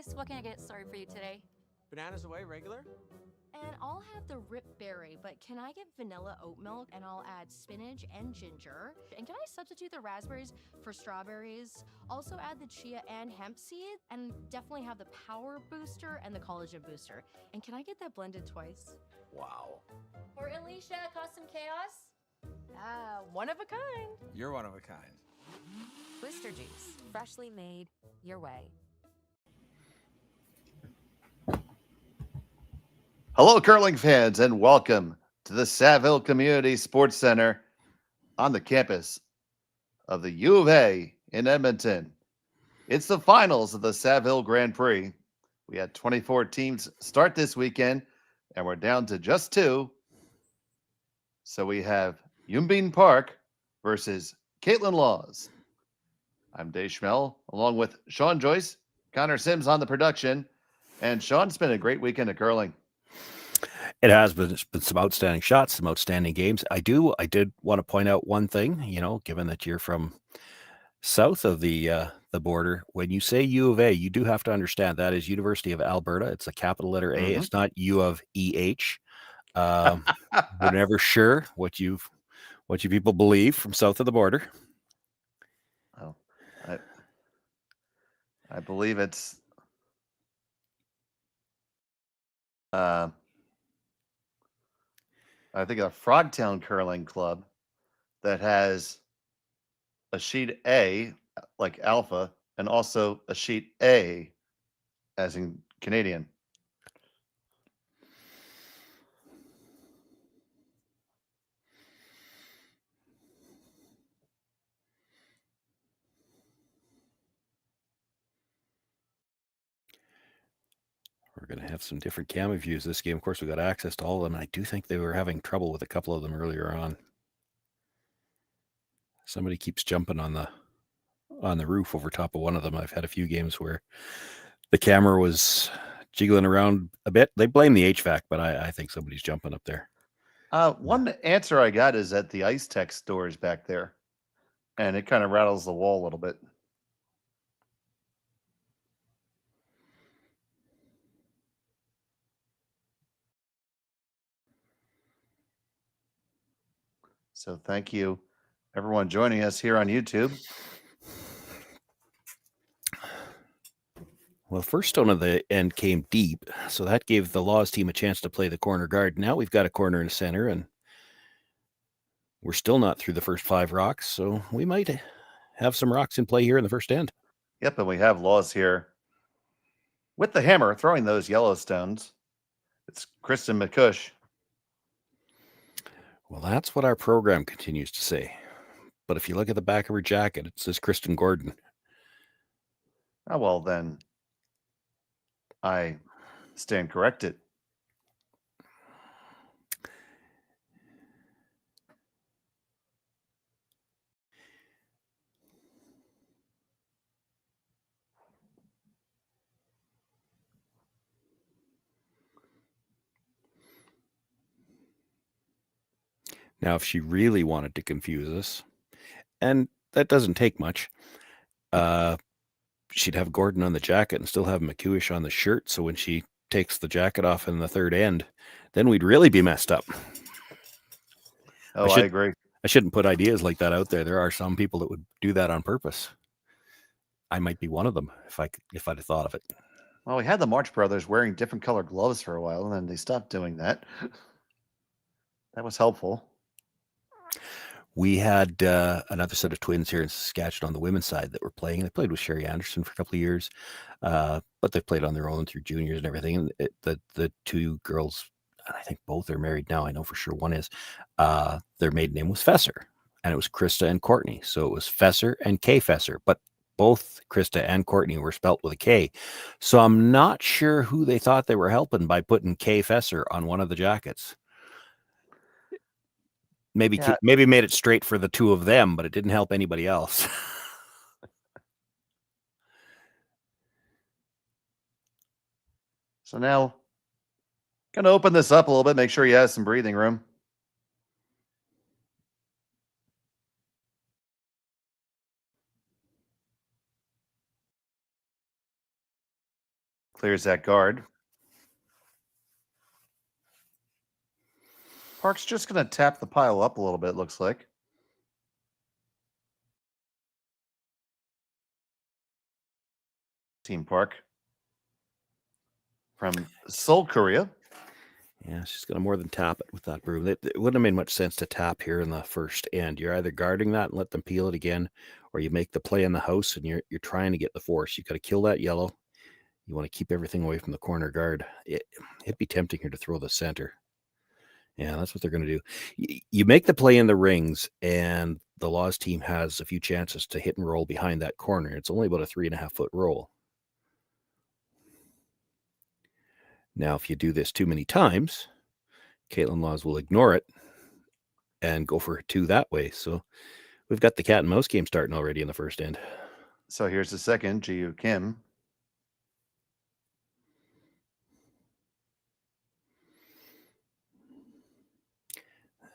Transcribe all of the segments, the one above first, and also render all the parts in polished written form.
guys, what can I get started for you today? Bananas away, regular? And I'll have the rip berry, but can I get vanilla oat milk and I'll add spinach and ginger? And can I substitute the raspberries for strawberries? Also add the chia and hemp seed, and definitely have the power booster and the collagen booster. And can I get that blended twice? Wow. For Alicia, custom chaos? One of a kind. You're one of a kind. Booster juice, freshly made, your way. Hello, curling fans, and welcome to the Saville Community Sports Center on the campus of the U of A in Edmonton. It's the finals of the Saville Grand Prix. We had 24 teams start this weekend, and we're down to just 2. So we have Youbeen Park versus Kaitlyn Laws. I'm Dave Schmel, along with Sean Joyce, Connor Sims on the production, and Sean's been a great weekend of curling. It has been, it's been some outstanding shots, some outstanding games. I did want to point out one thing, given that you're from south of the border, when you say U of A, you do have to understand that is University of Alberta. It's a capital letter A. It's not U of EH. We're never sure what you people believe from south of the border. Oh, I believe it's I think a Frogtown Curling Club that has a sheet A, like Alpha, and also a sheet A, as in Canadian. We're going to have some different camera views this game. Of course, we got access to all of them. And I do think they were having trouble with a couple of them earlier on. Somebody keeps jumping on the roof over top of one of them. I've had a few games where the camera was jiggling around a bit. They blame the HVAC, but I think somebody's jumping up there. One answer I got is that the Ice Tech store is back there, and it kind of rattles the wall a little bit. So thank you, everyone joining us here on YouTube. Well, first stone of the end came deep, so that gave the Laws team a chance to play the corner guard. Now we've got a corner and a center, and we're still not through the first 5 rocks, so we might have some rocks in play here in the first end. Yep, and we have Laws here with the hammer throwing those yellow stones. It's Kristen McCush. Well, that's what our program continues to say. But if you look at the back of her jacket, it says Kristen Gordon. Oh, well, then I stand corrected. Now, if she really wanted to confuse us, and that doesn't take much, she'd have Gordon on the jacket and still have McCuish on the shirt. So when she takes the jacket off in the third end, then we'd really be messed up. Oh, I agree. I shouldn't put ideas like that out there. There are some people that would do that on purpose. I might be one of them if I'd have thought of it. Well, we had the March Brothers wearing different colored gloves for a while, and then they stopped doing that. That was helpful. We had another set of twins here in Saskatchewan on the women's side that were playing. They played with Sherry Anderson for a couple of years, but they played on their own through juniors and everything. And the 2 girls, and I think both are married now. I know for sure one is. Their maiden name was Fesser, and it was Krista and Courtney. So it was Fesser and K Fesser, but both Krista and Courtney were spelt with a K. So I'm not sure who they thought they were helping by putting K Fesser on one of the jackets. Maybe made it straight for the 2 of them, but it didn't help anybody else. So now, going to open this up a little bit, make sure you have some breathing room. Clears that guard. Park's just going to tap the pile up a little bit, looks like. Team Park from Seoul, Korea. Yeah, she's going to more than tap it with that broom. It wouldn't have made much sense to tap here in the first end. You're either guarding that and let them peel it again, or you make the play in the house and you're trying to get the force. You got to kill that yellow. You want to keep everything away from the corner guard. It'd be tempting here to throw the center. Yeah, that's what they're going to do. You make the play in the rings, and the Laws team has a few chances to hit and roll behind that corner. It's only about a 3.5-foot roll. Now, if you do this too many times, Kaitlyn Laws will ignore it and go for 2 that way. So we've got the cat and mouse game starting already in the first end. So here's the second, Ji-Yu Kim.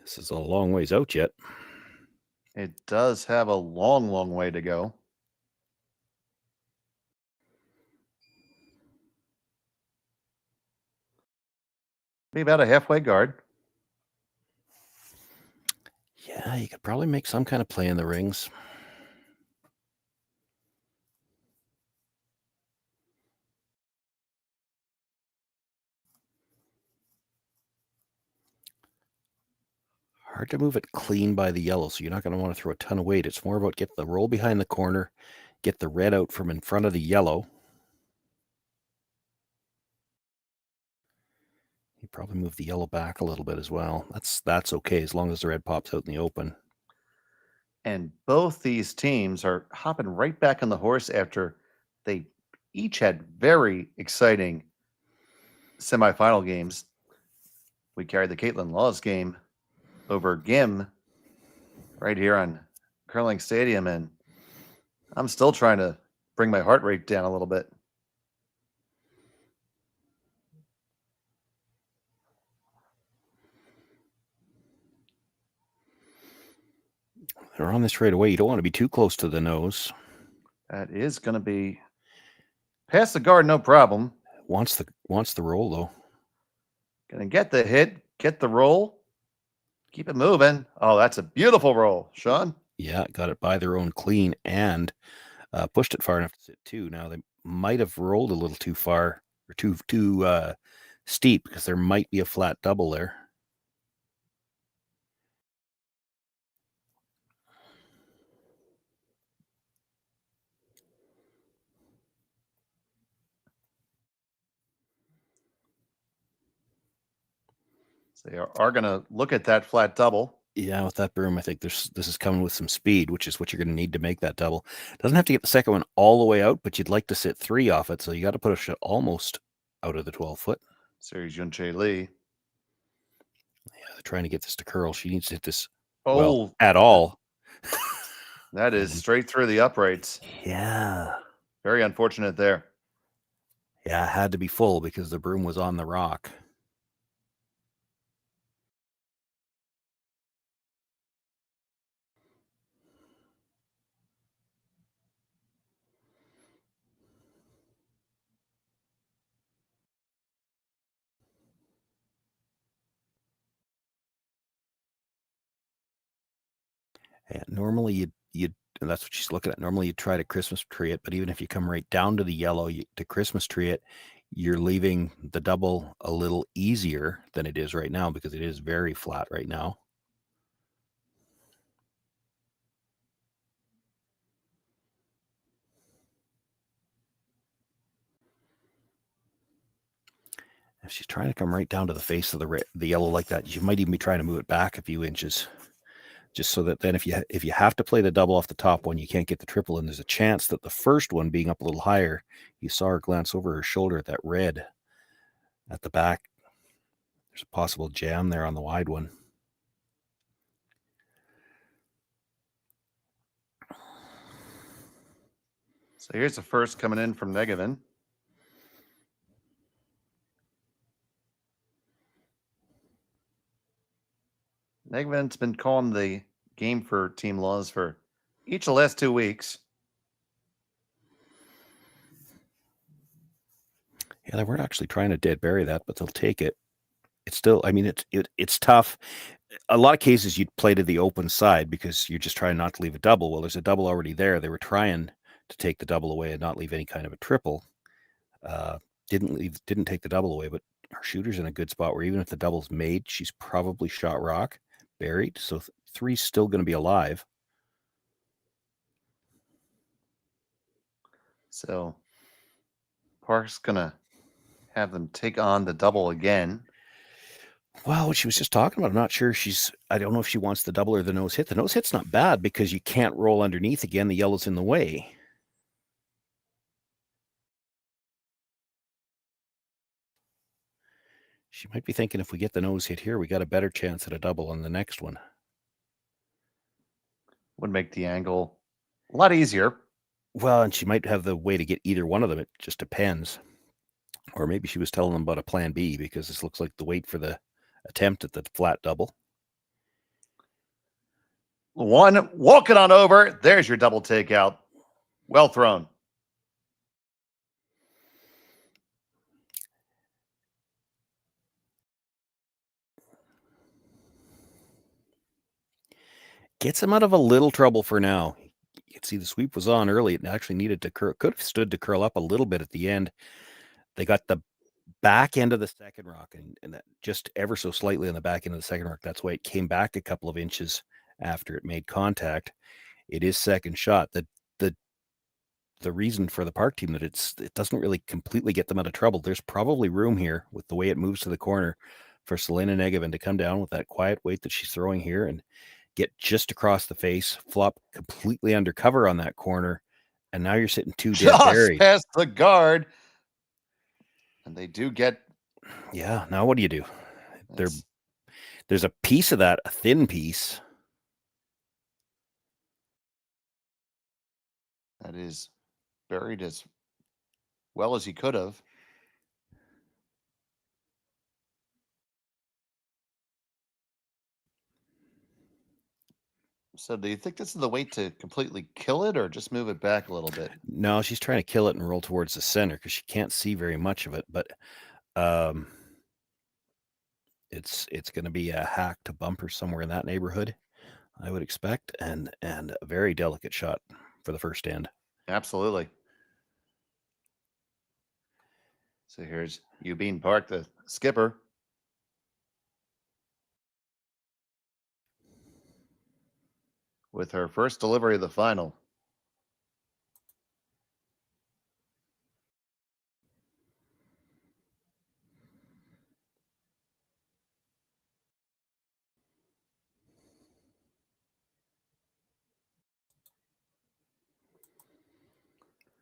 This is a long ways out yet. It does have a long, long way to go. Be about a halfway guard. Yeah, you could probably make some kind of play in the rings. Hard to move it clean by the yellow, so you're not going to want to throw a ton of weight. It's more about get the roll behind the corner, get the red out from in front of the yellow. You probably move the yellow back a little bit as well. That's okay as long as the red pops out in the open. And both these teams are hopping right back on the horse after they each had very exciting semifinal games. We carried the Kaitlyn Laws game over Gim right here on Curling Stadium, and I'm still trying to bring my heart rate down a little bit. They're on this right away. You don't want to be too close to the nose. That is going to be past the guard, no problem. Wants the roll, though. Going to get the hit, get the roll, keep it moving. Oh, that's a beautiful roll, Sean. Yeah, got it by their own clean and pushed it far enough to sit too. Now, they might have rolled a little too far or too steep because there might be a flat double there. They are going to look at that flat double. Yeah, with that broom, I think this is coming with some speed, which is what you're going to need to make that double. Doesn't have to get the second one all the way out, but you'd like to sit 3 off it, so you got to put a shot almost out of the 12-foot. Series Yunche Lee. Yeah, they're trying to get this to curl. She needs to hit this at all. That is straight through the uprights. Yeah. Very unfortunate there. Yeah, it had to be full because the broom was on the rock. Yeah, normally you'd and that's what she's looking at. Normally you'd try to Christmas tree it, but even if you come right down to the yellow to Christmas tree it, you're leaving the double a little easier than it is right now because it is very flat right now. If she's trying to come right down to the face of the yellow like that, you might even be trying to move it back a few inches, just so that then if you have to play the double off the top one, you can't get the triple, and there's a chance that the first one being up a little higher, you saw her glance over her shoulder at that red at the back. There's a possible jam there on the wide one. So here's the first coming in from Negavan. Negavan's been calling the game for Team Laws for each of the last 2 weeks. Yeah, they weren't actually trying to dead bury that, but they'll take it. It's still, I mean, it's tough. A lot of cases you'd play to the open side because you're just trying not to leave a double. Well, there's a double already there. They were trying to take the double away and not leave any kind of a triple. Didn't take the double away, but our shooter's in a good spot where even if the double's made, she's probably shot rock, buried. So three's still going to be alive. So Park's going to have them take on the double again. Well, what she was just talking about, I'm not sure I don't know if she wants the double or the nose hit. The nose hit's not bad because you can't roll underneath again. The yellow's in the way. She might be thinking if we get the nose hit here, we got a better chance at a double on the next one. Would make the angle a lot easier. Well, and she might have the way to get either one of them. It just depends. Or maybe she was telling them about a plan B because this looks like the wait for the attempt at the flat double. One, walk it on over. There's your double takeout. Well thrown. Gets him out of a little trouble for now. You can see the sweep was on early. It actually needed to curl. Could have stood to curl up a little bit at the end. They got the back end of the second rock and that just ever so slightly on the back end of the second rock. That's why it came back a couple of inches after it made contact. It is second shot. The reason for the Park team that it doesn't really completely get them out of trouble. There's probably room here with the way it moves to the corner for Selena Negevin to come down with that quiet weight that she's throwing here and get just across the face, flop completely under cover on that corner, and now you're sitting two dead buried. Just past the guard. And they do get... Yeah, now what do you do? There's a piece of that, a thin piece. That is buried as well as he could have. So do you think this is the way to completely kill it or just move it back a little bit? No, she's trying to kill it and roll towards the center because she can't see very much of it. But it's going to be a hack to bumper somewhere in that neighborhood, I would expect, and a very delicate shot for the first end. Absolutely. So here's Youbeen Park, the skipper. With her first delivery of the final.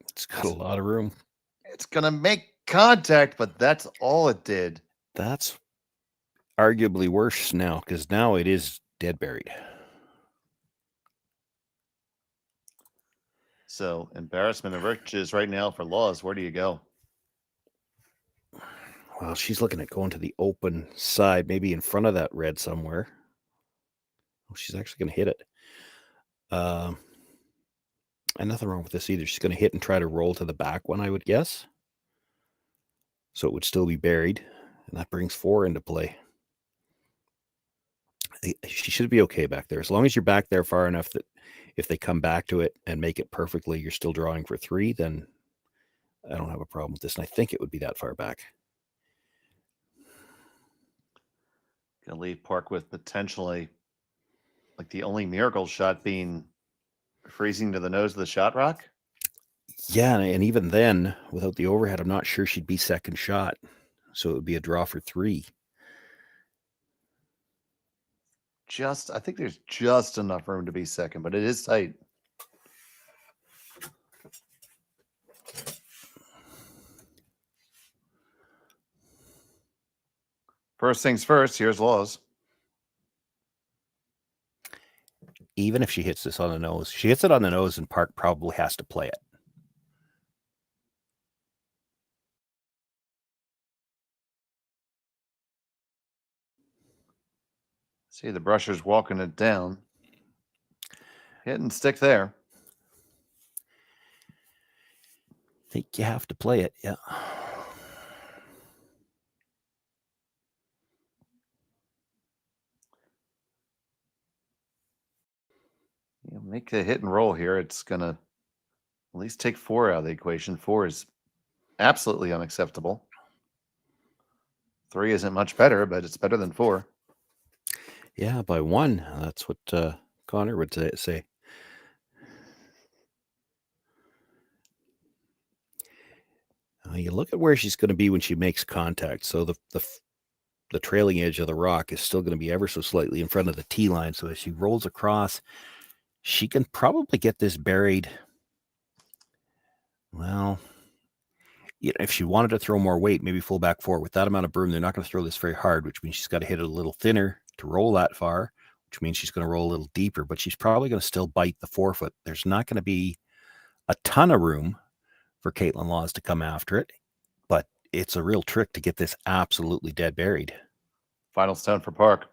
It's got a lot of room. It's going to make contact, but that's all it did. That's arguably worse now because now it is dead buried. So embarrassment of riches right now for Laws. Where do you go? Well, she's looking at going to the open side, maybe in front of that red somewhere. Oh, she's actually going to hit it. And nothing wrong with this either. She's going to hit and try to roll to the back one, I would guess. So it would still be buried. And that brings 4 into play. She should be okay back there. As long as you're back there far enough that if they come back to it and make it perfectly, you're still drawing for 3, then I don't have a problem with this. And I think it would be that far back. Going to leave Park with potentially like the only miracle shot being freezing to the nose of the shot rock. Yeah, and even then, without the overhead, I'm not sure she'd be second shot. So it would be a draw for 3. I think there's just enough room to be second, but it is tight. First things first, here's Laws. Even if she hits this on the nose, she hits it on the nose and Park probably has to play it. See, the brusher's walking it down. Hit and stick there. I think you have to play it, yeah. make a hit and roll here, it's going to at least take 4 out of the equation. 4 is absolutely unacceptable. 3 isn't much better, but it's better than 4. Yeah, by 1. That's what Connor would say. You look at where she's going to be when she makes contact. So the trailing edge of the rock is still going to be ever so slightly in front of the tee line. So as she rolls across, she can probably get this buried. Well, if she wanted to throw more weight, maybe full back 4. With that amount of broom, they're not going to throw this very hard, which means she's got to hit it a little thinner to roll that far, which means she's going to roll a little deeper, but she's probably going to still bite the 4-foot. There's not going to be a ton of room for Kaitlyn Lawes to come after it, but it's a real trick to get this absolutely dead buried. Final stone for Park.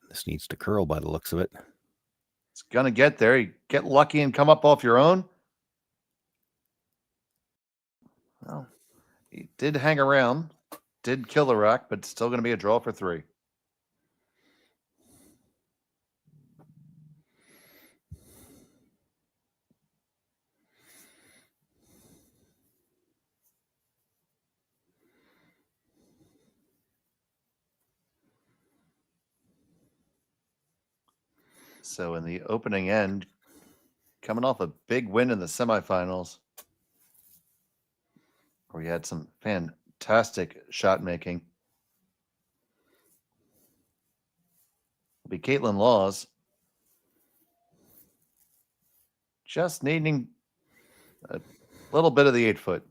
This needs to curl by the looks of it. It's going to get there. You get lucky and come up off your own. Well, he did hang around, did kill the rock, but still going to be a draw for 3. So in the opening end, coming off a big win in the semifinals, where we had some fantastic shot making, will be Kaitlyn Lawes just needing a little bit of the 8-foot.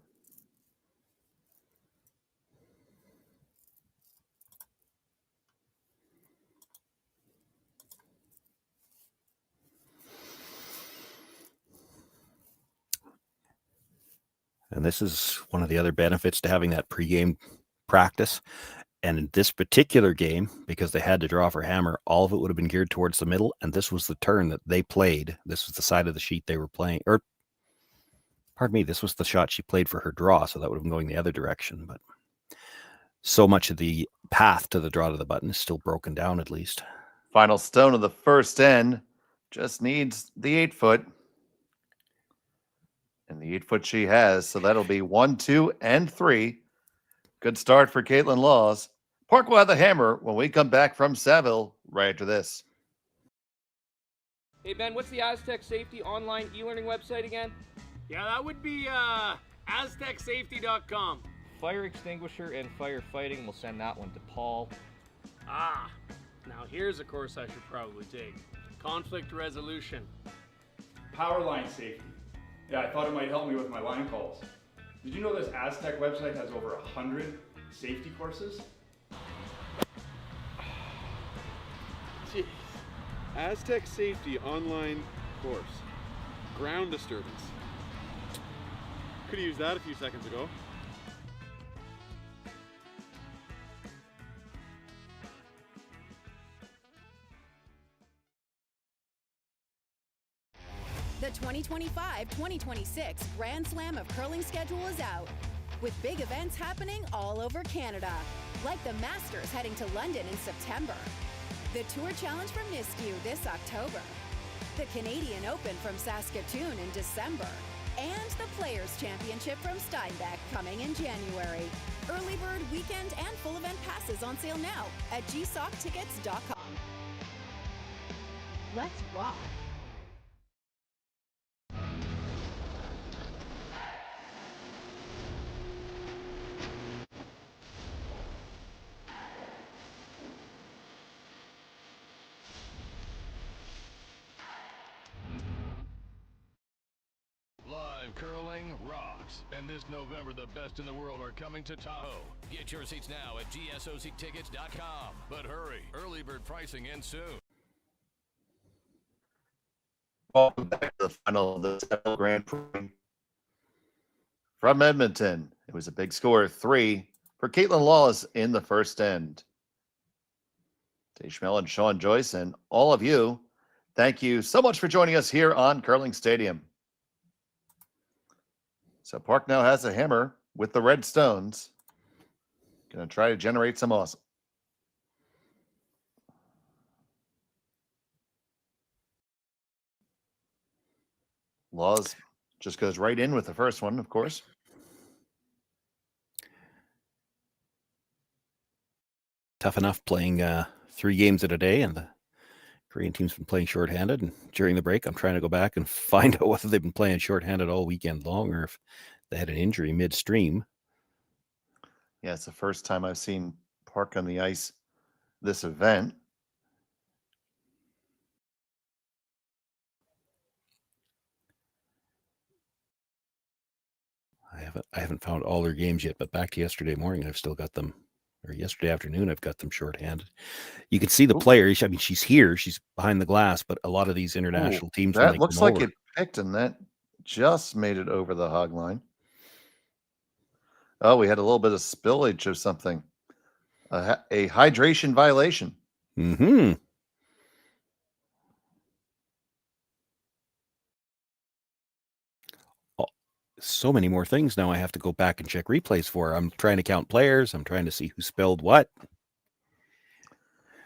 And this is one of the other benefits to having that pregame practice. And in this particular game, because they had to draw for hammer, all of it would have been geared towards the middle. And this was the turn that they played. This was the side of the sheet they were playing. Or, pardon me, this was the shot she played for her draw. So that would have been going the other direction. But so much of the path to the draw to the button is still broken down, at least. Final stone of the first end. Just needs the 8-foot. And the 8-foot she has. So that'll be 1, 2, and 3. Good start for Kaitlyn Lawes. Park will have the hammer when we come back from Saville right after this. Hey Ben, what's the Aztec Safety online e-learning website again? Yeah, that would be aztecsafety.com. Fire extinguisher and firefighting, we'll send that one to Paul. Ah, now here's a course I should probably take. Conflict resolution. Power line safety. Yeah, I thought it might help me with my line calls. Did you know this Aztec website has over 100 safety courses? Jeez. Aztec Safety online course. Ground disturbance. Could have used that a few seconds ago. The 2025-2026 Grand Slam of Curling schedule is out, with big events happening all over Canada, like the Masters heading to London in September, the Tour Challenge from Nisku this October, the Canadian Open from Saskatoon in December, and the Players' Championship from Steinbeck coming in January. Early bird weekend and full event passes on sale now at gsocktickets.com. Let's rock! Live curling rocks, and this November the best in the world are coming to Tahoe. Get your seats now at gsocktickets.com. But hurry, early bird pricing ends soon. Welcome back to the final of the Saville Grand Prix from Edmonton. It was a big score of 3 for Kaitlyn Lawes in the first end. Dave Schmel and Sean Joyce and all of you, thank you so much for joining us here on Curling Stadium. So Park now has a hammer with the red stones. Going to try to generate some awesome. Laws just goes right in with the first one, of course. Tough enough playing 3 games in a day, and the Korean team's been playing shorthanded. And during the break, I'm trying to go back and find out whether they've been playing shorthanded all weekend long or if they had an injury midstream. Yeah, it's the first time I've seen Park on the ice this event. I haven't found all their games yet, but back to yesterday morning, I've still got them, or yesterday afternoon, I've got them shorthanded. You can see the players. I mean, she's here, she's behind the glass, but a lot of these international teams, when That they looks come like over, it picked, and that just made it over the hog line. Oh, we had a little bit of spillage of something. A hydration violation. Mm-hmm. So many more things now I have to go back and check replays for. I'm trying to count players. I'm trying to see who spilled what.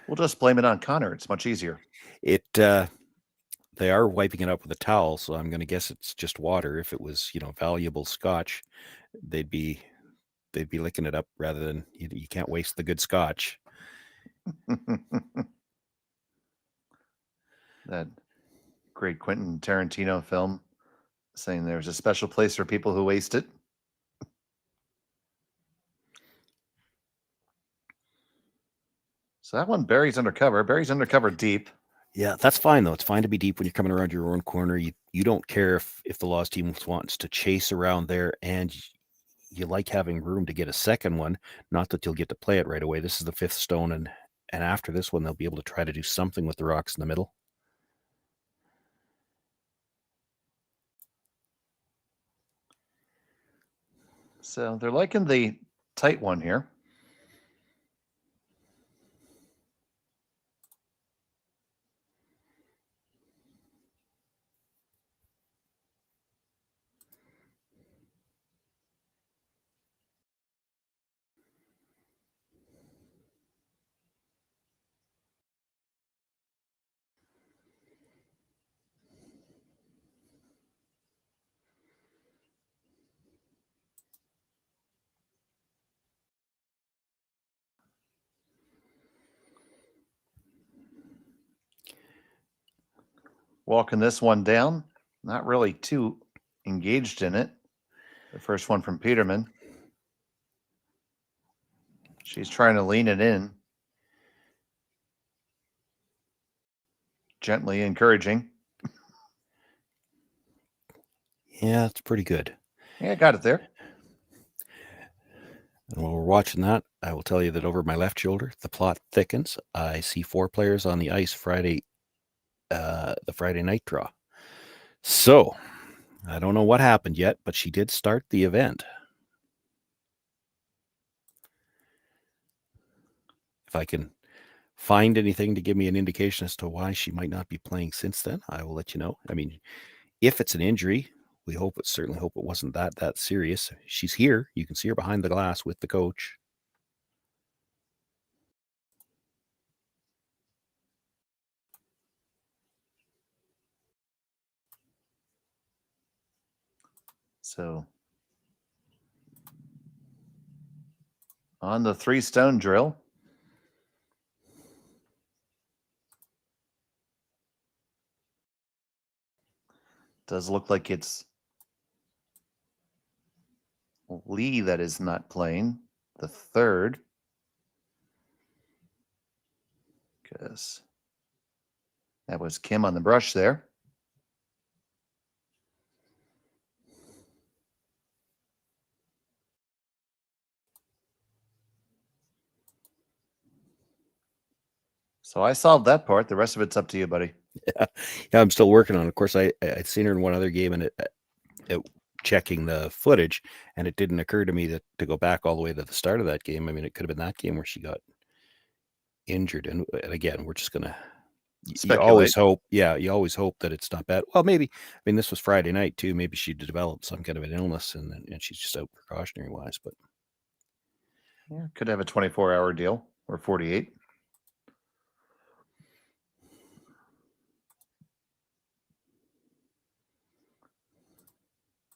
We'll just blame it on Connor. It's much easier. They are wiping it up with a towel, so I'm going to guess it's just water. If it was, valuable scotch, they'd be licking it up rather than you can't waste the good scotch. That great Quentin Tarantino film saying there's a special place for people who waste it. So that one, Barry's undercover. Barry's undercover deep. Yeah, that's fine, though. It's fine to be deep when you're coming around your own corner. You don't care if the lost team wants to chase around there, and you like having room to get a second one. Not that you'll get to play it right away. This is the 5th stone, and after this one, they'll be able to try to do something with the rocks in the middle. So they're liking the tight one here. Walking this one down, not really too engaged in it. The first one from Peterman. She's trying to lean it in. Gently encouraging. Yeah, it's pretty good. Yeah, got it there. And while we're watching that, I will tell you that over my left shoulder, the plot thickens. I see 4 players on the ice Friday, the Friday night draw. So, I don't know what happened yet, but she did start the event. If I can find anything to give me an indication as to why she might not be playing since then, I will let you know. I mean, if it's an injury, we certainly hope it wasn't that serious. She's here. You can see her behind the glass with the coach. So on the 3 stone drill. Does look like it's Lee that is not playing. The 3rd. Because that was Kim on the brush there. So I solved that part. The rest of it's up to you, buddy. Yeah, I'm still working on it. Of course, I'd seen her in one other game and checking the footage, and it didn't occur to me to go back all the way to the start of that game. I mean, it could have been that game where she got injured. And again, we're just going to you always hope that it's not bad. Well, maybe, I mean, this was Friday night too. Maybe she developed some kind of an illness and she's just out precautionary wise, but yeah, could have a 24-hour deal or 48.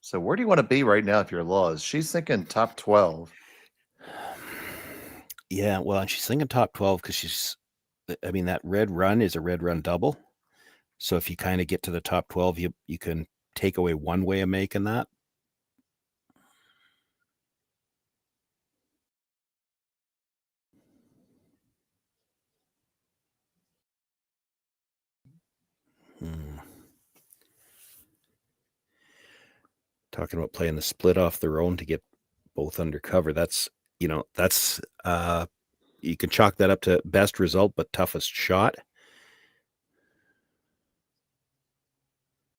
So where do you want to be right now if you're Laws? She's thinking top 12. Yeah, well, and she's thinking top 12 because that red run is a red run double. So if you kind of get to the top 12, you can take away one way of making that. Talking about playing the split off their own to get both under cover. That's you can chalk that up to best result, but toughest shot.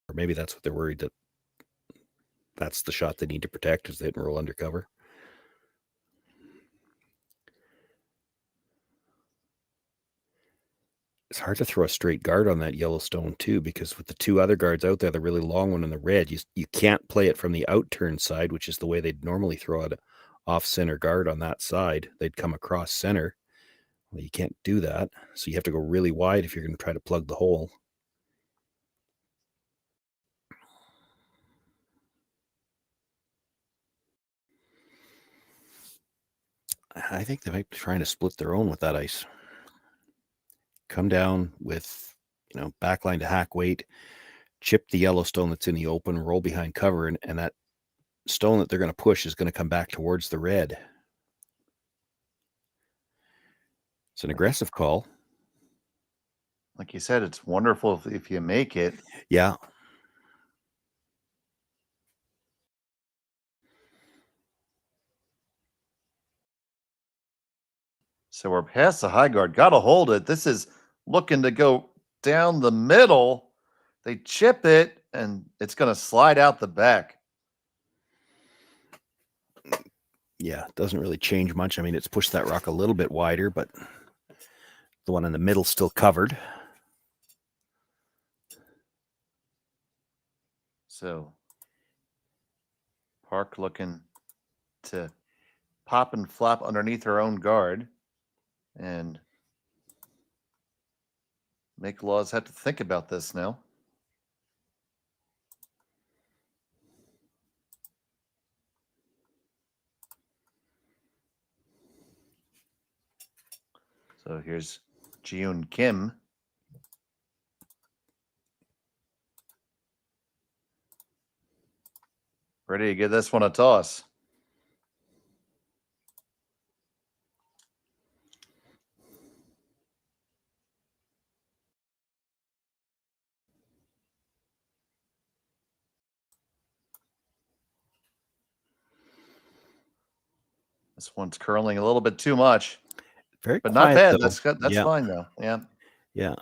Or maybe that's what they're worried that that's the shot they need to protect is they didn't roll undercover. It's hard to throw a straight guard on that Yellowstone too, because with the two other guards out there, the really long one and the red, you can't play it from the out turn side, which is the way they'd normally throw it off center guard on that side. They'd come across center. Well, you can't do that. So you have to go really wide if you're going to try to plug the hole. I think they might be trying to split their own with that ice. Come down with, backline to hack weight, chip the Yellowstone that's in the open, roll behind cover, and that stone that they're going to push is going to come back towards the red. It's an aggressive call. Like you said, it's wonderful if you make it. Yeah. So we're past the high guard. Got to hold it. This is looking to go down the middle. They chip it, and it's going to slide out the back. Yeah, it doesn't really change much. I mean, it's pushed that rock a little bit wider, but the one in the middle still covered. So Park looking to pop and flop underneath her own guard and make Laws have to think about this now. So here's Jiyoon Kim. Ready to give this one a toss. This one's curling a little bit too much. Very but quiet, not bad. though. That's Yeah. fine though. Yeah. Yeah.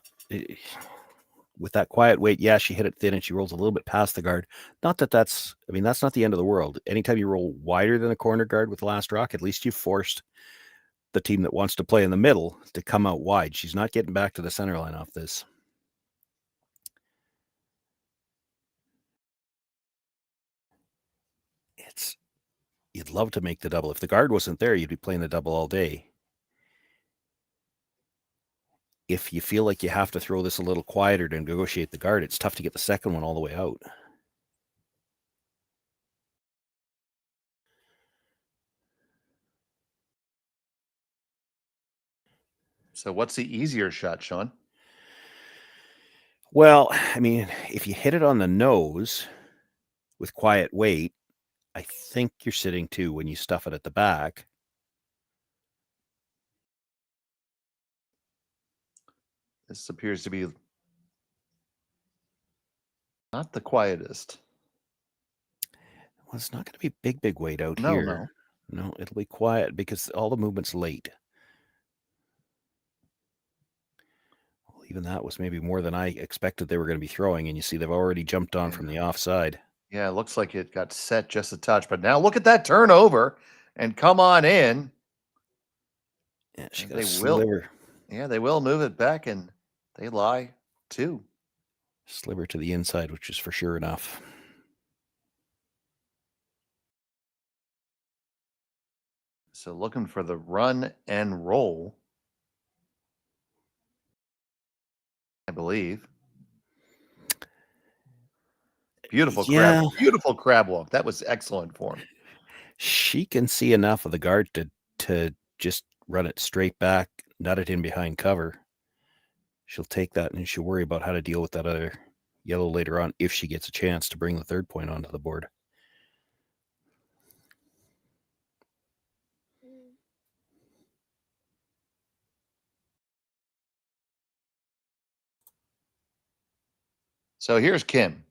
With that quiet weight, yeah, she hit it thin and she rolls a little bit past the guard. Not that that's not the end of the world. Anytime you roll wider than a corner guard with the last rock, at least you forced the team that wants to play in the middle to come out wide. She's not getting back to the center line off this. You'd love to make the double. If the guard wasn't there, you'd be playing the double all day. If you feel like you have to throw this a little quieter to negotiate the guard, it's tough to get the second one all the way out. So what's the easier shot, Sean? Well, I mean, if you hit it on the nose with quiet weight, I think you're sitting two when you stuff it at the back. This appears to be not the quietest. Well, it's not going to be big weight out No, here. No, it'll be quiet because all the movement's late. Well, even that was maybe more than I expected they were going to be throwing, and you see they've already jumped on from the offside. Yeah, it looks like it got set just a touch, but now look at that turnover and come on in. Yeah, she got a sliver. Yeah, they will move it back, and they lie too. Sliver to the inside, which is for sure enough. So looking for the run and roll, I believe. Beautiful Yeah. beautiful crab walk. That was excellent form. She can see enough of the guard to just run it straight back, nut it in behind cover. She'll take that and she'll worry about how to deal with that other yellow later on if she gets a chance to bring the third point onto the board. So here's Kim.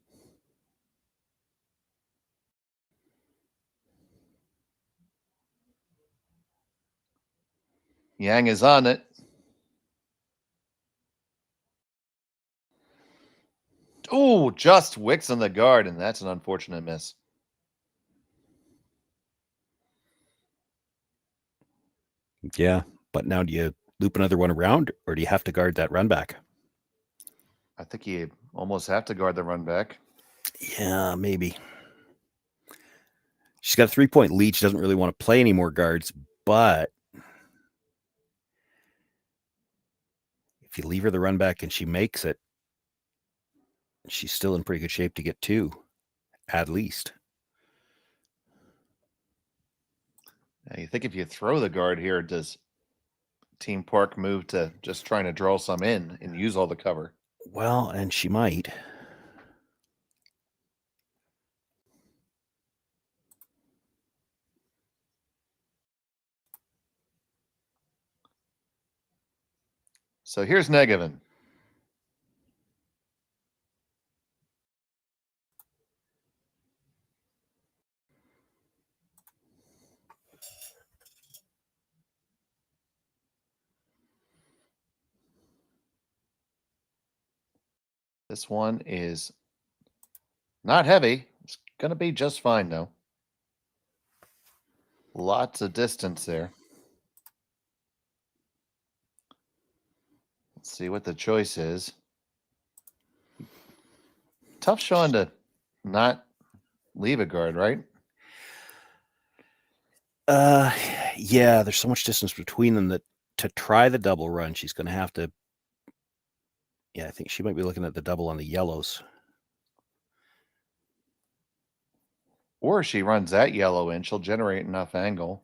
Yang is on it. Oh, just wicks on the guard, and that's an unfortunate miss. Yeah, but now do you loop another one around, or do you have to guard that run back? I think you almost have to guard the run back. Yeah, maybe. She's got a 3-point lead. She doesn't really want to play any more guards, but if you leave her the run back and she makes it, she's still in pretty good shape to get 2, at least. Now, you think if you throw the guard here, does Team Park move to just trying to draw some in and use all the cover? Well, and she might. So here's Negavan. This one is not heavy. It's going to be just fine, though. Lots of distance there. Let's see what the choice is. Tough, Sean, to not leave a guard, right? Yeah, there's so much distance between them that to try the double run, she's going to have to. Yeah, I think she might be looking at the double on the yellows. Or she runs that yellow in, she'll generate enough angle.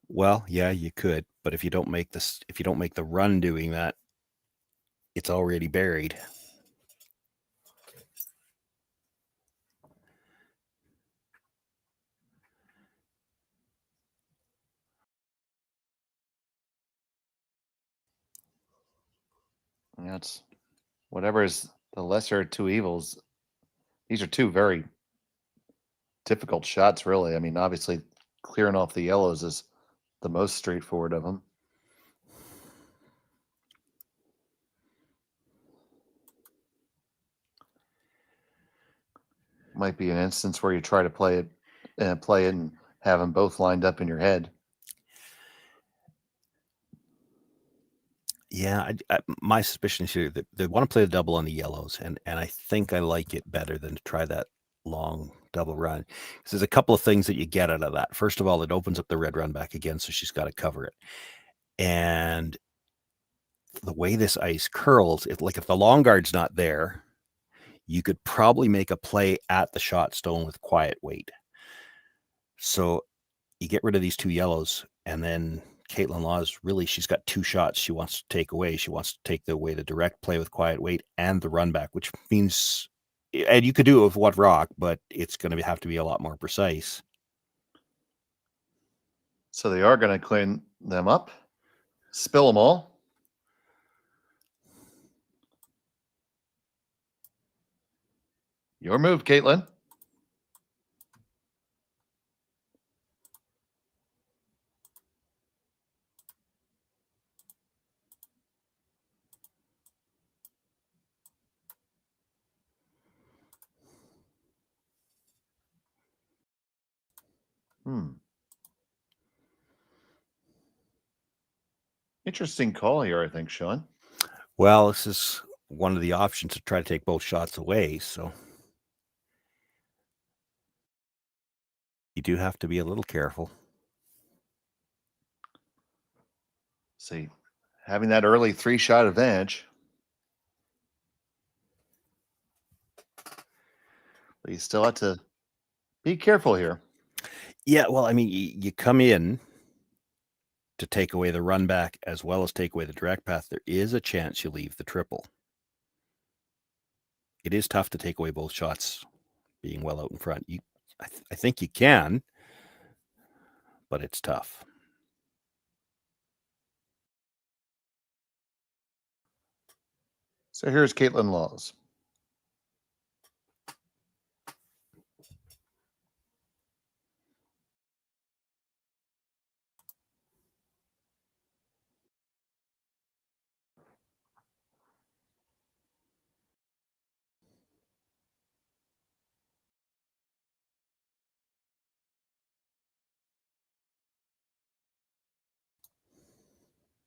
Well, yeah, you could, but if you don't make the run doing that, it's already buried. That's whatever is the lesser of two evils. These are two very difficult shots, really. I mean, obviously, clearing off the yellows is the most straightforward of them. Might be an instance where you try to play it and have them both lined up in your head. Yeah, my suspicion is here that they want to play the double on the yellows, and I think I like it better than to try that long double run. Because there's a couple of things that you get out of that. First of all, it opens up the red run back again, so she's got to cover it. And the way this ice curls, if the long guard's not there, you could probably make a play at the shot stone with quiet weight. So you get rid of these two yellows, and then Kaitlyn Lawes, really, she's got 2 shots she wants to take away. She wants to take away the direct play with quiet weight and the run back, which means, and you could do it with what rock, but it's going to have to be a lot more precise. So they are going to clean them up, spill them all. Your move, Kaitlyn. Interesting call here, I think, Sean. Well, this is one of the options to try to take both shots away, so you do have to be a little careful. See, having that early 3-shot advantage. But you still have to be careful here. Yeah, well, I mean, you come in to take away the run back as well as take away the direct path. There is a chance you leave the triple. It is tough to take away both shots being well out in front. I think you can, but it's tough. So here's Kaitlyn Laws.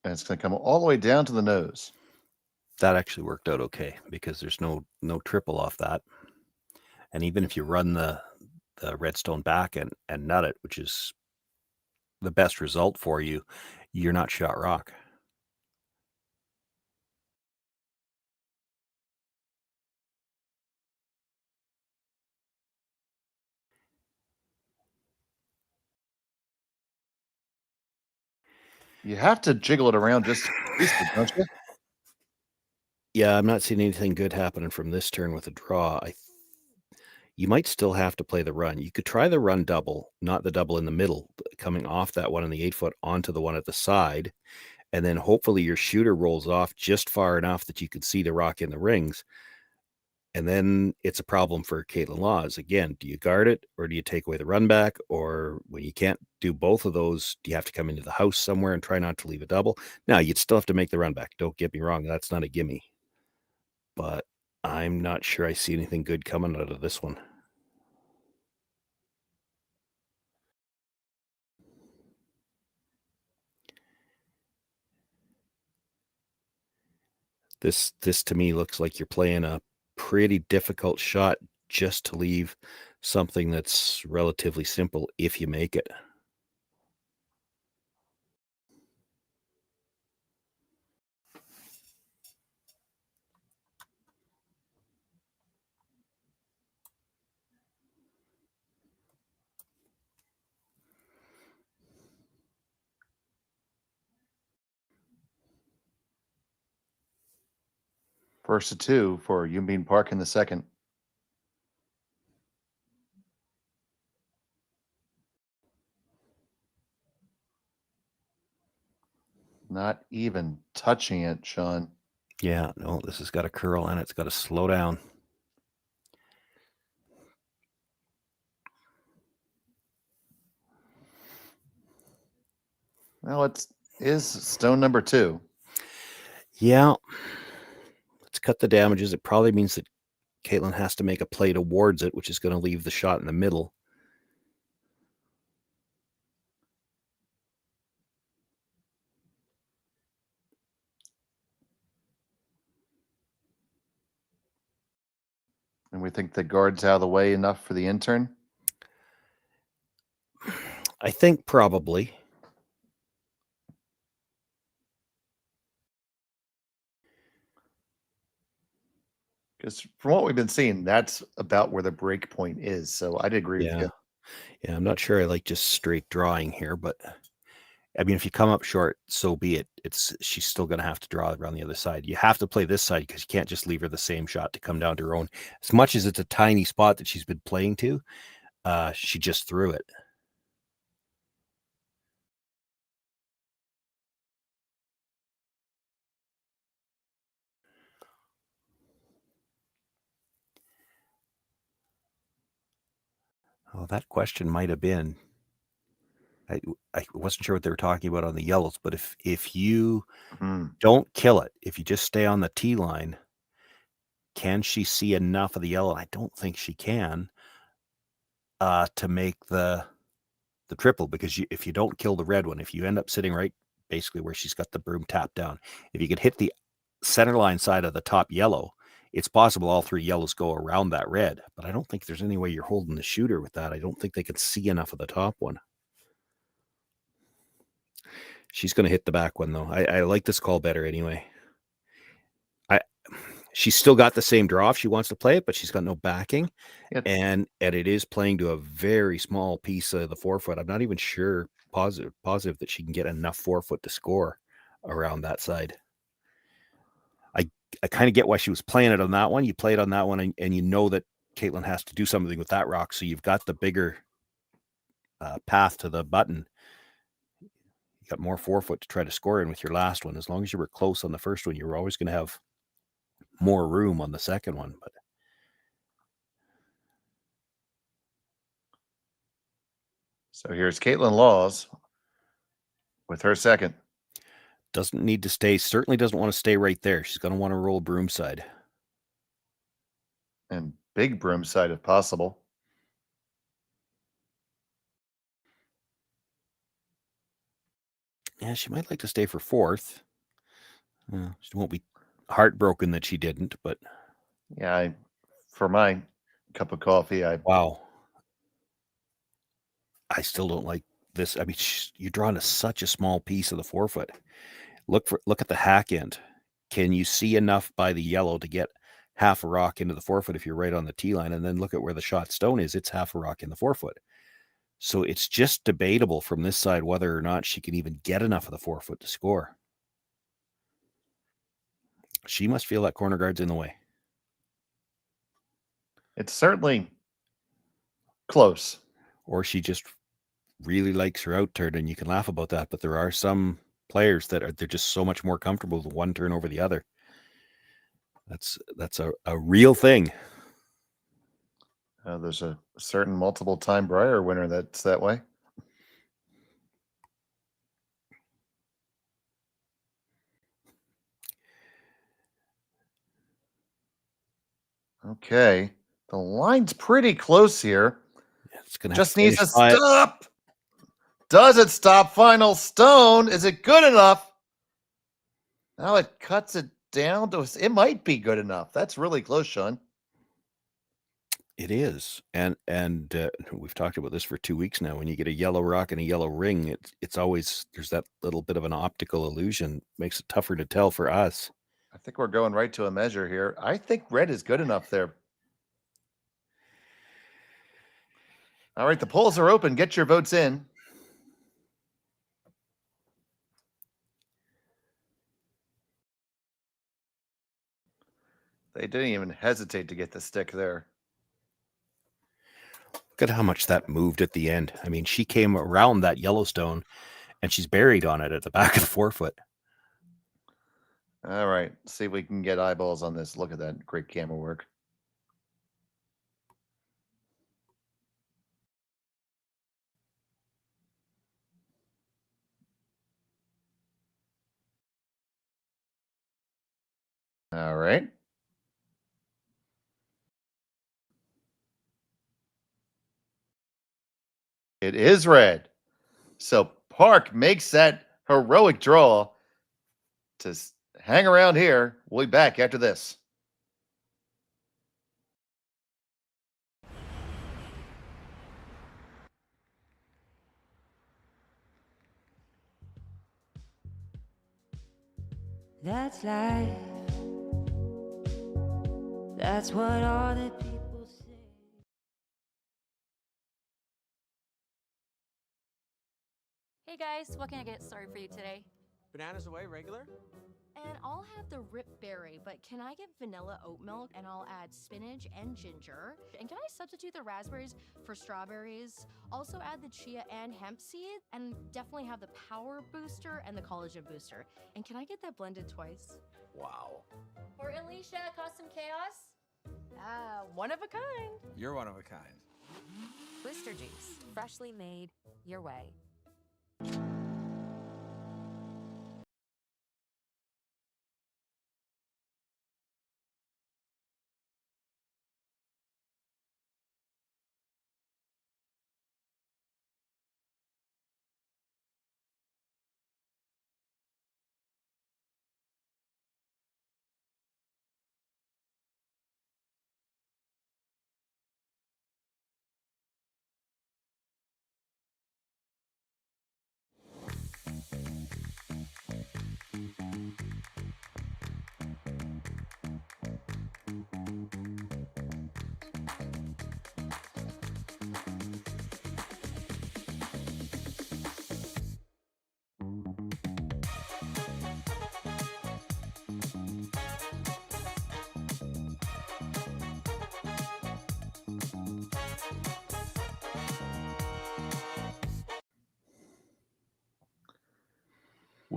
And it's going to come all the way down to the nose. That actually worked out okay because there's no triple off that. And even if you run the redstone back and nut it, which is the best result for you, you're not shot rock. You have to jiggle it around just don't you? Yeah, I'm not seeing anything good happening from this turn with a draw. You might still have to play the run. You could try the run double, not the double in the middle, coming off that one in the 8-foot onto the one at the side. And then hopefully your shooter rolls off just far enough that you can see the rock in the rings. And then it's a problem for Kaitlyn Laws. Again, do you guard it or do you take away the run back? Or when you can't do both of those, do you have to come into the house somewhere and try not to leave a double? Now, you'd still have to make the run back. Don't get me wrong. That's not a gimme. But I'm not sure I see anything good coming out of this one. This to me looks like you're playing a pretty difficult shot just to leave something that's relatively simple if you make it. First to 2 for Youbeen Park in the second. Not even touching it, Sean. Yeah, no, this has got a curl and it's got to slow down. Well, it is stone number 2. Yeah. Let's cut the damages. It probably means that Kaitlyn has to make a play towards it, which is going to leave the shot in the middle. And we think the guard's out of the way enough for the intern? I think probably. Because from what we've been seeing, that's about where the break point is. So I'd agree with you. Yeah, I'm not sure I like just straight drawing here, but I mean, if you come up short, so be it. She's still going to have to draw around the other side. You have to play this side because you can't just leave her the same shot to come down to her own. As much as it's a tiny spot that she's been playing to, she just threw it. Oh, that question might have been. I wasn't sure what they were talking about on the yellows, but if you don't kill it, if you just stay on the T line, can she see enough of the yellow? I don't think she can to make the triple, because if you don't kill the red one, if you end up sitting right basically where she's got the broom tapped down, if you could hit the center line side of the top yellow, it's possible all 3 yellows go around that red, but I don't think there's any way you're holding the shooter with that. I don't think they could see enough of the top one. She's going to hit the back one, though. I like this call better anyway. she's still got the same draw if she wants to play it, but she's got no backing. Yeah. And it is playing to a very small piece of the forefoot. I'm not even sure positive that she can get enough forefoot to score around that side. I kind of get why she was playing it on that one. You play it on that one, and you know that Kaitlyn has to do something with that rock, so you've got the bigger path to the button. You got more forefoot to try to score in with your last one. As long as you were close on the first one, you were always going to have more room on the second one. But So here's Kaitlyn Laws with her second. doesn't need to stay, certainly doesn't want to stay right there. She's going to want to roll broomside. And big broomside if possible. Yeah, she might like to stay for fourth. She won't be heartbroken that she didn't, but Yeah, for my cup of coffee, wow. I still don't like this. I mean, you're drawing to such a small piece of the forefoot. Look at the hack end. Can you see enough by the yellow to get half a rock into the forefoot if you're right on the tee line? And then look at where the shot stone is. It's half a rock in the forefoot. So it's just debatable from this side whether or not she can even get enough of the forefoot to score. She must feel that corner guard's in the way. It's certainly close. Or she just really likes her out turn, and you can laugh about that. But there are some players that they're just so much more comfortable with one turn over the other. That's a real thing. There's a certain multiple-time Brier winner that's that way. Okay. The line's pretty close here. It's gonna just needs to stop. stop. Does it stop? Final stone. Is it good enough? Now it cuts it down to it might be good enough. That's really close, Sean. It is, and we've talked about this for 2 weeks now. When you get a yellow rock and a yellow ring, it's always there's that little bit of an optical illusion. Makes it tougher to tell for us. I think we're going right to a measure here. I think red is good enough there. All right, the polls are open. Get your votes in. They didn't even hesitate to get the stick there. Look at how much that moved at the end. I mean, she came around that Yellowstone, and she's buried on it at the back of the forefoot. All right, see if we can get eyeballs on this. Look at that great camera work. All right. It is red. So Park makes that heroic draw to hang around here. We'll be back after this. That's life. That's what all the people say. Hey guys, what can I get started for you today? Bananas away, regular? And I'll have the rip berry, but can I get vanilla oat milk and I'll add spinach and ginger? And can I substitute the raspberries for strawberries? Also add the chia and hemp seed, and definitely have the power booster and the collagen booster. And can I get that blended twice? Wow. For Alicia, custom chaos? One of a kind. You're one of a kind. Booster juice, freshly made your way.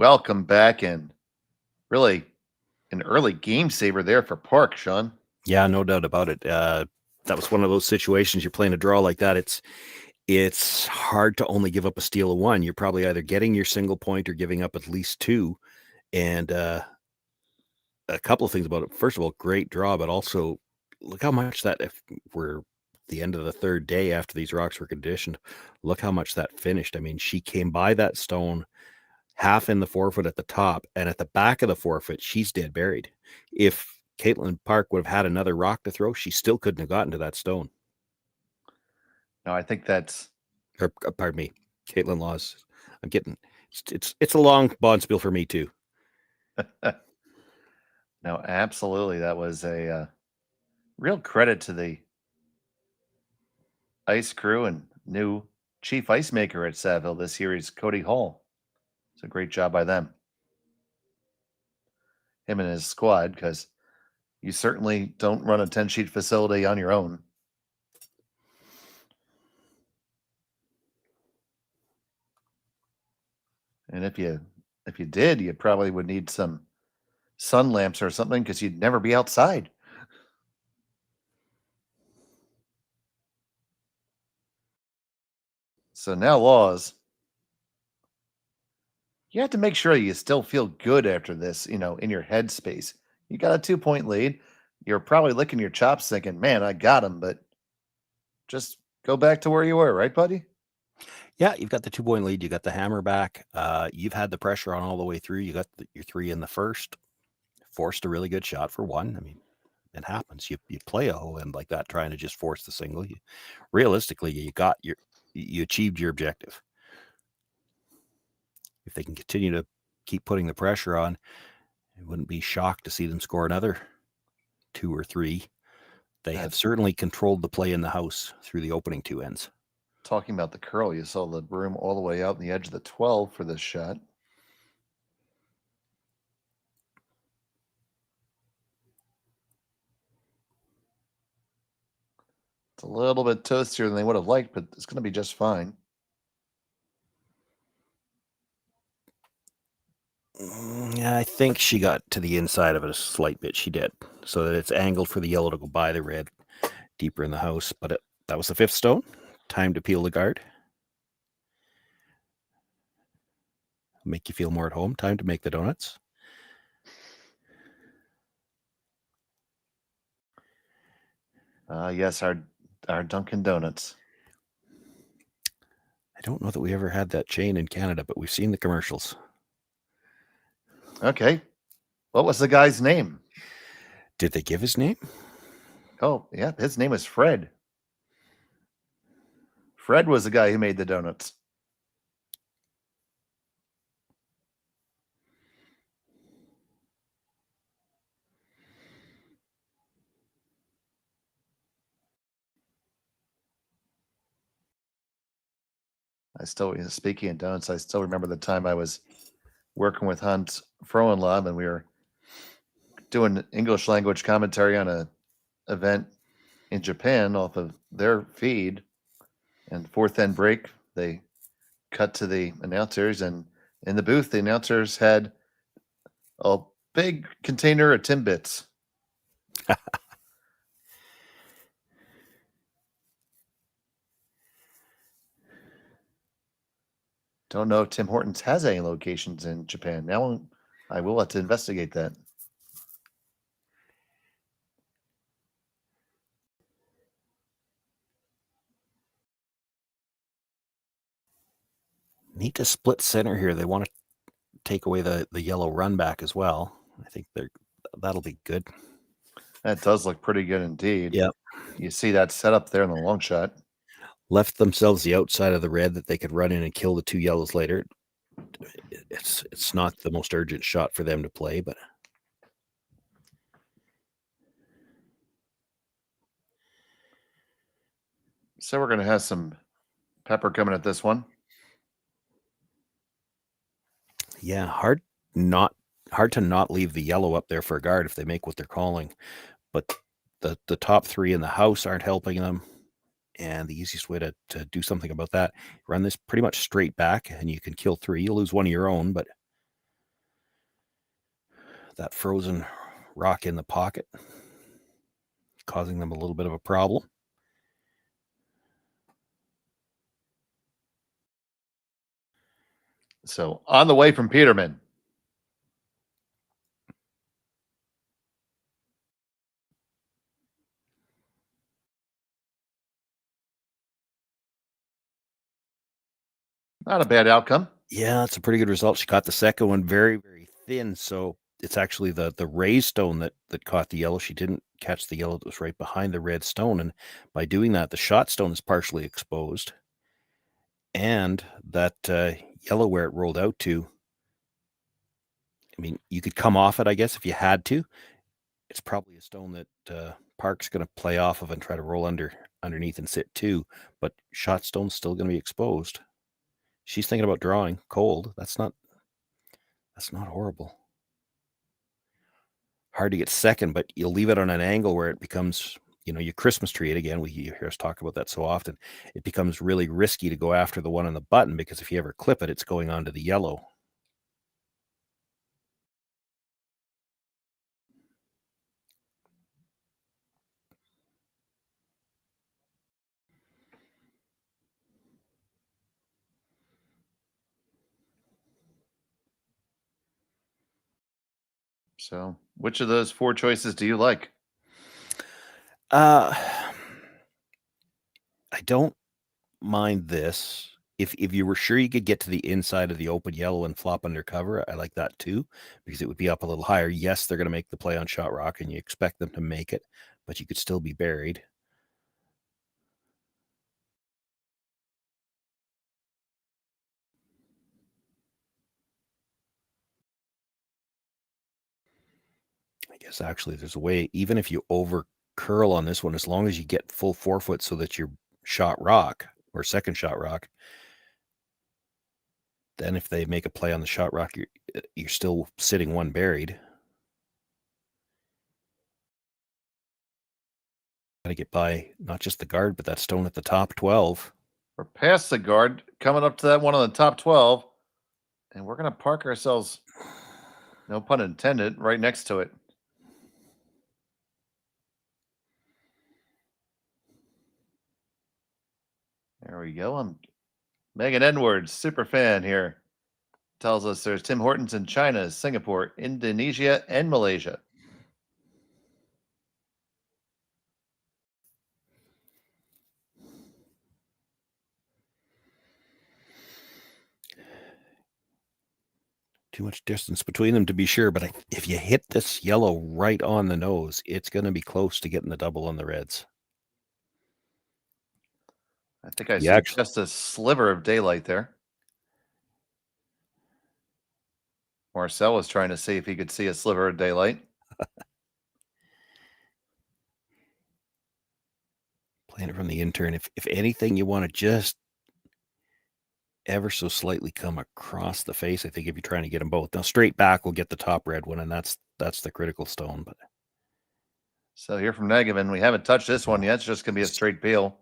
welcome back, and really an early game saver there for Park, Sean. Yeah, no doubt about it. That was one of those situations. You're playing a draw like that. It's hard to only give up a steal of one. You're probably either getting your single point or giving up at least two. And a couple of things about it. First of all, great draw, but also look how much that, if we're the end of the third day after these rocks were conditioned, look how much that finished. I mean, she came by that stone half in the forefoot at the top, and at the back of the forefoot, she's dead buried. If Kaitlyn Park would have had another rock to throw, she still couldn't have gotten to that stone. No, I think that's... Or, pardon me, Kaitlyn Laws. I'm getting... It's a long bonspiel for me, too. No, absolutely. That was a real credit to the ice crew and new chief ice maker at Saville this year is Cody Hall. It's a great job by them. Him and his squad, because you certainly don't run a 10-sheet facility on your own. And if you did, you probably would need some sun lamps or something, because you'd never be outside. So now, Laws, you have to make sure you still feel good after this, in your headspace. You got a 2-point lead. You're probably licking your chops thinking, man, I got him, but just go back to where you were, right, buddy? Yeah, you've got the 2-point lead. You got the hammer back. You've had the pressure on all the way through. You got your 3 in the first. Forced a really good shot for 1. I mean, it happens. You play a whole end like that, trying to just force the single. Realistically, you achieved your objective. If they can continue to keep putting the pressure on, I wouldn't be shocked to see them score another 2 or 3. They have certainly controlled the play in the house through the opening 2 ends. Talking about the curl, you saw the broom all the way out in the edge of the 12 for this shot. It's a little bit toastier than they would have liked, but it's going to be just fine. Yeah, I think she got to the inside of it a slight bit. She did, so that it's angled for the yellow to go by the red deeper in the house. But that was the 5th stone. Time to peel the guard. Make you feel more at home. Time to make the donuts. Yes, our Dunkin' Donuts. I don't know that we ever had that chain in Canada, but we've seen the commercials. Okay. What was the guy's name? Did they give his name? Oh, yeah. His name is Fred. Fred was the guy who made the donuts. Speaking of donuts, I still remember the time I was working with Hans Frohenlob, and we were doing English language commentary on an event in Japan off of their feed. And 4th end break, they cut to the announcers, and in the booth, the announcers had a big container of Timbits. Don't know if Tim Hortons has any locations in Japan. Now I will have to investigate that. Need to split center here. They want to take away the yellow run back as well. I think that'll be good. That does look pretty good indeed. Yep. You see that setup there in the long shot. Left themselves the outside of the red that they could run in and kill the 2 yellows later. It's not the most urgent shot for them to play, but so we're going to have some pepper coming at this one. Yeah, hard to not leave the yellow up there for a guard if they make what they're calling. But the top 3 in the house aren't helping them. And the easiest way to do something about that, run this pretty much straight back, and you can kill 3. You'll lose 1 of your own, but that frozen rock in the pocket, causing them a little bit of a problem. So on the way from Peterman. Not a bad outcome. Yeah, it's a pretty good result. She caught the second one very, very thin. So it's actually the raised stone that caught the yellow. She didn't catch the yellow that was right behind the red stone. And by doing that, the shot stone is partially exposed. And that yellow where it rolled out to, I mean, you could come off it, I guess, if you had to. It's probably a stone that Park's going to play off of and try to roll underneath and sit too. But shot stone's still going to be exposed. She's thinking about drawing cold. That's not horrible. Hard to get second, but you'll leave it on an angle where it becomes, you Christmas tree it again. You hear us talk about that so often. It becomes really risky to go after the one on the button because if you ever clip it, it's going onto the yellow. So which of those 4 choices do you like? I don't mind this. If you were sure you could get to the inside of the open yellow and flop under cover, I like that too, because it would be up a little higher. Yes, they're going to make the play on shot rock, and you expect them to make it, but you could still be buried. I guess actually there's a way, even if you over curl on this one, as long as you get full 4 foot so that you're shot rock or second shot rock, then if they make a play on the shot rock, you're still sitting one buried. Got to get by not just the guard, but that stone at the top 12. We're past the guard, coming up to that one on the top 12, and we're going to park ourselves, no pun intended, right next to it. There we go. Megan Edwards, super fan here, tells us there's Tim Hortons in China, Singapore, Indonesia, and Malaysia. Too much distance between them to be sure, but if you hit this yellow right on the nose, it's going to be close to getting the double on the reds. I think I see just a sliver of daylight there. Marcel was trying to see if he could see a sliver of daylight. Playing it from the intern. If anything, you want to just ever so slightly come across the face. I think if you're trying to get them both. Now straight back will get the top red one, and that's the critical stone. But so here from Negavan, we haven't touched this one yet. It's just going to be a straight peel.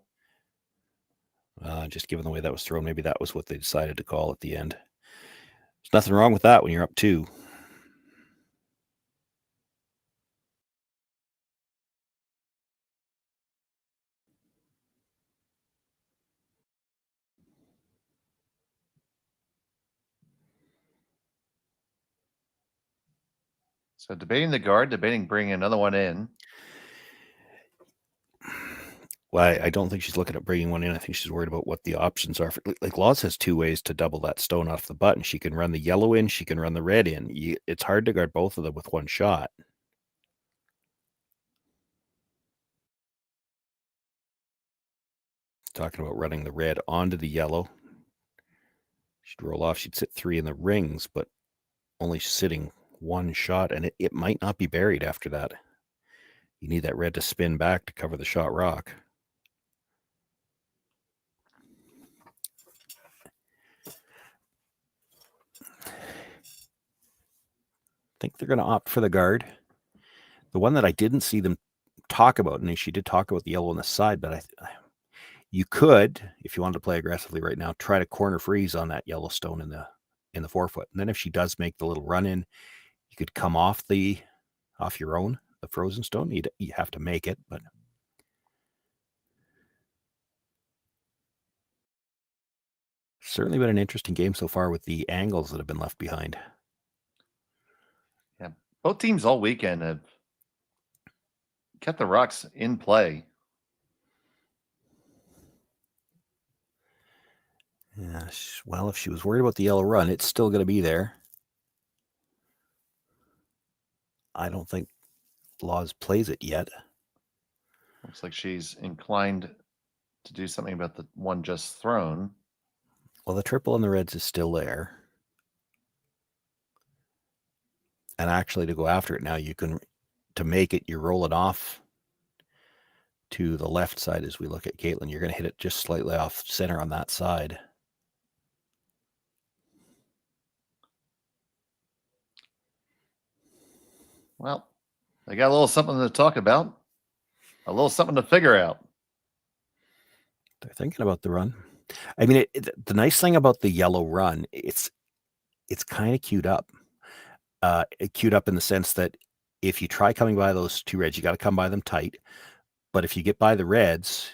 Just given the way that was thrown, maybe that was what they decided to call at the end. There's nothing wrong with that when you're up 2. So debating the guard, debating bringing another one in. Well, I don't think she's looking at bringing one in. I think she's worried about what the options are. Like Laws has 2 ways to double that stone off the button. She can run the yellow in. She can run the red in. It's hard to guard both of them with one shot. Talking about running the red onto the yellow. She'd roll off. She'd sit 3 in the rings, but only sitting 1 shot, and it might not be buried after that. You need that red to spin back to cover the shot rock. I think they're going to opt for the guard. The one that I didn't see them talk about, and she did talk about the yellow on the side, but you could, if you wanted to play aggressively right now, try to corner freeze on that yellow stone in the 4 foot. And then if she does make the little run in, you could come off your own, the frozen stone. You have to make it, but certainly been an interesting game so far with the angles that have been left behind. Yeah, both teams all weekend have kept the rocks in play. Yeah, well, if she was worried about the yellow run, it's still going to be there. I don't think Laws plays it yet. Looks like she's inclined to do something about the one just thrown. Well, the triple on the reds is still there. And actually, to go after it now, to make it, you roll it off to the left side as we look at Kaitlyn. You're going to hit it just slightly off center on that side. Well, they got a little something to talk about, a little something to figure out. They're thinking about the run. I mean, the nice thing about the yellow run, it's kind of queued up. Queued up in the sense that if you try coming by those two reds, you got to come by them tight. But if you get by the reds,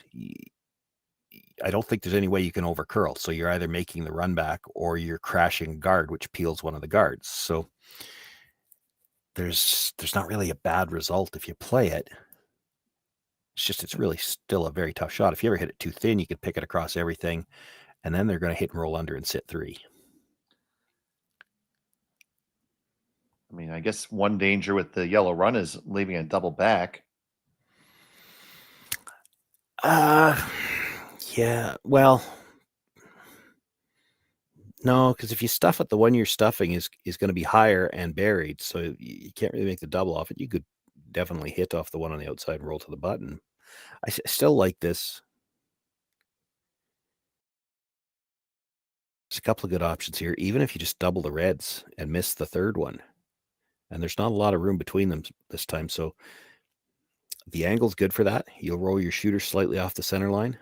I don't think there's any way you can overcurl. So you're either making the run back or you're crashing guard, which peels one of the guards. So there's not really a bad result if you play it. It's really still a very tough shot. If you ever hit it too thin, you could pick it across everything, and then they're going to hit and roll under and sit 3. I mean, I guess one danger with the yellow run is leaving a double back. Yeah, well, no, because if you stuff it, the one you're stuffing is going to be higher and buried, so you can't really make the double off it. You could definitely hit off the one on the outside and roll to the button. I still like this. There's a couple of good options here, even if you just double the reds and miss the third one. And there's not a lot of room between them this time, so the angle's good for that. You'll roll your shooter slightly off the center line.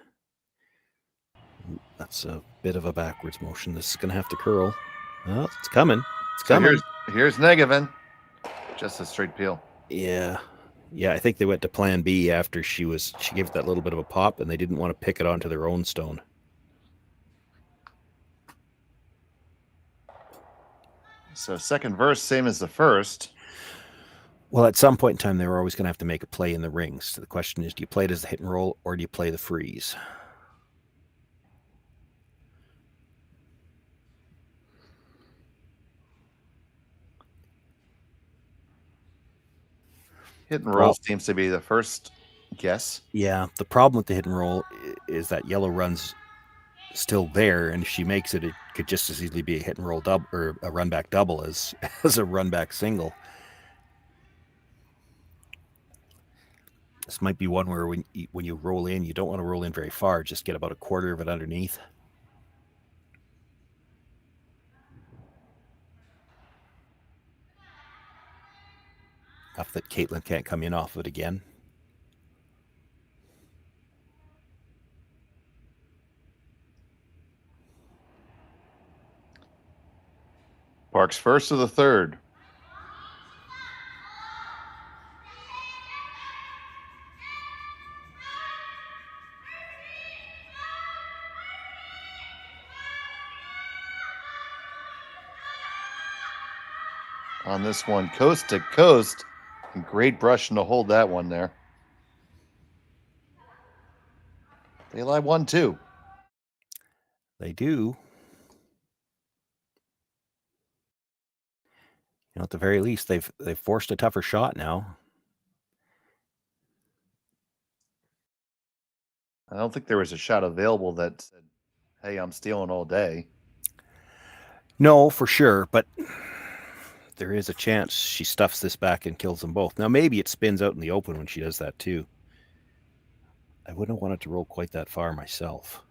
That's a bit of a backwards motion. This is going to have to curl. Oh, it's coming. It's coming. So here's Negavan. Just a straight peel. Yeah. Yeah, I think they went to plan B after she gave it that little bit of a pop, and they didn't want to pick it onto their own stone. So second verse, same as the first. Well, at some point in time, they were always going to have to make a play in the rings. So the question is, do you play it as the hit and roll, or do you play the freeze? Hit and roll seems to be the first guess. Yeah, the problem with the hit and roll is that yellow run's still there, and if she makes it, it could just as easily be a hit and roll double or a run back double as a run back single. This might be one where when you roll in, you don't want to roll in very far. Just get about a quarter of it underneath. Enough that Kaitlyn can't come in off of it again. Parks first of the third. On this one, coast to coast. Great brushing to hold that one there. They lie 1-2. They do. You know, at the very least, they've forced a tougher shot now. I don't think there was a shot available that said, hey, I'm stealing all day. No, for sure, but there is a chance she stuffs this back and kills them both. Now, maybe it spins out in the open when she does that, too. I wouldn't have wanted to roll quite that far myself.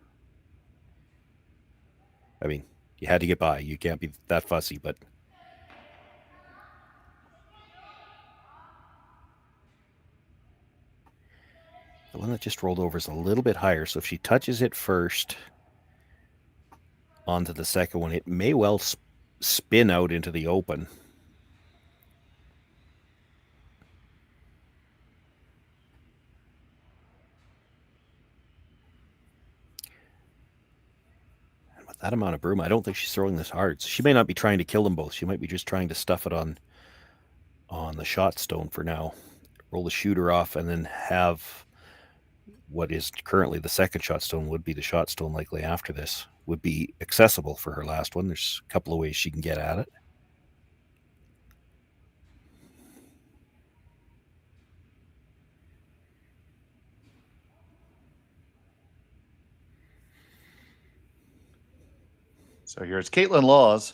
I mean, you had to get by. You can't be that fussy, but... the one that just rolled over is a little bit higher, so if she touches it first onto the second one, it may well spin out into the open. that amount of broom, I don't think she's throwing this hard. So she may not be trying to kill them both. She might be just trying to stuff it on the shot stone for now. Roll the shooter off and then have what is currently the second shot stone, would be the shot stone likely after this, would be accessible for her last one. There's a couple of ways she can get at it. So here's Kaitlyn Laws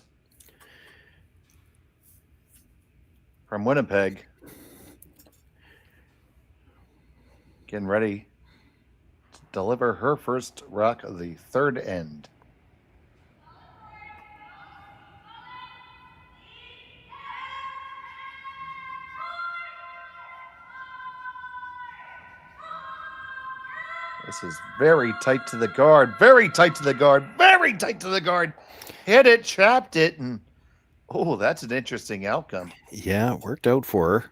from Winnipeg, getting ready to deliver her first rock of the third end. This is very tight to the guard, very tight to the guard, very tight to the guard. Hit it, trapped it, and oh, that's an interesting outcome. Yeah, it worked out for her.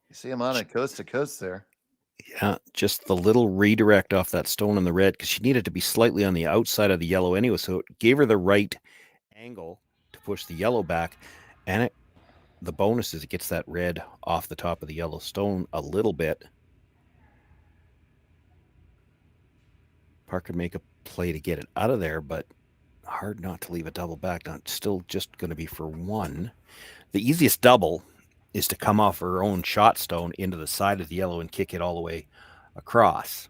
You see him on it coast to coast there. Yeah, just the little redirect off that stone on the red, because she needed to be slightly on the outside of the yellow anyway, so it gave her the right angle to push the yellow back, and the bonus is it gets that red off the top of the yellow stone a little bit. Park could make a play to get it out of there, but hard not to leave a double back. Now, it's still just going to be for one. The easiest double is to come off her own shot stone into the side of the yellow and kick it all the way across.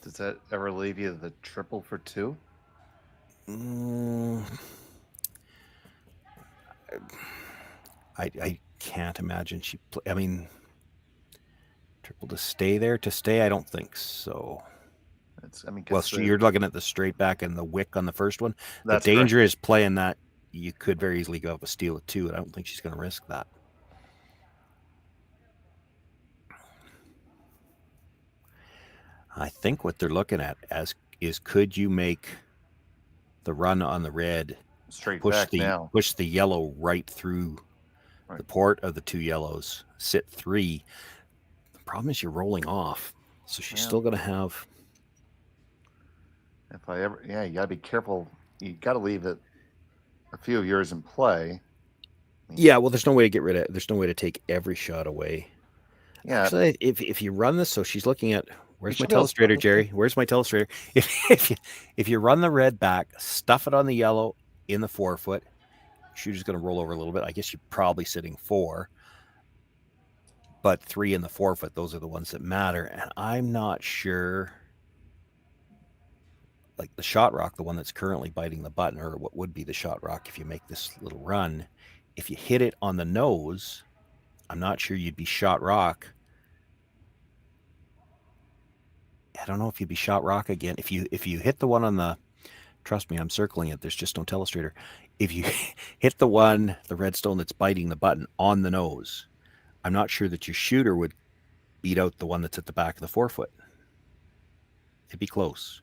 Does that ever leave you the triple for two? I can't imagine I mean, triple to stay, I don't think so. Well, you're looking at the straight back and the wick on the first one. The danger is playing that. You could very easily go up a steal at two, and I don't think she's going to risk that. I think what they're looking at is could you make the run on the red straight push back now, push the yellow right through the port of the two yellows, sit three. The problem is you're rolling off, so she's still going to have. You got to be careful. You got to leave it a few years in play. Yeah, well, there's no way to get rid of it. There's no way to take every shot away. Yeah. Actually, if you run this, so she's looking at, where's my telestrator, Jerry? Where's my telestrator? If you run the red back, stuff it on the yellow in the forefoot, shooter's going to roll over a little bit. I guess you're probably sitting four, but three in the forefoot, those are the ones that matter. And I'm not sure, like the shot rock, the one that's currently biting the button, or what would be the shot rock if you make this little run, if you hit it on the nose, I'm not sure you'd be shot rock. I don't know if you'd be shot rock again. If you hit the one on the, trust me, I'm circling it, there's just no telestrator. If you hit the one, the redstone that's biting the button on the nose, I'm not sure that your shooter would beat out the one that's at the back of the forefoot. It'd be close.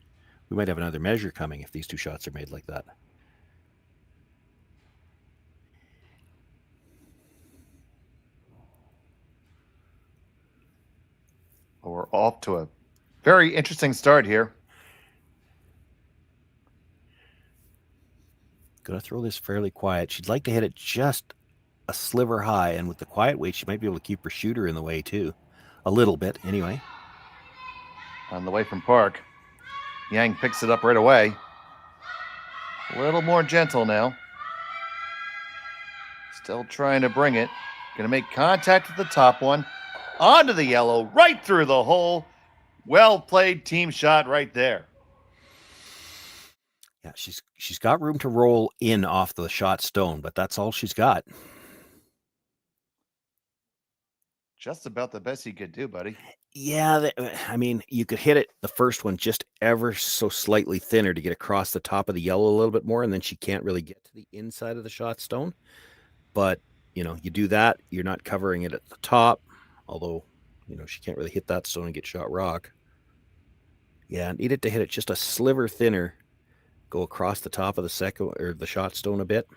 We might have another measure coming if these two shots are made like that. Well, we're off to a very interesting start here. Gonna throw this fairly quiet. She'd like to hit it just a sliver high, and with the quiet weight, she might be able to keep her shooter in the way too. A little bit, anyway. On the way from Park. Yang picks it up right away. A little more gentle now. Still trying to bring it. Going to make contact with the top one. Onto the yellow, right through the hole. Well played team shot right there. Yeah, she's got room to roll in off the shot stone, but that's all she's got. Just about the best you could do, buddy. Yeah, I mean, you could hit it, the first one, just ever so slightly thinner to get across the top of the yellow a little bit more, and then she can't really get to the inside of the shot stone. But, you do that, you're not covering it at the top, although, she can't really hit that stone and get shot rock. Yeah, needed to hit it just a sliver thinner, go across the top of the second, or the shot stone a bit,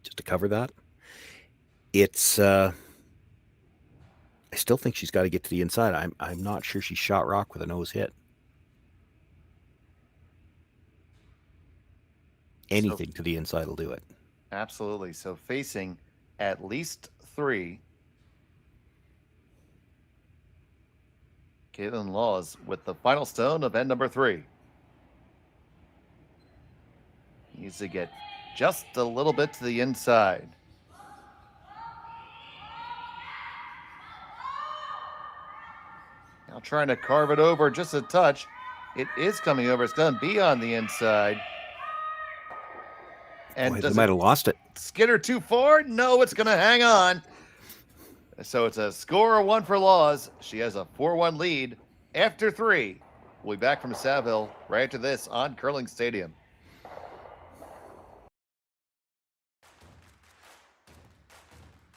just to cover that. It's I still think she's got to get to the inside. I'm not sure she shot rock with a nose hit. Anything to the inside will do it. Absolutely. So facing at least 3. Kaitlyn Laws with the final stone of end number 3. Needs to get just a little bit to the inside. Now trying to carve it over just a touch. It is coming over. It's going to be on the inside. And Boy, they might have lost it. Skid her too far? No, it's going to hang on. So it's a score of 1 for Laws. She has a 4-1 lead after 3. We'll be back from Saville right after this on Curling Stadium.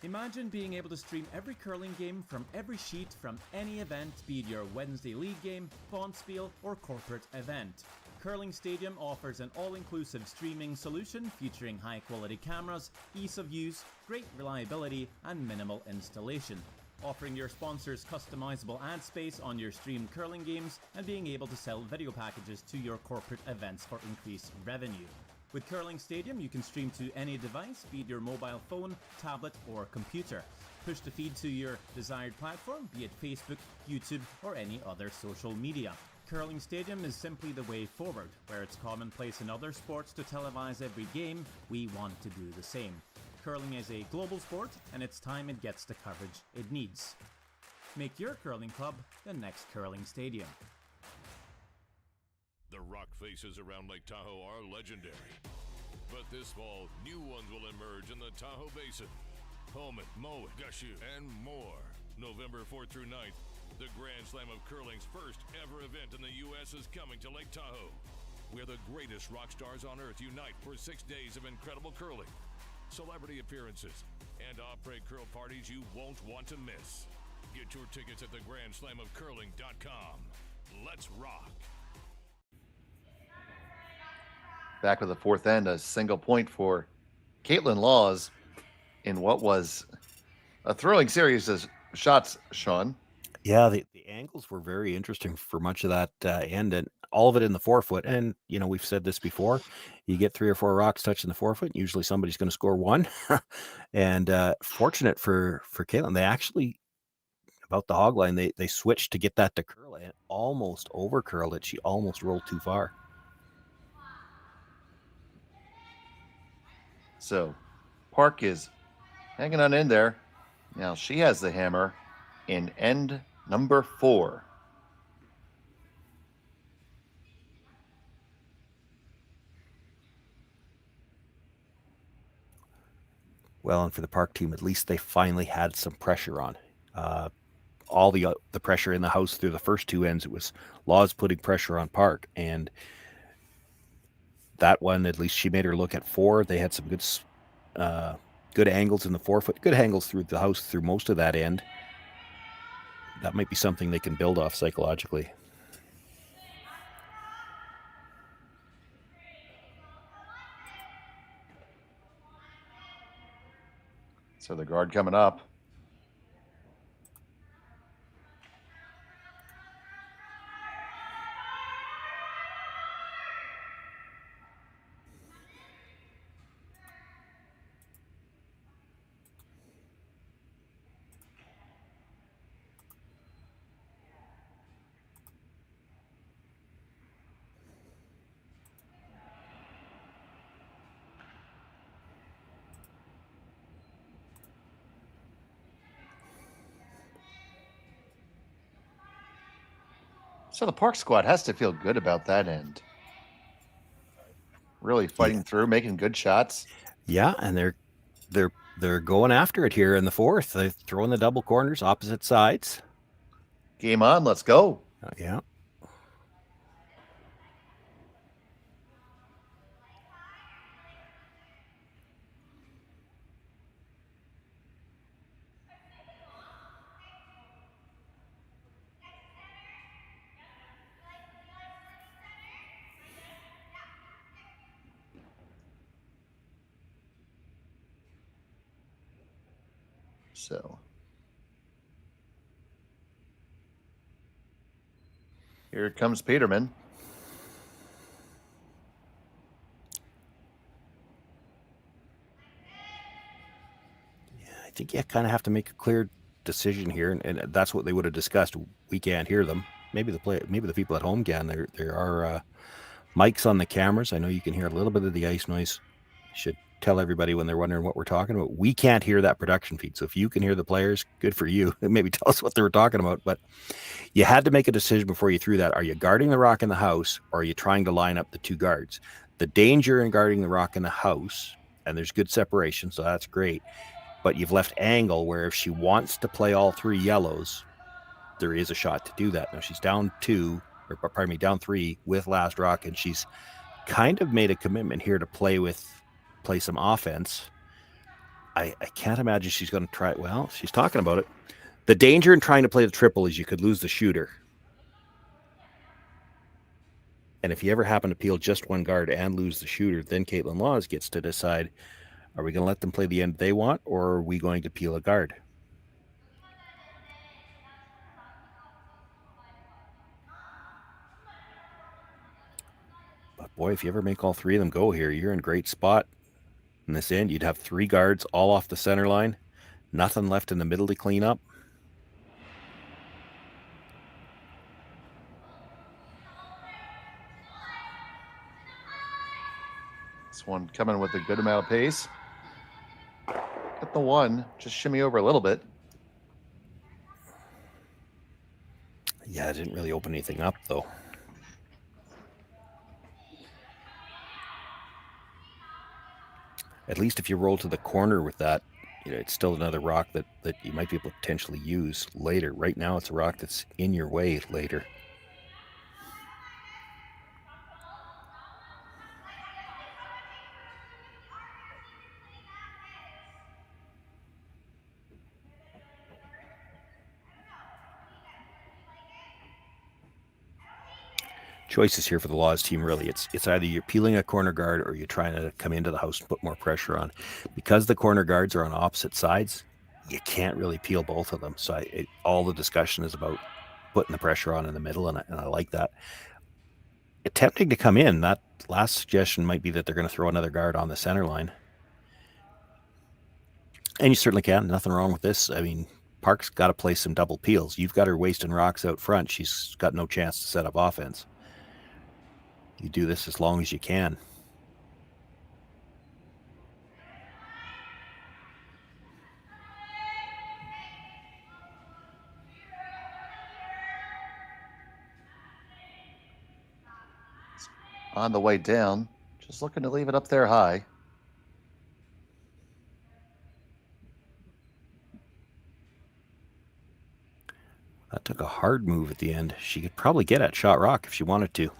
Imagine being able to stream every curling game from every sheet from any event, be it your Wednesday league game, bonspiel, or corporate event. Curling Stadium offers an all-inclusive streaming solution featuring high-quality cameras, ease of use, great reliability, and minimal installation. Offering your sponsors customizable ad space on your streamed curling games and being able to sell video packages to your corporate events for increased revenue. With Curling Stadium, you can stream to any device, be it your mobile phone, tablet, or computer. Push the feed to your desired platform, be it Facebook, YouTube, or any other social media. Curling Stadium is simply the way forward. Where it's commonplace in other sports to televise every game, we want to do the same. Curling is a global sport, and it's time it gets the coverage it needs. Make your curling club the next Curling Stadium. The rock faces around Lake Tahoe are legendary. But this fall, new ones will emerge in the Tahoe Basin. Homan, Mowat, Gushu, and more. November 4th through 9th, the Grand Slam of Curling's first ever event in the U.S. is coming to Lake Tahoe, where the greatest rock stars on earth unite for 6 days of incredible curling, celebrity appearances, and après curl parties you won't want to miss. Get your tickets at theGrandSlamOfCurling.com. Let's rock. Back with the 4th end, a single point for Kaitlyn Laws in what was a thrilling series of shots, Sean. Yeah, the angles were very interesting for much of that end, and all of it in the 4-foot. And, you know, we've said this before. You get 3 or 4 rocks touching the 4-foot, usually somebody's going to score 1. And fortunate for Kaitlyn, they actually, about the hog line, they switched to get that to curl it. Almost over curled it. She almost rolled too far. So Park is hanging on in there. Now she has the hammer in end number 4. Well, and for the Park team, at least they finally had some pressure on. All the pressure in the house through the first 2 ends, it was Laws putting pressure on Park. And that one, at least she made her look at 4. They had some good angles in the 4-foot, good angles through the house through most of that end. That might be something they can build off psychologically. So the guard coming up. So the Park squad has to feel good about that end. Really fighting through, making good shots. Yeah, and they're going after it here in the 4th. They're throwing the double corners, opposite sides. Game on, let's go. Yeah. So Here comes Peterman. I think you kind of have to make a clear decision here, and that's what they would have discussed. We can't hear them. Maybe the people at home can. There are mics on the cameras. I know you can hear a little bit of the ice noise. Should tell everybody when they're wondering what we're talking about. We can't hear that production feed. So if you can hear the players, good for you. Maybe tell us what they were talking about. But you had to make a decision before you threw that. Are you guarding the rock in the house, or are you trying to line up the two guards? The danger in guarding the rock in the house, and there's good separation, so that's great. But you've left angle where if she wants to play all three yellows, there is a shot to do that. Now she's down down 3 with last rock, and she's kind of made a commitment here to play some offense. I can't imagine she's going to try. Well, she's talking about it. The danger in trying to play the triple is you could lose the shooter. And if you ever happen to peel just one guard and lose the shooter, then Kaitlyn Laws gets to decide, are we going to let them play the end they want, or are we going to peel a guard? But boy, if you ever make all three of them go here, you're in a great spot. In this end, you'd have 3 guards all off the center line. Nothing left in the middle to clean up. This one coming with a good amount of pace. Got the one, just shimmy over a little bit. Yeah, it didn't really open anything up, though. At least if you roll to the corner with that, it's still another rock that you might be able to potentially use later. Right now, it's a rock that's in your way later. Choices here for the Laws team, really. It's either you're peeling a corner guard or you're trying to come into the house and put more pressure on. Because the corner guards are on opposite sides, you can't really peel both of them. So all the discussion is about putting the pressure on in the middle, and I like that. Attempting to come in, that last suggestion might be that they're going to throw another guard on the center line. And you certainly can. Nothing wrong with this. I mean, Park's got to play some double peels. You've got her wasting rocks out front. She's got no chance to set up offense. You do this as long as you can. On the way down, just looking to leave it up there high. That took a hard move at the end. She could probably get at shot rock if she wanted to.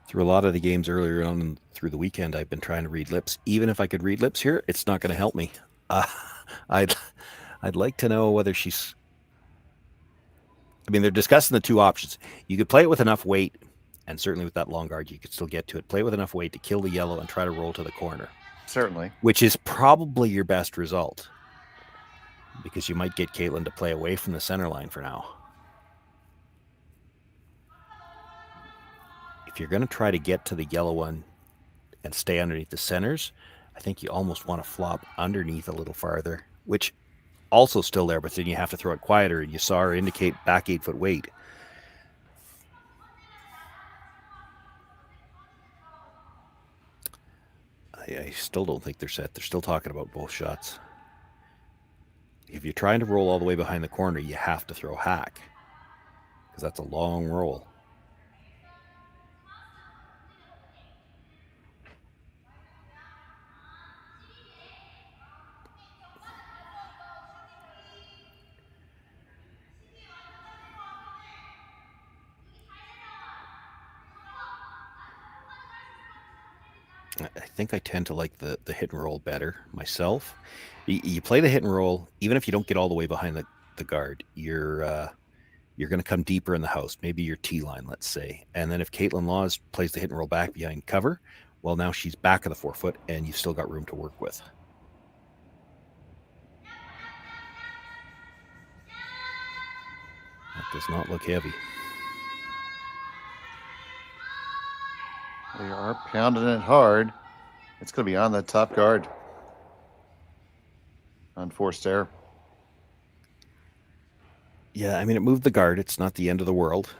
Through a lot of the games earlier on through the weekend, I've been trying to read lips. Even if I could read lips here, it's not going to help me. I'd like to know whether she's... I mean, they're discussing the two options. You could play it with enough weight, and certainly with that long guard, you could still get to it. Play it with enough weight to kill the yellow and try to roll to the corner. Certainly. Which is probably your best result, because you might get Kaitlyn to play away from the center line for now. If you're going to try to get to the yellow one and stay underneath the centers, I think you almost want to flop underneath a little farther, which also still there, but then you have to throw it quieter. And you saw her indicate back 8-foot weight. I still don't think they're set. They're still talking about both shots. If you're trying to roll all the way behind the corner, you have to throw hack, because that's a long roll. I think I tend to like the hit and roll better myself. You play the hit and roll, even if you don't get all the way behind the guard, you're going to come deeper in the house, maybe your T line, let's say. And then if Kaitlyn Laws plays the hit and roll back behind cover, well, now she's back of the 4 foot and you've still got room to work with. That does not look heavy. They are pounding it hard. It's going to be on the top guard. Unforced error. Yeah, I mean, it moved the guard. It's not the end of the world.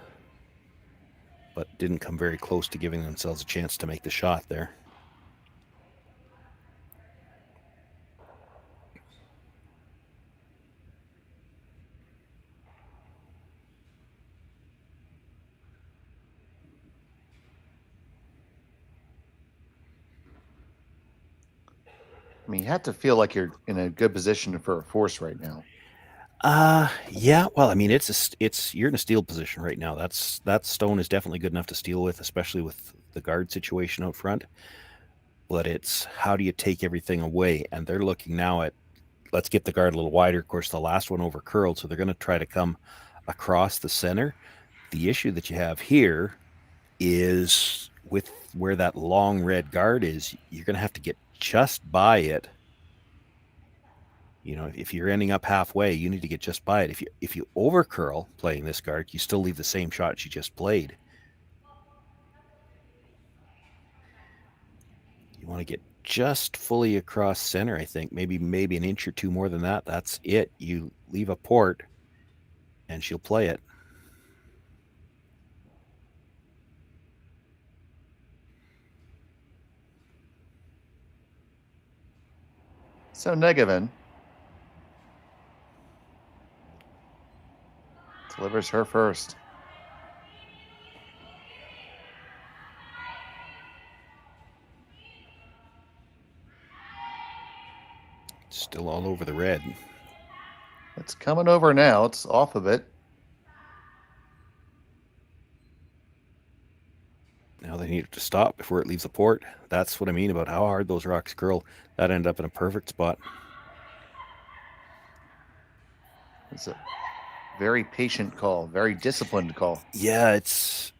But didn't come very close to giving themselves a chance to make the shot there. I mean, you have to feel like you're in a good position for a force right now. Yeah. Well, I mean, you're in a steal position right now. That stone is definitely good enough to steal with, especially with the guard situation out front. But it's how do you take everything away? And they're looking now at, let's get the guard a little wider. Of course, the last one over curled, so they're going to try to come across the center. The issue that you have here is with where that long red guard is, you're going to have to get just by it. You know, if you're ending up halfway, you need to get just by it. If you over curl playing this guard, you still leave the same shot you just played. You want to get just fully across center, I think. Maybe an inch or two more than that. That's it. You leave a port, and she'll play it. So Negevin delivers her first. Still all over the red. It's coming over now. It's off of it. Now they need it to stop before it leaves the port. That's what I mean about how hard those rocks curl. That ended up in a perfect spot. It's a very patient call, very disciplined call. Yeah, it's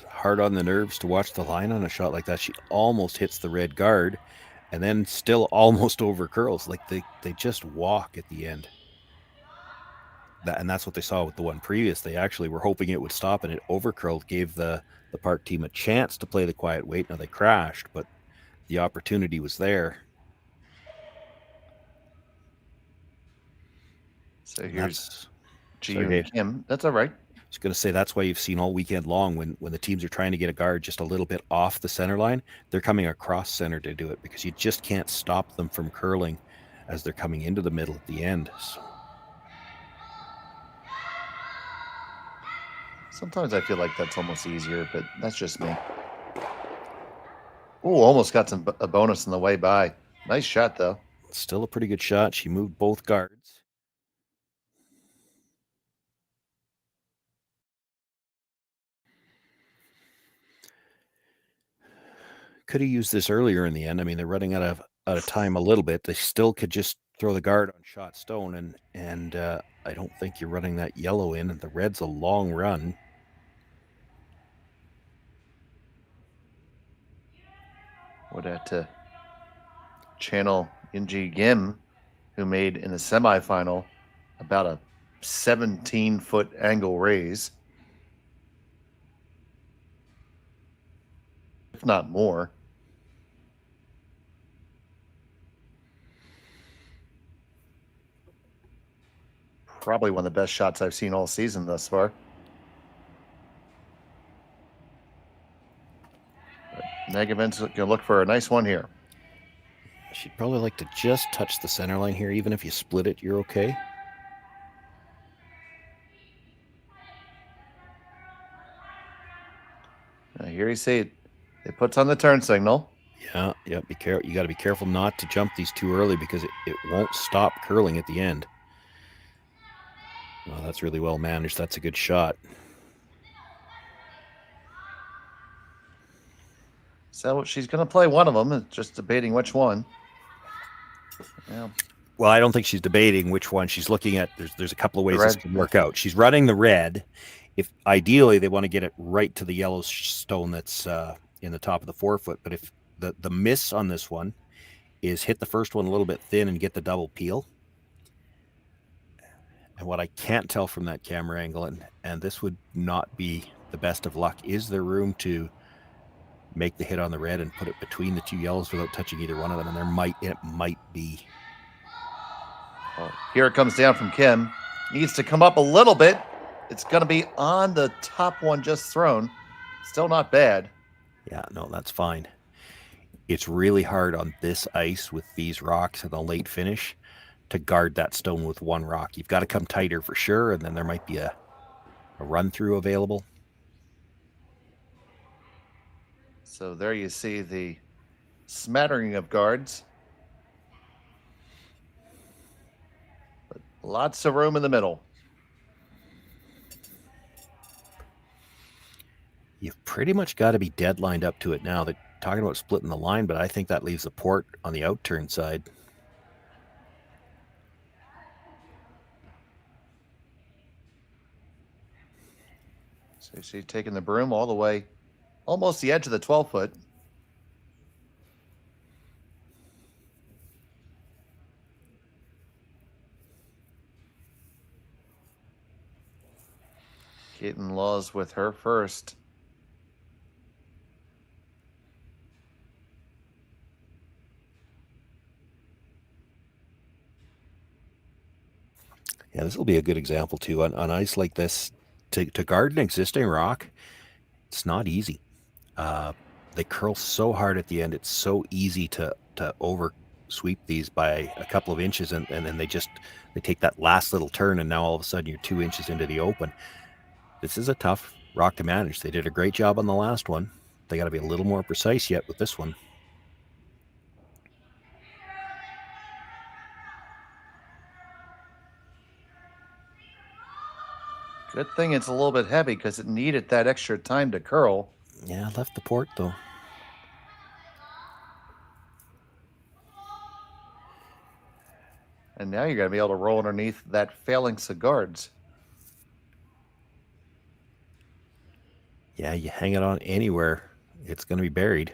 hard on the nerves to watch the line on a shot like that. She almost hits the red guard and then still almost over curls. Like they just walk at the end. And that's what they saw with the one previous. They actually were hoping it would stop, and it over curled, gave the park team a chance to play the quiet weight. Now they crashed, but the opportunity was there. So here's Kim. That's all right. I was going to say that's why you've seen all weekend long when the teams are trying to get a guard just a little bit off the center line, they're coming across center to do it because you just can't stop them from curling as they're coming into the middle at the end. So. Sometimes I feel like that's almost easier, but that's just me. Oh, almost got a bonus on the way by. Nice shot, though. Still a pretty good shot. She moved both guards. Could have used this earlier in the end. I mean, they're running out of time a little bit. They still could just throw the guard on shot stone, and I don't think you're running that yellow in. And the red's a long run. Would have to channel Inji Gim, who made in the semifinal about a 17-foot angle raise, if not more. Probably one of the best shots I've seen all season thus far. Negavin's going to look for a nice one here. She'd probably like to just touch the center line here. Even if you split it, you're okay. Here you see it puts on the turn signal. Yeah, be careful. You got to be careful not to jump these too early because it won't stop curling at the end. Well, that's really well managed. That's a good shot. So she's going to play one of them. It's just debating which one. Yeah. Well, I don't think she's debating which one she's looking at. There's a couple of ways this red. can work out. She's running the red. If ideally they want to get it right to the yellow stone that's in the top of the 4-foot, but if the miss on this one is hit the first one a little bit thin and get the double peel. And what I can't tell from that camera angle, and this would not be the best of luck, is there room to make the hit on the red and put it between the two yellows without touching either one of them? And it might be. Well, here it comes down from Kim. Needs to come up a little bit. It's going to be on the top one just thrown. Still not bad. Yeah, no, that's fine. It's really hard on this ice with these rocks and the late finish to guard that stone with one rock. You've got to come tighter for sure, and then there might be a run through available. So there you see the smattering of guards. But lots of room in the middle. You've pretty much got to be dead lined up to it now. They're talking about splitting the line, but I think that leaves the port on the out-turn side. So you see taking the broom all the way, almost the edge of the 12-foot. Kaitlyn Laws with her first. Yeah, this will be a good example too. On ice like this, to guard an existing rock, it's not easy. They curl so hard at the end. It's so easy to over sweep these by a couple of inches, and then they take that last little turn, and now all of a sudden you're 2 inches into the open. This is a tough rock to manage. They did a great job on the last one. They got to be a little more precise yet with this one. Good thing it's a little bit heavy because it needed that extra time to curl. Yeah, left the port though. And now you're going to be able to roll underneath that phalanx of guards. Yeah, you hang it on anywhere, it's going to be buried.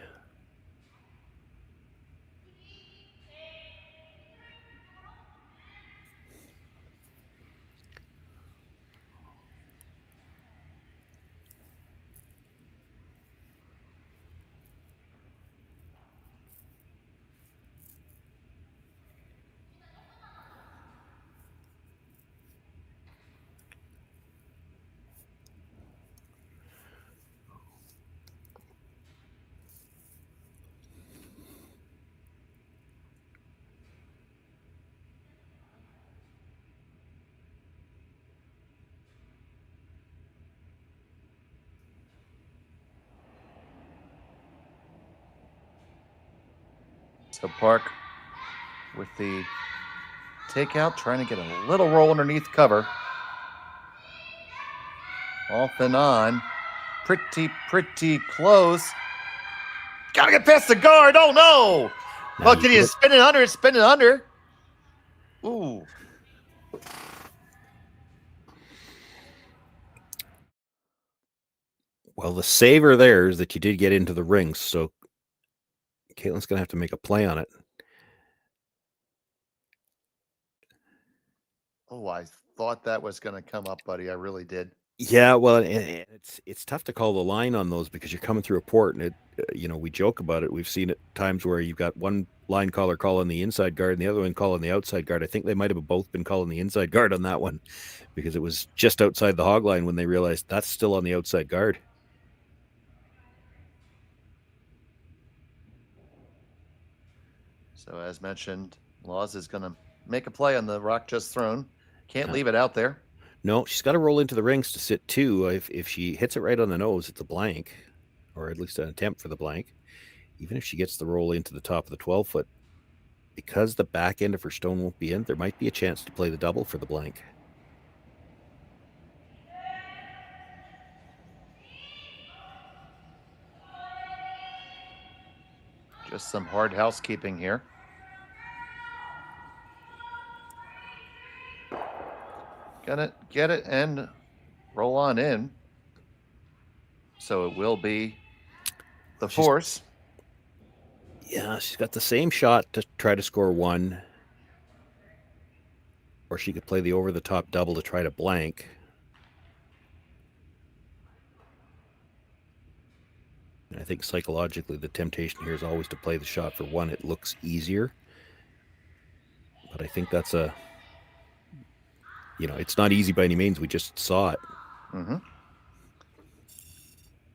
So Park with the takeout, trying to get a little roll underneath cover. Off and on. Pretty close. Gotta get past the guard. Oh, no. Now Oh, did he spin it under? Spin it under. Ooh. Well, the saver there is that you did get into the rings, so Kaitlyn's going to have to make a play on it. Oh, I thought that was going to come up, buddy. I really did. Yeah, well, and it's tough to call the line on those because you're coming through a port, and we joke about it. We've seen it times where you've got one line caller calling the inside guard and the other one calling the outside guard. I think they might have both been calling the inside guard on that one because it was just outside the hog line when they realized that's still on the outside guard. So as mentioned, Laws is going to make a play on the rock just thrown. Can't leave it out there. No, she's got to roll into the rings to sit two. If she hits it right on the nose, it's a blank, or at least an attempt for the blank. Even if she gets the roll into the top of the 12-foot, because the back end of her stone won't be in, there might be a chance to play the double for the blank. Just some hard housekeeping here. gonna get it and roll on in. So it will be the force. Yeah, she's got the same shot to try to score one. Or she could play the over-the-top double to try to blank. And I think psychologically the temptation here is always to play the shot for one. It looks easier. But I think that's a... it's not easy by any means. We just saw it. Mm-hmm.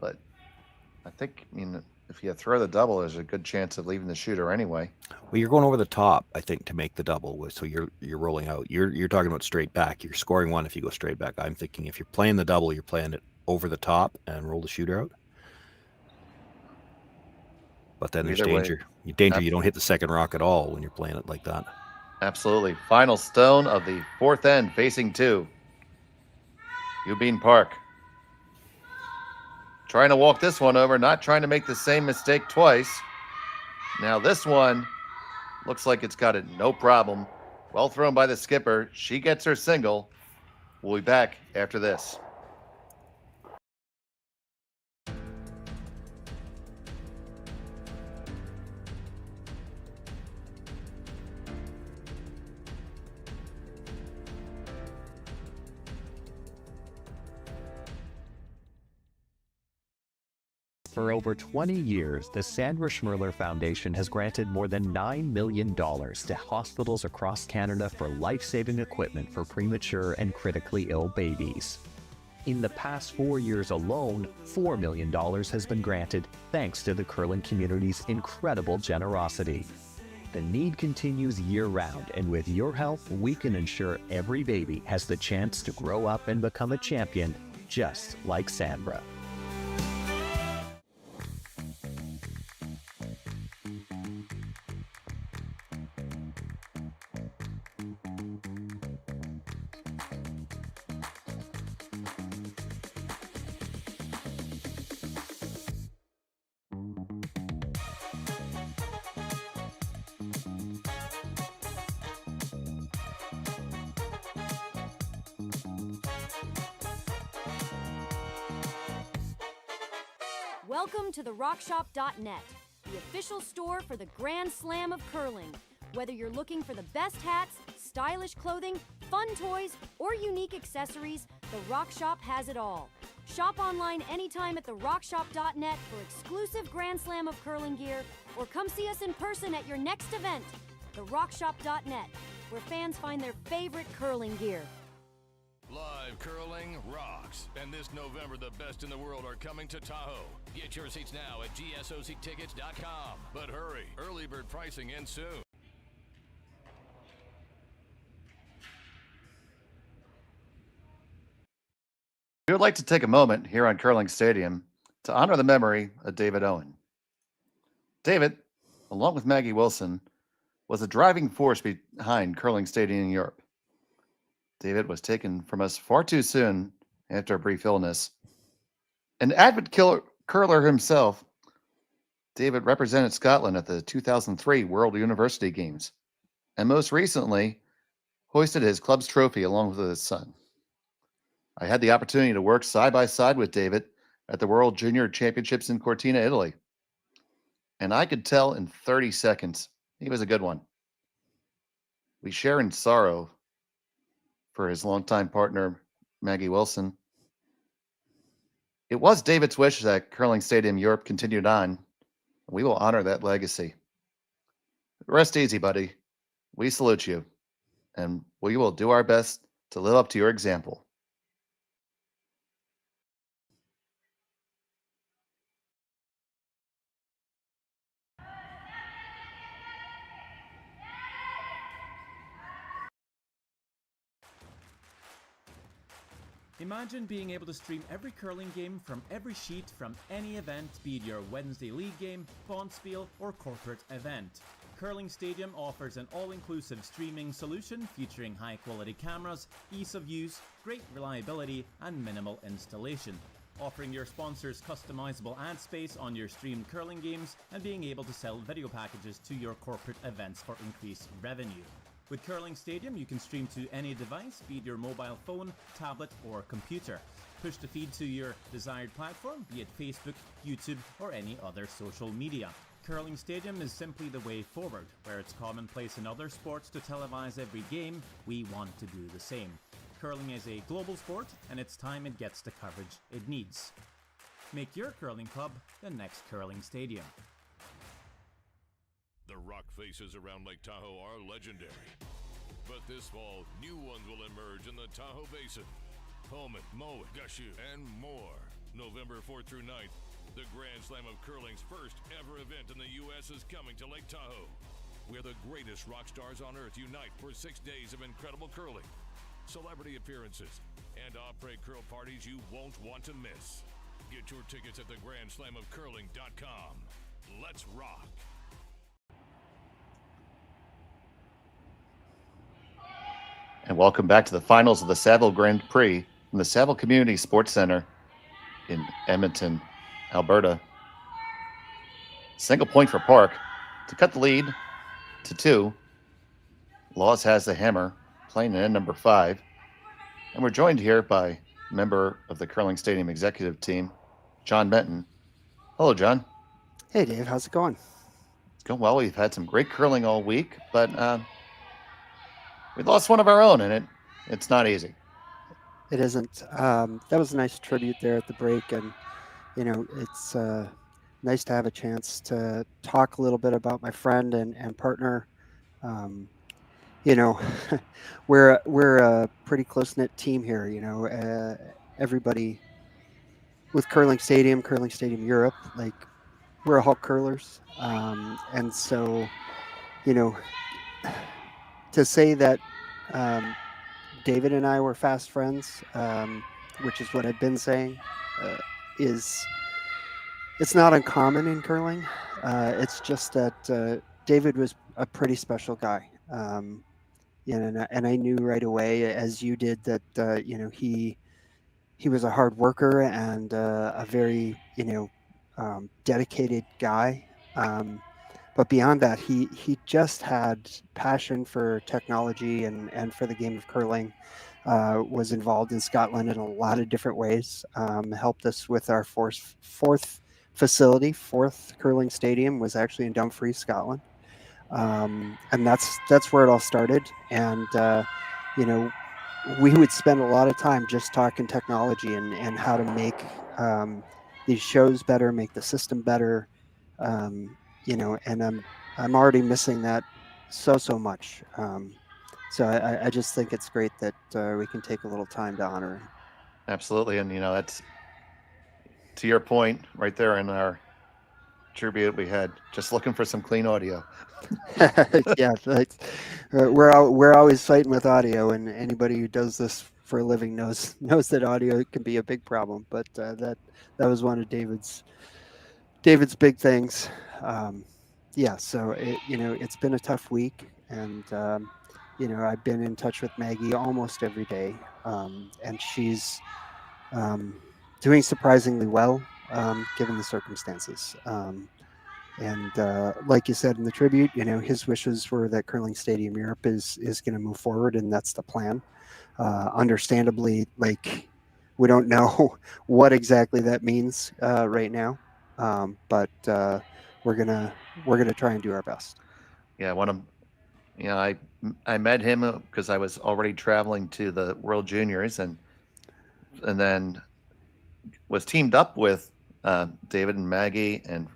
But I think, if you throw the double, there's a good chance of leaving the shooter anyway. Well, you're going over the top, I think, to make the double. So you're rolling out. You're talking about straight back. You're scoring one if you go straight back. I'm thinking if you're playing the double, you're playing it over the top and roll the shooter out. But then there's danger. You don't hit the second rock at all when you're playing it like that. Absolutely. Final stone of the fourth end, facing two. Youbeen Park. Trying to walk this one over, not trying to make the same mistake twice. Now this one looks like it's got it no problem. Well thrown by the skipper. She gets her single. We'll be back after this. For over 20 years, the Sandra Schmirler Foundation has granted more than $9 million to hospitals across Canada for life-saving equipment for premature and critically ill babies. In the past 4 years alone, $4 million has been granted thanks to the curling community's incredible generosity. The need continues year-round, and with your help, we can ensure every baby has the chance to grow up and become a champion, just like Sandra. Welcome to the RockShop.net, the official store for the Grand Slam of curling. Whether you're looking for the best hats, stylish clothing, fun toys, or unique accessories, the Rock Shop has it all. Shop online anytime at the RockShop.net for exclusive Grand Slam of curling gear, or come see us in person at your next event. The RockShop.net, where fans find their favorite curling gear. Live curling rocks. And this November, the best in the world are coming to Tahoe. Get your seats now at gsoctickets.com. But hurry, early bird pricing ends soon. We would like to take a moment here on Curling Stadium to honor the memory of David Owen. David, along with Maggie Wilson, was a driving force behind Curling Stadium in Europe. David was taken from us far too soon after a brief illness. An avid curler himself, David represented Scotland at the 2003 World University Games, and most recently hoisted his club's trophy along with his son. I had the opportunity to work side by side with David at the World Junior Championships in Cortina, Italy, and I could tell in 30 seconds he was a good one. We share in sorrow for his longtime partner, Maggie Wilson. It was David's wish that Curling Stadium Europe continued on. We will honor that legacy. Rest easy, buddy. We salute you, and we will do our best to live up to your example. Imagine being able to stream every curling game from every sheet from any event, be it your Wednesday league game, bonspiel, or corporate event. Curling Stadium offers an all-inclusive streaming solution featuring high-quality cameras, ease of use, great reliability, and minimal installation. Offering your sponsors customizable ad space on your streamed curling games and being able to sell video packages to your corporate events for increased revenue. With Curling Stadium, you can stream to any device, be it your mobile phone, tablet, or computer. Push the feed to your desired platform, be it Facebook, YouTube, or any other social media. Curling Stadium is simply the way forward. Where it's commonplace in other sports to televise every game, we want to do the same. Curling is a global sport, and it's time it gets the coverage it needs. Make your curling club the next Curling Stadium. The rock faces around Lake Tahoe are legendary. But this fall, new ones will emerge in the Tahoe Basin. Owen, Moe, Gushu, and more. November 4th through 9th, the Grand Slam of Curling's first ever event in the U.S. is coming to Lake Tahoe, where the greatest rock stars on earth unite for 6 days of incredible curling, celebrity appearances, and après curl parties you won't want to miss. Get your tickets at thegrandslamofcurling.com. Let's rock! And welcome back to the finals of the Saville Grand Prix from the Saville Community Sports Center in Edmonton, Alberta. Single point for Park to cut the lead to 2. Laws has the hammer, playing in number 5. And we're joined here by a member of the Curling Stadium executive team, John Benton. Hello, John. Hey, Dave. How's it going? It's going well. We've had some great curling all week, but we lost one of our own, and it's not easy. It isn't. That was a nice tribute there at the break, and it's nice to have a chance to talk a little bit about my friend and partner. We're a pretty close-knit team here. Everybody with Curling Stadium Europe, like we're all curlers, and so to say that David and I were fast friends, which is what I've been saying, it's not uncommon in curling. It's just that David was a pretty special guy. And I knew right away, as you did, that he was a hard worker and a very dedicated guy. But beyond that, he just had passion for technology and for the game of curling. Was involved in Scotland in a lot of different ways. Helped us with our fourth facility. Fourth curling stadium was actually in Dumfries, Scotland. And that's where it all started. And we would spend a lot of time just talking technology and how to make these shows better, make the system better. And I'm already missing that so much. So I just think it's great that we can take a little time to honor him. Absolutely, and that's to your point right there in our tribute we had. Just looking for some clean audio. Yeah, we're always fighting with audio, and anybody who does this for a living knows that audio can be a big problem. But that was one of David's big things. So it's been a tough week, and I've been in touch with Maggie almost every day, and she's doing surprisingly well given the circumstances. And like you said in the tribute, his wishes were that Curling Stadium Europe is going to move forward, and that's the plan. Understandably, we don't know what exactly that means right now, but we're gonna try and do our best. Yeah, I met him because I was already traveling to the World Juniors, and then was teamed up with David and Maggie and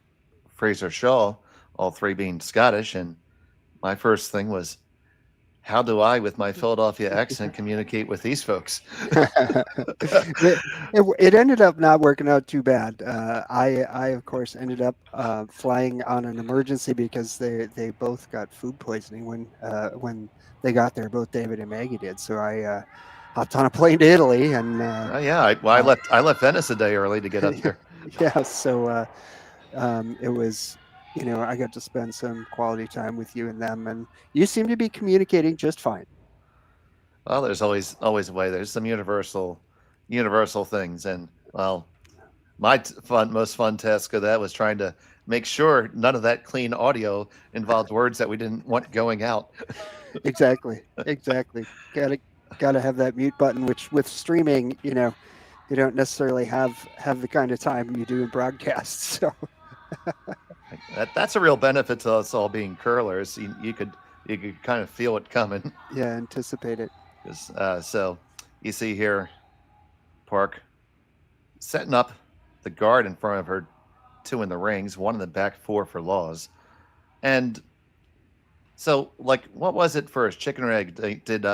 Fraser Shaw, all three being Scottish. And my first thing was, how do I, with my Philadelphia accent, communicate with these folks? It ended up not working out too bad. I of course ended up flying on an emergency because they both got food poisoning when they got there. Both David and Maggie did. So I hopped on a plane to Italy, and I left Venice a day early to get up here. Yeah, so it was. I got to spend some quality time with you and them, and you seem to be communicating just fine. Well, there's always a way. There's some universal things, and well, my most fun task of that was trying to make sure none of that clean audio involved words that we didn't want going out. Exactly. Gotta have that mute button, which with streaming, you don't necessarily have the kind of time you do in broadcasts. So That's a real benefit to us all being curlers. You could kind of feel it coming. yeah, anticipate it. So you see here, Park setting up the guard in front of her, 2 in the rings, 1 in the back, 4 for Laws. And so, like, what was it first? Chicken or egg? Did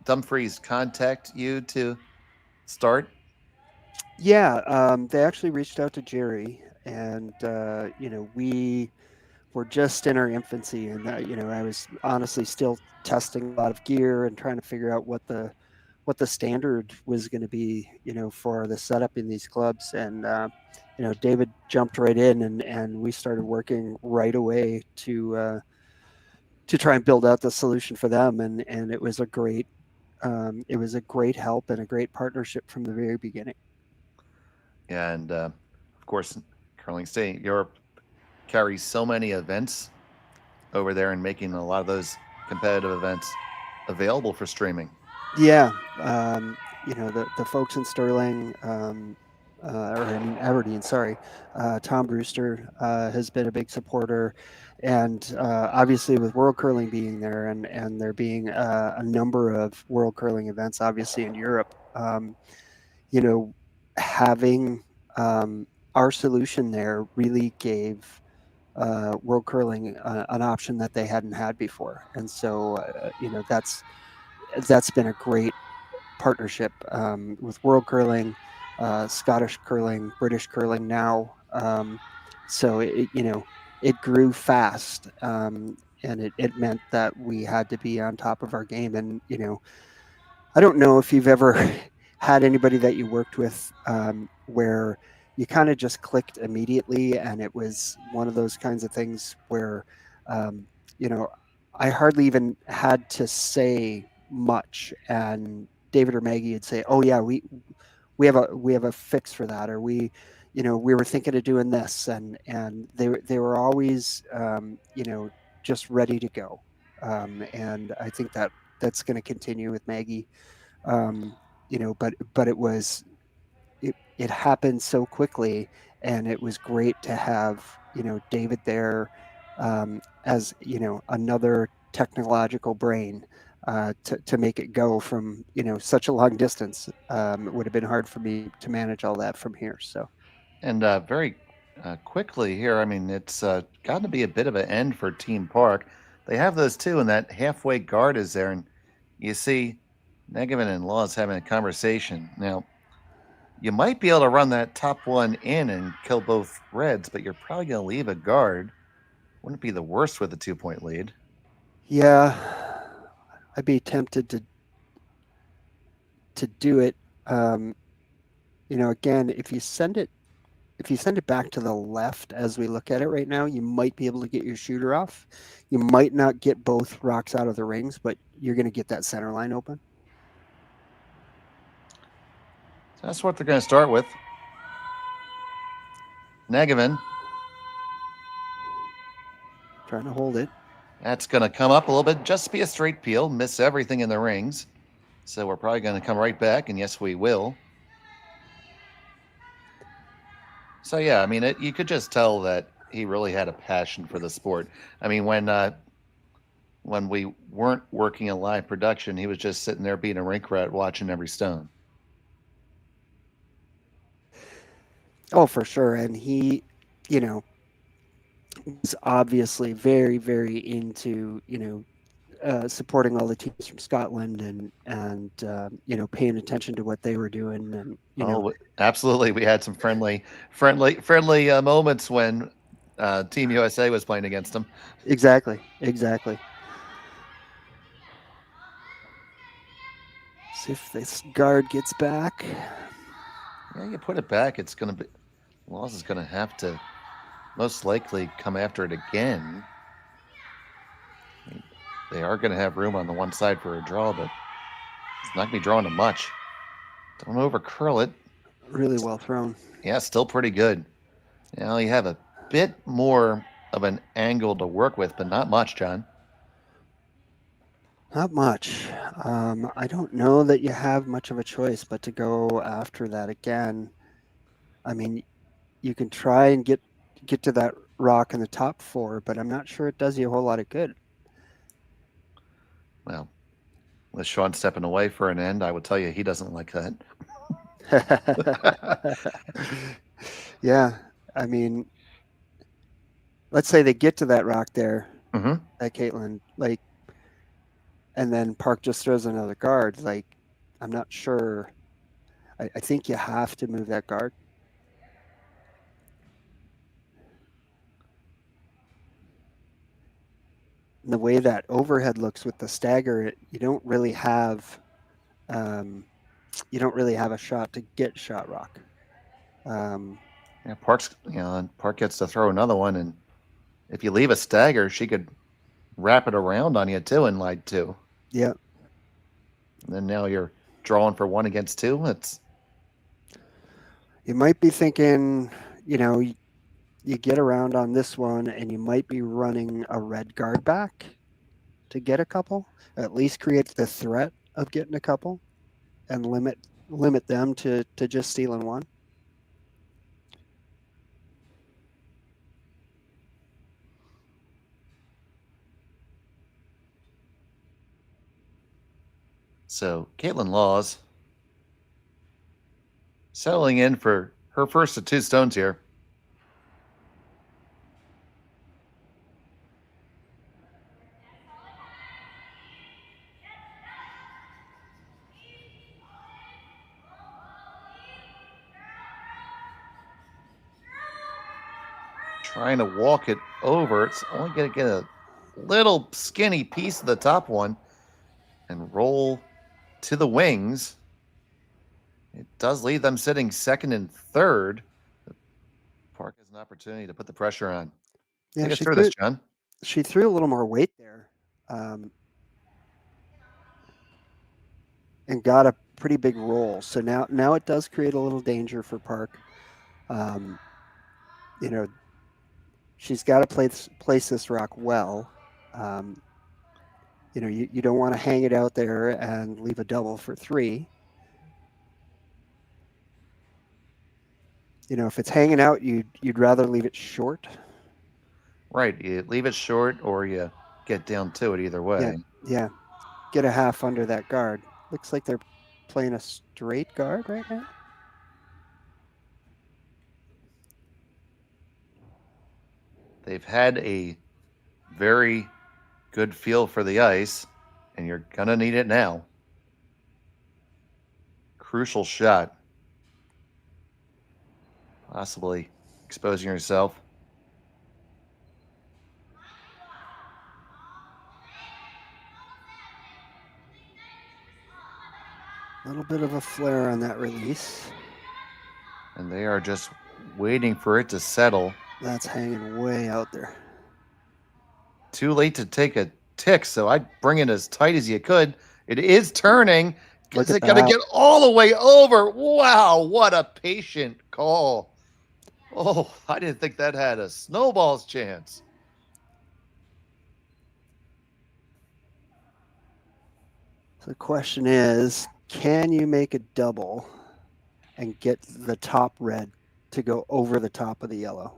Dumfries contact you to start? Yeah, they actually reached out to Jerry, and we were just in our infancy, and I was honestly still testing a lot of gear and trying to figure out what the standard was going to be, for the setup in these clubs. And David jumped right in, and we started working right away to try and build out the solution for them. And it was a great help and a great partnership from the very beginning. Yeah, and of course, Curling State Europe carries so many events over there and making a lot of those competitive events available for streaming. Yeah, the folks in Sterling, Aberdeen, sorry, Tom Brewster has been a big supporter, and obviously with World Curling being there and there being a number of World Curling events, obviously in Europe, having our solution there really gave World Curling an option that they hadn't had before, and so that's been a great partnership with World Curling, Scottish Curling, British Curling now. So it grew fast, and it meant that we had to be on top of our game. And I don't know if you've ever had anybody that you worked with where you kind of just clicked immediately, and it was one of those kinds of things where I hardly even had to say much, and David or Maggie would say, "Oh yeah, we have a fix for that," or we were thinking of doing this, and they were always just ready to go, and I think that's going to continue with Maggie, but it happened so quickly, and it was great to have David there as another technological brain to make it go from such a long distance. It would have been hard for me to manage all that from here. So, and very quickly here, I mean, it's got to be a bit of an end for Team Park. They have those 2, and that halfway guard is there, and you see Negevin and Laws having a conversation. Now, you might be able to run that top one in and kill both reds, but you're probably going to leave a guard. Wouldn't be the worst with a 2-point lead. Yeah, I'd be tempted to do it. Again, if you send it back to the left as we look at it right now, you might be able to get your shooter off. You might not get both rocks out of the rings, but you're going to get that center line open. So that's what they're going to start with. Negevin trying to hold it. That's going to come up a little bit, just be a straight peel, miss everything in the rings. So we're probably going to come right back, and yes, we will. So yeah, I mean, you could just tell that he really had a passion for the sport. I mean, when we weren't working a live production, he was just sitting there being a rink rat, watching every stone. Oh, for sure, and he, was obviously very, very into supporting all the teams from Scotland and paying attention to what they were doing, and absolutely, we had some friendly moments when Team USA was playing against them. Exactly. See if this guard gets back. Yeah, you put it back, it's going to be. Laws is going to have to most likely come after it again. They are going to have room on the one side for a draw, but it's not going to be drawn to much. Don't over curl it. Really well thrown. Yeah, still pretty good. Now you have a bit more of an angle to work with, but not much, John. Not much. I don't know that you have much of a choice but to go after that again. I mean, you can try and get to that rock in the top 4, but I'm not sure it does you a whole lot of good. Well, with Sean stepping away for an end, I would tell you he doesn't like that. Yeah, I mean, let's say they get to that rock there at Kaitlyn, like, and then Park just throws another guard. Like, I'm not sure. I think you have to move that guard. The way that overhead looks with the stagger, you don't really have a shot to get shot rock. Yeah, Park gets to throw another one, and if you leave a stagger, she could wrap it around on you too in line 2. Yeah. And then now you're drawing for 1 against 2. You might be thinking, you get around on this one, and you might be running a red guard back to get a couple. At least create the threat of getting a couple, and limit them to just stealing 1. So Kaitlyn Laws settling in for her first of 2 stones here. Trying to walk it over. It's only going to get a little skinny piece of the top one and roll to the wings. It does leave them sitting 2nd and 3rd. Park has an opportunity to put the pressure on. Yeah, Take us through this, John. She threw a little more weight there, and got a pretty big roll. So now it does create a little danger for Park. She's got to place this rock well. You don't want to hang it out there and leave a double for 3. If it's hanging out, you'd rather leave it short. Right, you leave it short or you get down to it either way. Yeah. Get a half under that guard. Looks like they're playing a straight guard right now. They've had a very good feel for the ice, and you're going to need it now. Crucial shot. Possibly exposing yourself. A little bit of a flare on that release. And they are just waiting for it to settle. That's hanging way out there. Too late to take a tick, so I'd bring it as tight as you could. It is turning. Is it going to get all the way over? Wow, what a patient call. Oh, I didn't think that had a snowball's chance. So the question is, can you make a double and get the top red to go over the top of the yellow?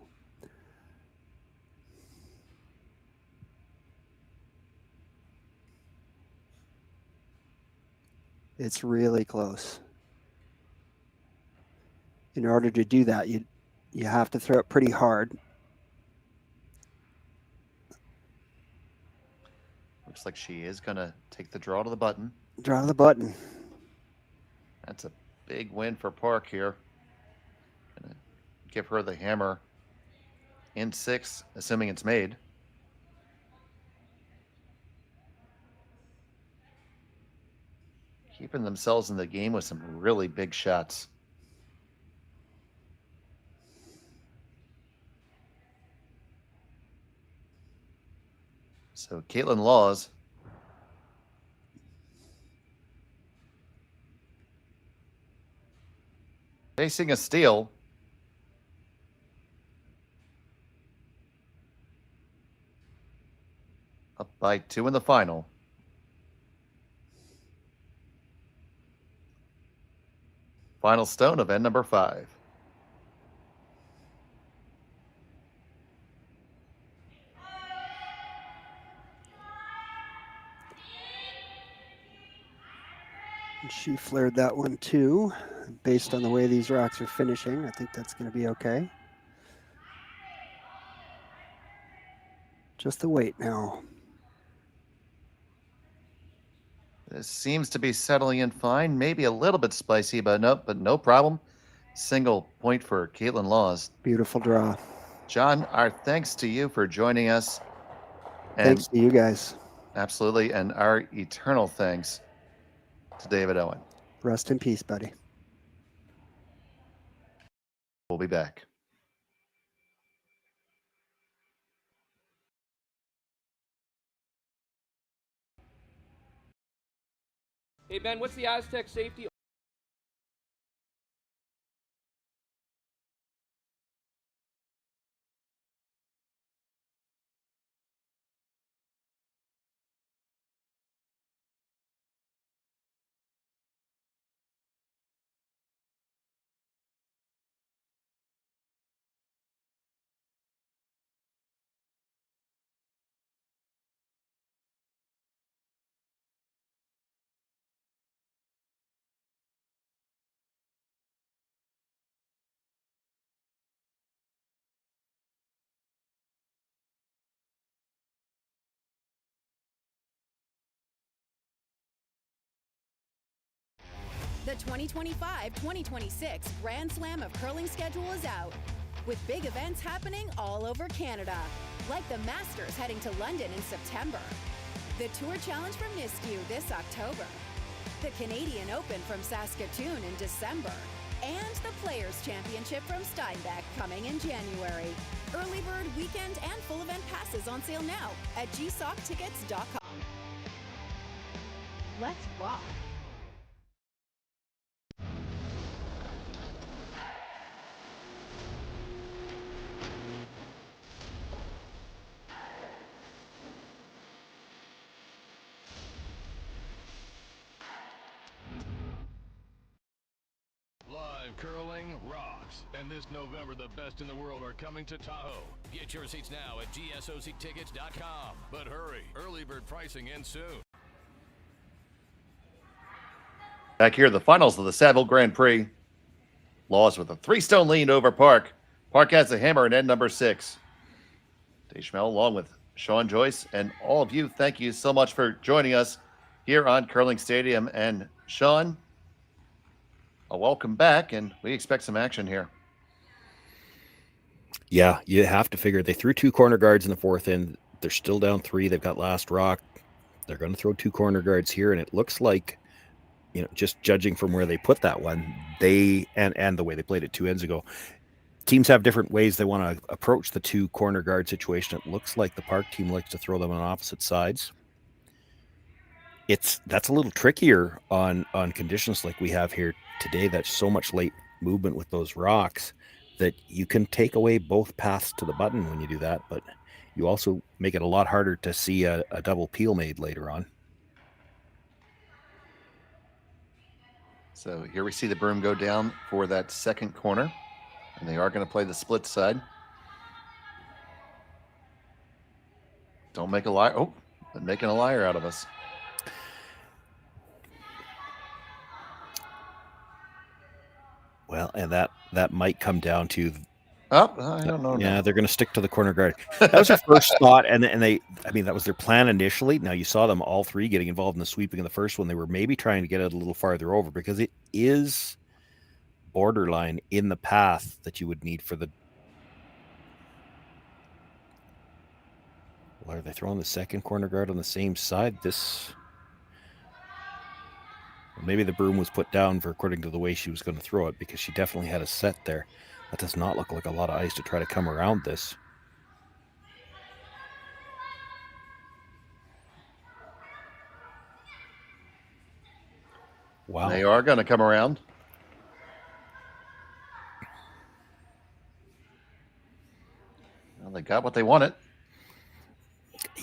It's really close. In order to do that, you have to throw it pretty hard. Looks like she is going to take the draw to the button. Draw the button. That's a big win for Park here. Gonna give her the hammer in 6, assuming it's made. Keeping themselves in the game with some really big shots. So Kaitlyn Laws facing a steal. up by 2 in the final. Final stone of end number 5. And she flared that one too. Based on the way these rocks are finishing, I think that's going to be okay. Just the weight now. This seems to be settling in fine. Maybe a little bit spicy, but no problem. Single point for Kaitlyn Laws. Beautiful draw. John, our thanks to you for joining us. And Thanks to you guys. absolutely, and our eternal thanks to David Owen. Rest in peace, buddy. We'll be back. Hey Ben, what's the Aztec safety? The 2025-2026 Grand Slam of Curling schedule is out, with big events happening all over Canada, like the Masters heading to London in September, the Tour Challenge from Nisku this October, the Canadian Open from Saskatoon in December, and the Players' Championship from Steinbeck coming in January. Early bird weekend and full event passes on sale now at gsocktickets.com. Let's rock. Live curling rocks. And this November, the best in the world are coming to Tahoe. Get your seats now at gsocktickets.com. But hurry, early bird pricing ends soon. Back here, the finals of the Saville Grand Prix. Laws with a 3-stone lead over Park. Park has the hammer in end number 6. Dave Schmel, along with Sean Joyce, and all of you, thank you so much for joining us here on Curling Stadium. And Sean, a welcome back, and we expect some action here. Yeah, you have to figure they threw 2 corner guards in the 4th inning. They're still down 3. They've got last rock. They're going to throw 2 corner guards here, and it looks like, just judging from where they put that one, they and the way they played it 2 ends ago, teams have different ways they want to approach the 2 corner guard situation. It looks like the Park team likes to throw them on opposite sides. That's a little trickier on conditions like we have here today. That's so much late movement with those rocks that you can take away both paths to the button when you do that, but you also make it a lot harder to see a double peel made later on. So here we see the broom go down for that second corner, and they are going to play the split side. Don't make a liar. Oh, they're making a liar out of us. Well, and that might come down to. I don't know. Yeah, they're going to stick to the corner guard. That was their first thought, and that was their plan initially. Now you saw them all 3 getting involved in the sweeping in the first one. They were maybe trying to get it a little farther over because it is borderline in the path that you would need for the. Well, are they throwing the second corner guard on the same side? Maybe the broom was put down for according to the way she was going to throw it, because she definitely had a set there. That does not look like a lot of ice to try to come around this. Wow. They are going to come around. Well, they got what they wanted.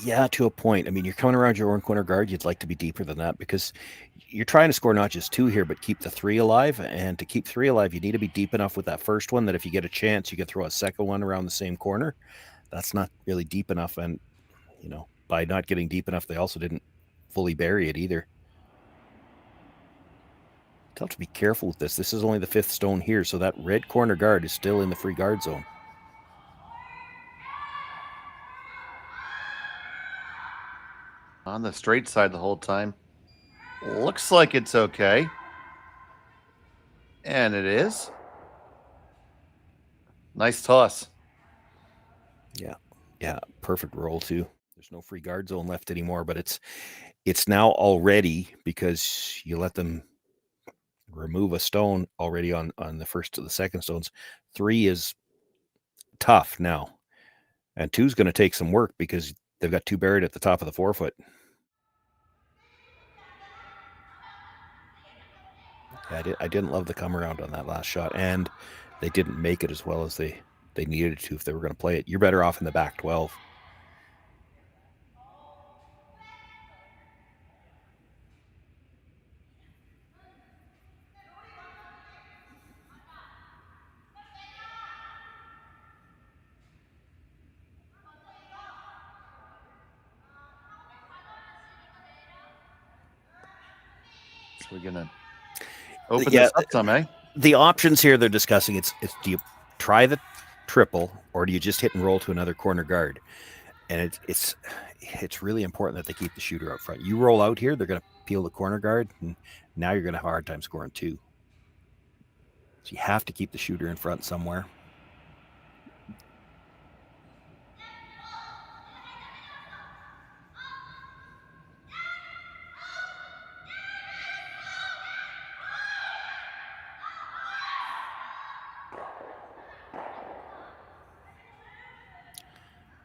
Yeah, to a point. I mean, you're coming around your own corner guard. You'd like to be deeper than that because you're trying to score not just 2 here, but keep the 3 alive. And to keep 3 alive, you need to be deep enough with that first one that if you get a chance, you can throw a second one around the same corner. That's not really deep enough. And, by not getting deep enough, they also didn't fully bury it either. You'll have to be careful with this. This is only the 5th stone here, so that red corner guard is still in the free guard zone. On the straight side the whole time. Looks like it's okay. And it is. Nice toss. Yeah, perfect roll too. There's no free guard zone left anymore, but it's now already, because you let them remove a stone already on the first to the second stones. 3 is tough now, and 2 is going to take some work because they've got 2 buried at the top of the 4-foot. I didn't love the come around on that last shot, and they didn't make it as well as they needed to if they were going to play it. You're better off in the back 12. So we're going to open this up some, eh? The options here they're discussing, it's do you try the triple or do you just hit and roll to another corner guard? And it's really important that they keep the shooter up front. You roll out here, they're going to peel the corner guard, and now you're going to have a hard time scoring 2. So you have to keep the shooter in front somewhere.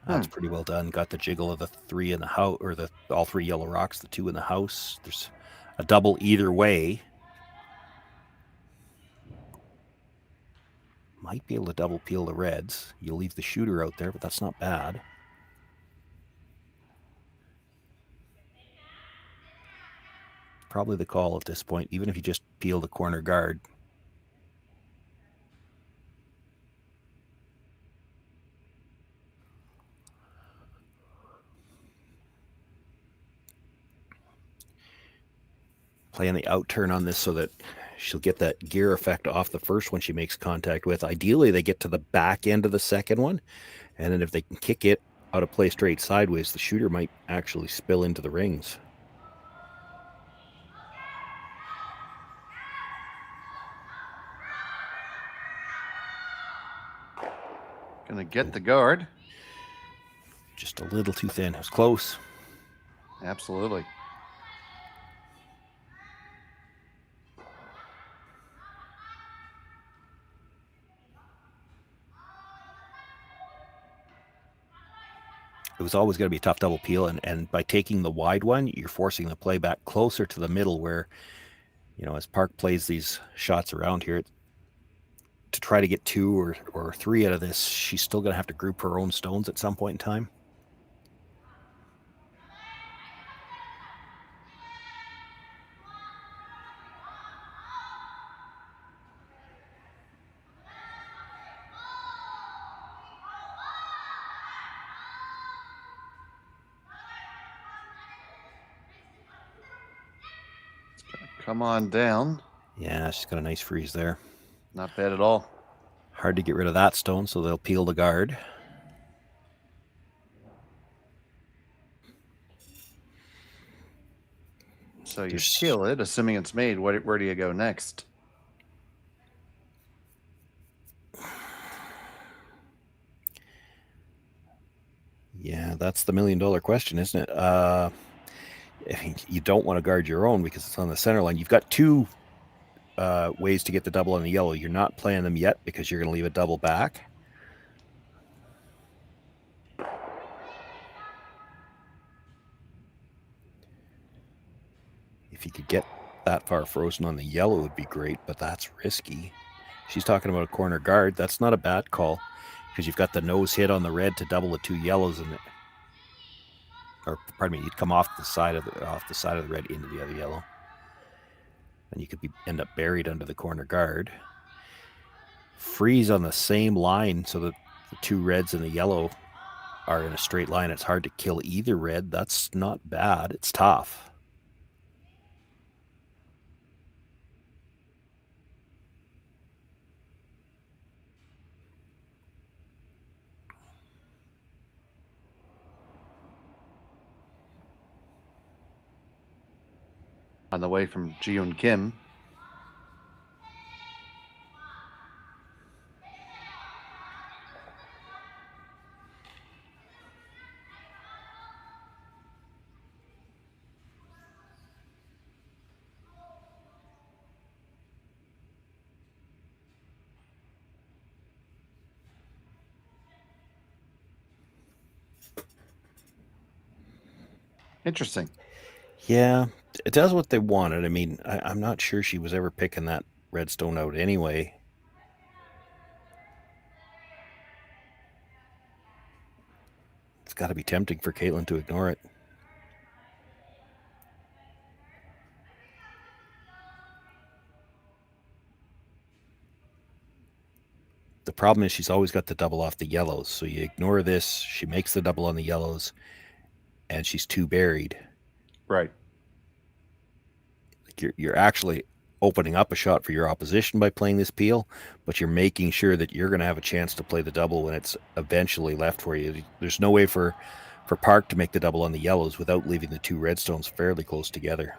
That's pretty well done. Got the jiggle of the 3 in the house, or all 3 yellow rocks, the 2 in the house. There's a double either way. Might be able to double peel the reds. You'll leave the shooter out there, but that's not bad. Probably the call at this point, even if you just peel the corner guard. Playing the out turn on this so that she'll get that gear effect off the first one she makes contact with. Ideally, they get to the back end of the second one, and then if they can kick it out of play straight sideways, the shooter might actually spill into the rings. Gonna get the guard. Just a little too thin. It was close. Absolutely. It was always going to be a tough double peel, and by taking the wide one, you're forcing the play back closer to the middle where, as Park plays these shots around here, to try to get 2 or 3 out of this, she's still going to have to group her own stones at some point in time. Come on down. Yeah, she's got a nice freeze there. Not bad at all. Hard to get rid of that stone, so they'll peel the guard. So you peel it, assuming it's made. Where do you go next? Yeah, that's the $1 million question, isn't it? I mean, you don't want to guard your own because it's on the center line. You've got 2 ways to get the double on the yellow. You're not playing them yet because you're going to leave a double back. If you could get that far frozen on the yellow, it would be great, but that's risky. She's talking about a corner guard. That's not a bad call because you've got the nose hit on the red to double the 2 yellows in it. or pardon me, you'd come off the side of the red into the other yellow, and you could end up buried under the corner guard. Freeze on the same line so that the two reds and the yellow are in a straight line. It's hard to kill either red. That's not bad. It's tough. On the way from Jiyoon Kim. Interesting. Yeah, it does what they wanted. I mean, I'm not sure she was ever picking that redstone out anyway. It's got to be tempting for Kaitlyn to ignore it. The problem is she's always got the double off the yellows. So you ignore this, she makes the double on the yellows, and she's too buried. Right. Like you're actually opening up a shot for your opposition by playing this peel, but you're making sure that you're going to have a chance to play the double when it's eventually left for you. There's no way for Park to make the double on the yellows without leaving the two redstones fairly close together.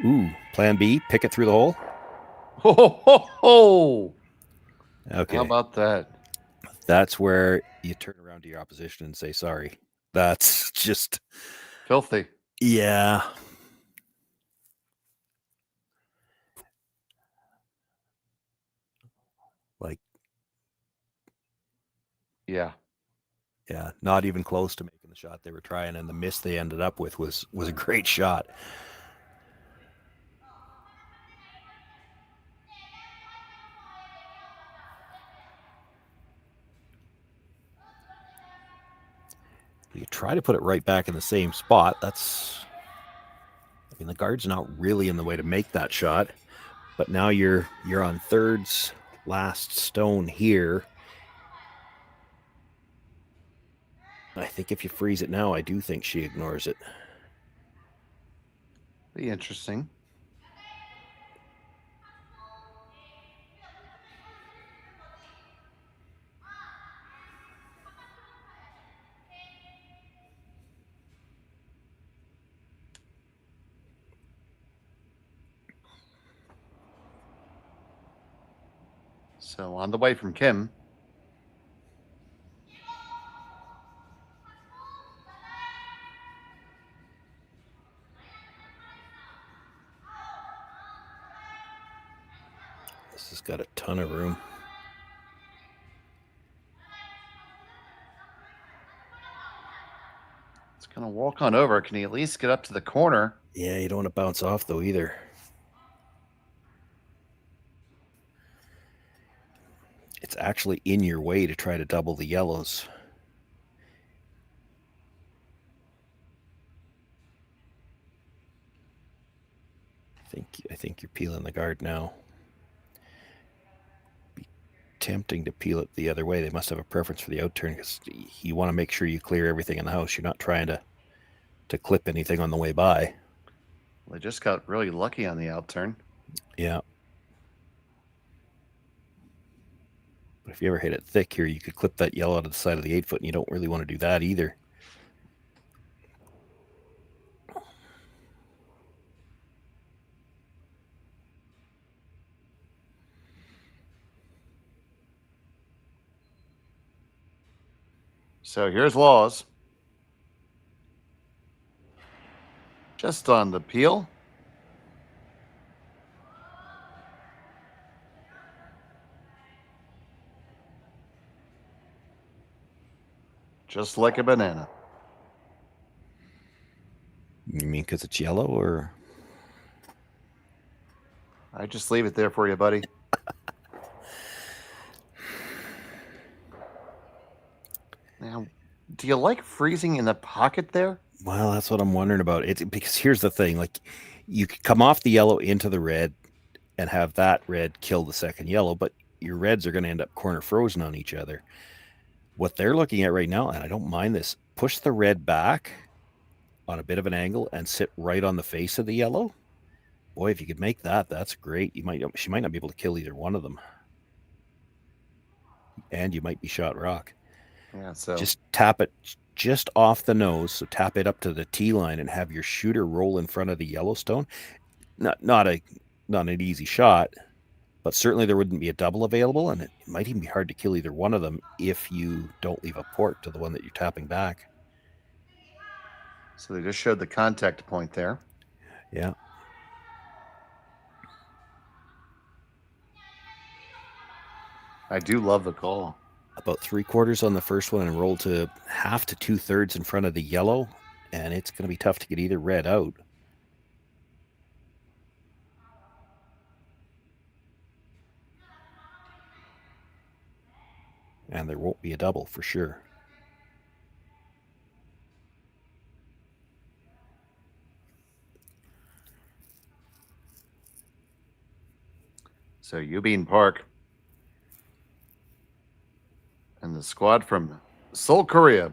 Ooh, plan B, pick it through the hole. Ho, ho, ho, ho. Okay. How about that? That's where you turn around to your opposition and say, sorry. That's just filthy. Yeah. Like, yeah. Yeah, not even close to making the shot they were trying, and the miss they ended up with was a great shot. You try to put it right back in the same spot. I mean, the guard's not really in the way to make that shot, but now you're on third's last stone here. I think if you freeze it now, I do think she ignores it. Be interesting. So on the way from Kim. This has got a ton of room. It's going to walk on over. Can he at least get up to the corner? Yeah, you don't want to bounce off, though, either. It's actually in your way to try to double the yellows. I think you're peeling the guard now. Be tempting to peel it the other way. They must have a preference for the outturn because you want to make sure you clear everything in the house. You're not trying to clip anything on the way by. Well, they just got really lucky on the outturn. Yeah. But if you ever hit it thick here, you could clip that yellow out of the side of the 8-foot, and you don't really want to do that either. So here's Laws. Just on the peel. Just like a banana. You mean because it's yellow, or? I just leave it there for you, buddy. Now, Do you like freezing in the pocket there? Well, that's what I'm wondering about. It's because here's the thing: like, you could come off the yellow into the red and have that red kill the second yellow, but your reds are going to end up corner frozen on each other. What they're looking at right now, and I don't mind this, push the red back on a bit of an angle and sit right on the face of the yellow. Boy, if you could make that, that's great. She might not be able to kill either one of them, and you might be shot rock. Yeah, so Just tap it just off the nose, so tap it up to the T line and have your shooter roll in front of the Yellowstone. Not an easy shot, but certainly there wouldn't be a double available, and it might even be hard to kill either one of them if you don't leave a port to the one that you're tapping back. So they just showed the contact point there. Yeah. I do love the call. About 3/4 on the first one and roll to 1/2 to 2/3 in front of the yellow, and it's going to be tough to get either red out. And there won't be a double for sure. So Youbeen Park and the squad from Seoul, Korea.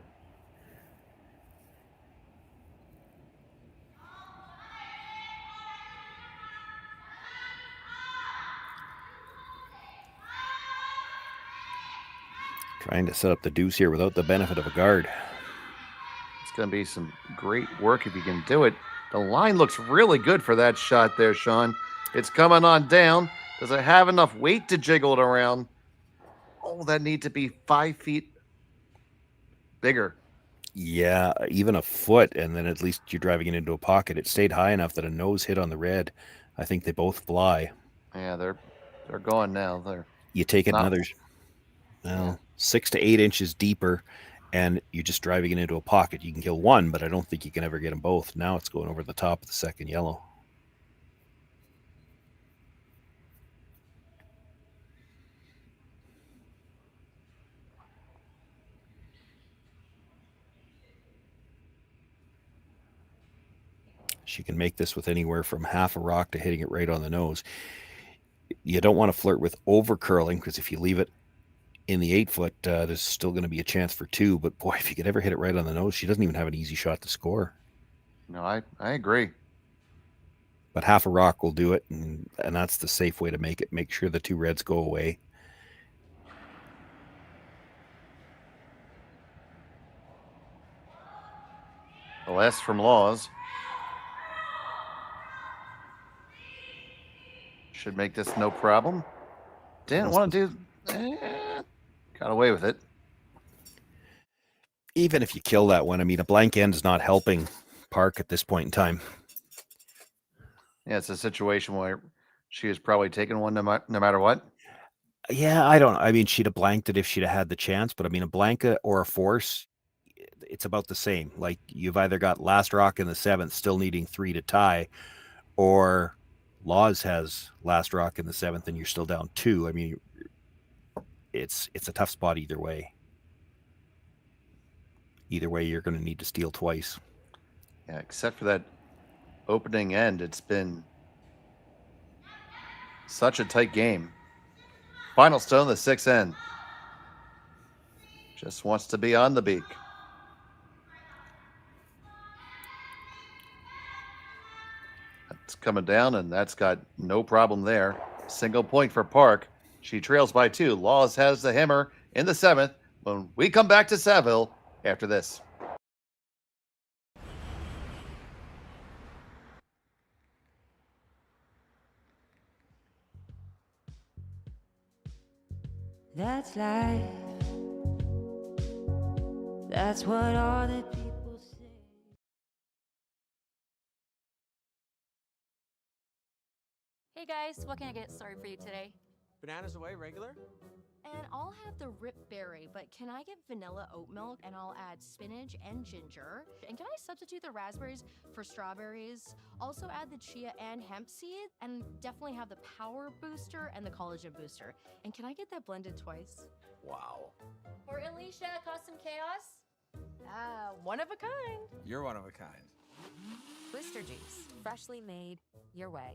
Trying to set up the deuce here without the benefit of a guard. It's going to be some great work if you can do it. The line looks really good for that shot there, Sean. It's coming on down. Does it have enough weight to jiggle it around? Oh, that need to be 5 feet bigger. Yeah, even a foot, and then at least you're driving it into a pocket. It stayed high enough that a nose hit on the red. I think they both fly. Yeah, they're going now. You take it not- another 6 to 8 inches deeper, and you're just driving it into a pocket. You can kill one, but I don't think you can ever get them both. Now it's going over the top of the second yellow. She can make this with anywhere from half a rock to hitting it right on the nose. You don't want to flirt with over curling, because if you leave it in the 8 foot, there's still going to be a chance for 2. But boy, if you could ever hit it right on the nose, she doesn't even have an easy shot to score. No, I agree. But half a rock will do it, and that's the safe way to make it. Make sure the 2 reds go away. The last from Laws. Should make this no problem. Didn't want to do... got away with it. Even if you kill that one, I mean, a blank end is not helping Park at this point in time. Yeah, it's a situation where she was probably taking one no matter what. Yeah, I mean, she'd have blanked it if she'd have had the chance, but I mean, a blanket or a force, it's about the same. Like, you've either got last rock in the 7th still needing 3 to tie, or Laws has last rock in the 7th and you're still down 2. I mean, it's a tough spot either way. Either way, you're going to need to steal twice. Yeah, except for that opening end, it's been such a tight game. Final stone, the 6th end. Just wants to be on the beak. That's coming down, and that's got no problem there. Single point for Park. She trails by 2. Laws has the hammer in the 7th when we come back to Saville after this. That's life. That's what all the people say. Hey guys, what can I get started for you today? Bananas away, regular? And I'll have the rip berry, but can I get vanilla oat milk and I'll add spinach and ginger? And can I substitute the raspberries for strawberries? Also add the chia and hemp seed, and definitely have the power booster and the collagen booster. And can I get that blended twice? Wow. For Alicia, custom chaos? One of a kind. You're one of a kind. Twister juice, freshly made your way.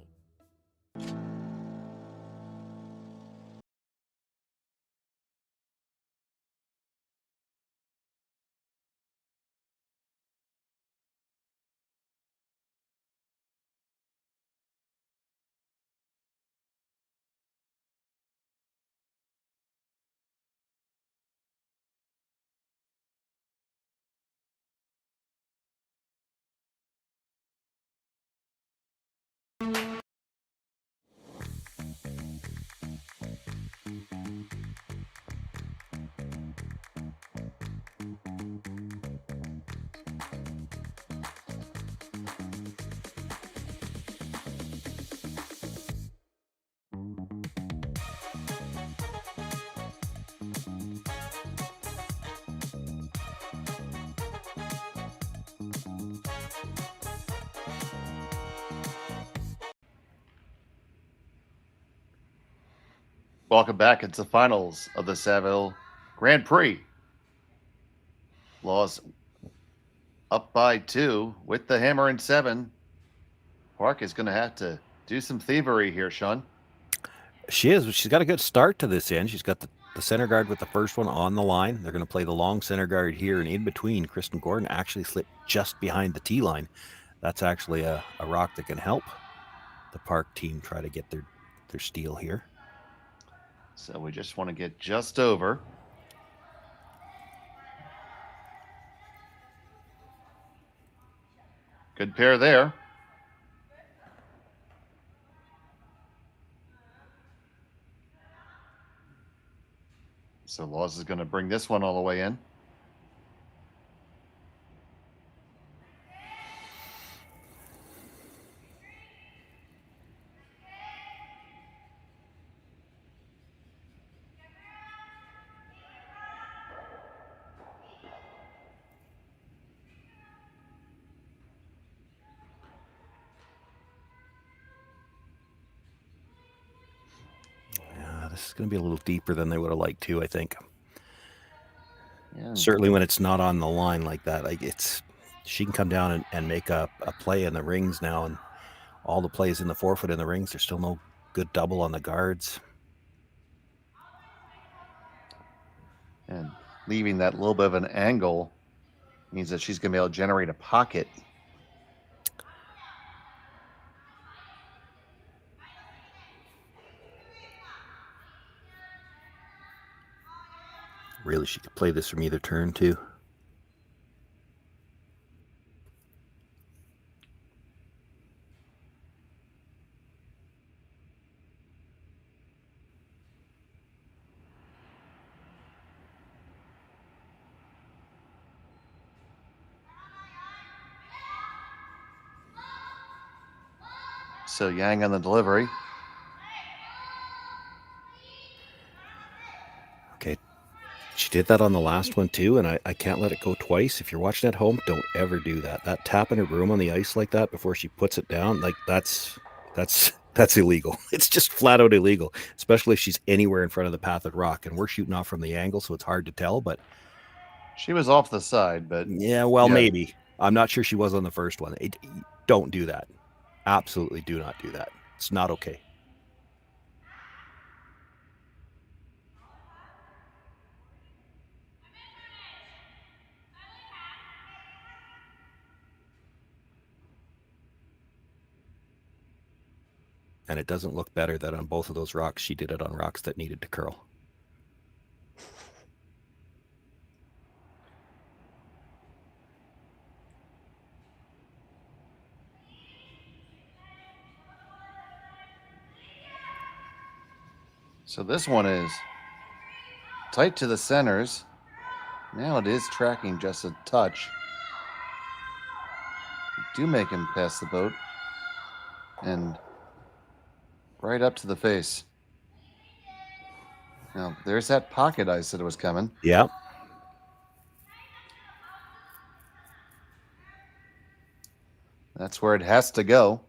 Welcome back. It's the finals of the Saville Grand Prix. Laws up by 2 with the hammer and 7. Park is going to have to do some thievery here, Sean. She is. She's got a good start to this end. She's got the center guard with the first one on the line. They're going to play the long center guard here, and in between, Kristen Gordon actually slipped just behind the tee line. That's actually a rock that can help the Park team try to get their steal here. So we just want to get just over. Good pair there. So Laws is going to bring this one all the way in. This is going to be a little deeper than they would have liked to, I think. Yeah. Certainly when it's not on the line like that. Like she can come down and make a play in the rings now, and all the plays in the 4-foot in the rings. There's still no good double on the guards. And leaving that little bit of an angle means that she's going to be able to generate a pocket. Really, she could play this from either turn, too. So Yang on the delivery. Okay. She did that on the last one too, and I can't let it go twice. If you're watching at home, don't ever do that. That tapping her broom on the ice like that before she puts it down, like that's illegal. It's just flat out illegal, especially if she's anywhere in front of the path of rock. And we're shooting off from the angle, so it's hard to tell, but she was off the side, but yeah, well, maybe. I'm not sure she was on the first one. Don't do that. Absolutely do not do that. It's not okay. And it doesn't look better that on both of those rocks, she did it on rocks that needed to curl. So this one is tight to the centers. Now it is tracking just a touch. Do make him pass the boat. And right up to the face. Now, there's that pocket I said it was coming. Yeah. That's where it has to go.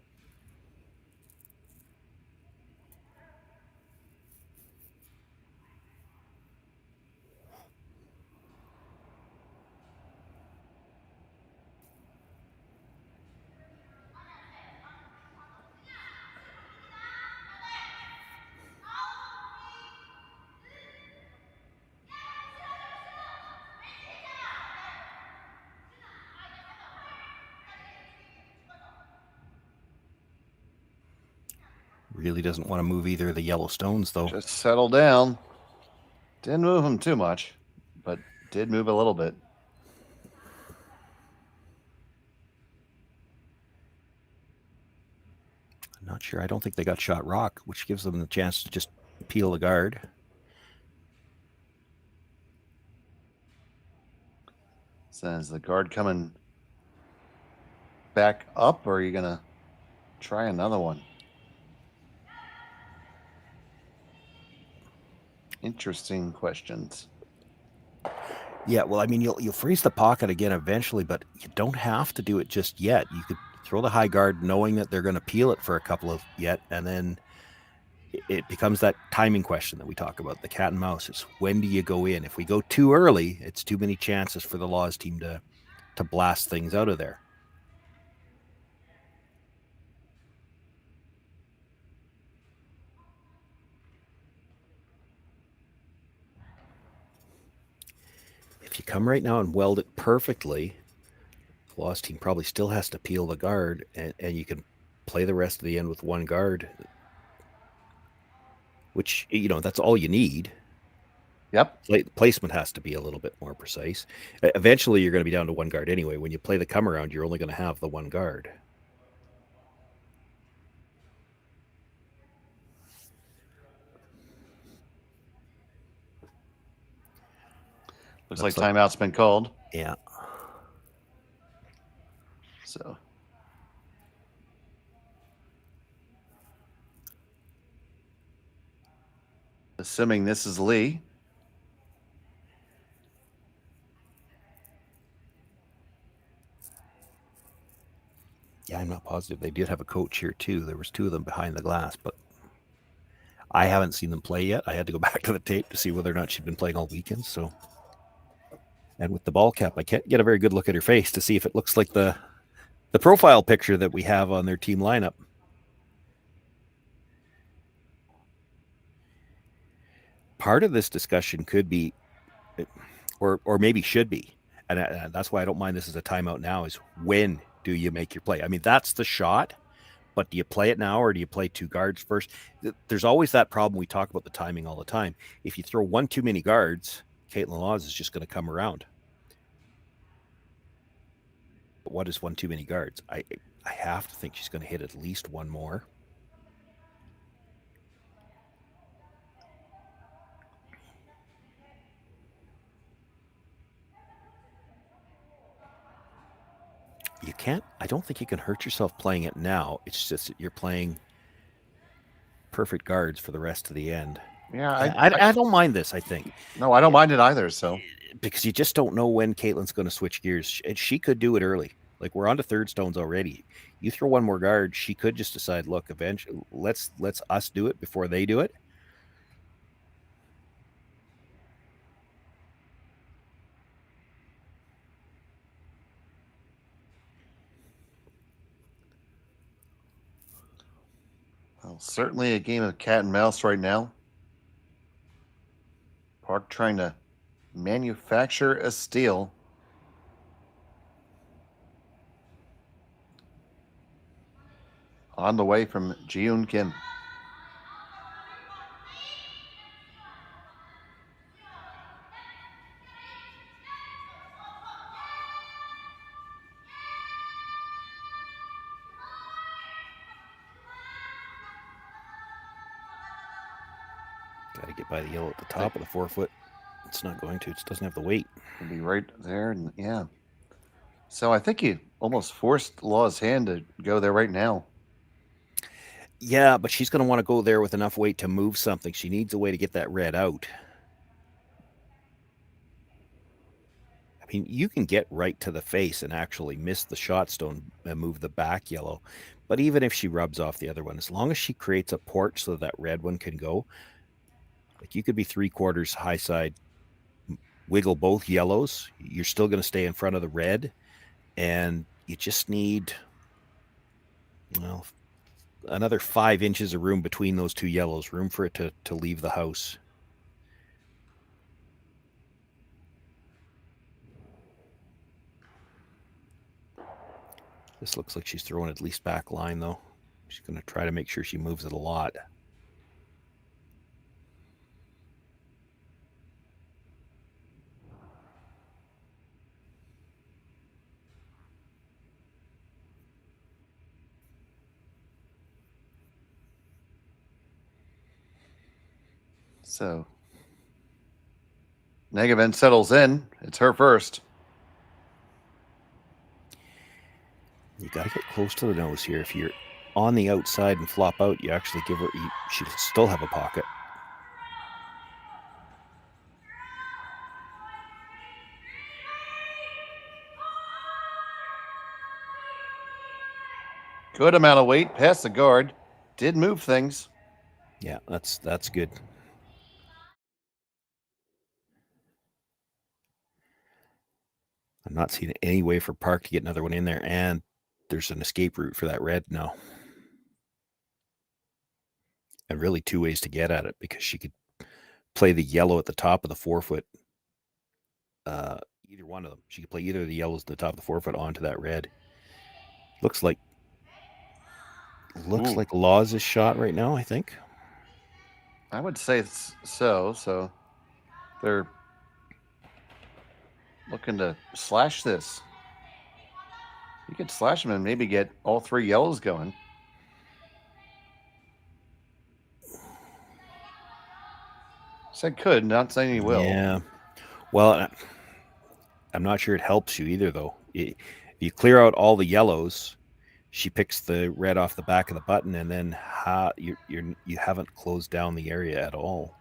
Really doesn't want to move either of the yellow stones, though. Just settle down. Didn't move them too much, but did move a little bit. I'm not sure. I don't think they got shot rock, which gives them the chance to just peel the guard. So is the guard coming back up, or are you going to try another one? Interesting questions. Yeah, well, I mean, you'll freeze the pocket again eventually, but you don't have to do it just yet. You could throw the high guard knowing that they're going to peel it for a couple of yet, and then it becomes that timing question that we talk about, the cat and mouse. It's when do you go in? If we go too early, it's too many chances for the Laws team to blast things out of there. If you come right now and weld it perfectly, the Laws team probably still has to peel the guard, and you can play the rest of the end with one guard, which, you know, that's all you need. Yep. Placement has to be a little bit more precise. Eventually, you're going to be down to one guard anyway. When you play the come around, you're only going to have the one guard. Looks like timeout's been called. Yeah. So. Assuming this is Lee. Yeah, I'm not positive. They did have a coach here too. There was two of them behind the glass, but I haven't seen them play yet. I had to go back to the tape to see whether or not she'd been playing all weekend. So, and with the ball cap, I can't get a very good look at her face to see if it looks like the profile picture that we have on their team lineup. Part of this discussion could be, or maybe should be, and that's why I don't mind this as a timeout now, is when do you make your play? I mean, that's the shot, but do you play it now or do you play two guards first? There's always that problem. We talk about the timing all the time. If you throw one too many guards, Kaitlyn Laws is just going to come around. But what is one too many guards? I have to think she's going to hit at least one more. You can't, I don't think you can hurt yourself playing it now. It's just that you're playing perfect guards for the rest of the end. Yeah, I don't mind this, I think. No, I don't mind it either. So, because you just don't know when Kaitlyn's going to switch gears. And she could do it early. Like, we're on to third stones already. You throw one more guard, she could just decide, look, eventually, let's us do it before they do it. Well, certainly a game of cat and mouse right now. Park trying to manufacture a steal. On the way from Jiyoon Kim. Got to get by the yellow at the top of the 4 foot. It's not going to. It just doesn't have the weight. It'll be right there. And yeah. So I think you almost forced Law's hand to go there right now. Yeah, but she's going to want to go there with enough weight to move something. She needs a way to get that red out. I mean, you can get right to the face and actually miss the shot stone and move the back yellow. But even if she rubs off the other one, as long as she creates a porch so that red one can go, like you could be 3/4 high side, wiggle both yellows. You're still going to stay in front of the red. And you just need, well, another 5 inches of room between those two yellows, room for it to leave the house. This looks like she's throwing at least back line, though. She's going to try to make sure she moves it a lot. So Negaven settles in. It's her first. You got to get close to the nose here. If you're on the outside and flop out, you actually give her, she'll still have a pocket. Good amount of weight past the guard. Did move things. Yeah, that's good. I'm not seeing any way for Park to get another one in there, and there's an escape route for that red now. And really 2 ways to get at it, because she could play the yellow at the top of the forefoot. Either one of them. She could play either of the yellows at the top of the forefoot onto that red. Looks like Law's shot right now, I think. I would say so. So they're looking to slash this. You could slash them and maybe get all 3 yellows going. Said could, not saying he will. Yeah. Well, I'm not sure it helps you either, though. If you clear out all the yellows, she picks the red off the back of the button, and then you haven't closed down the area at all.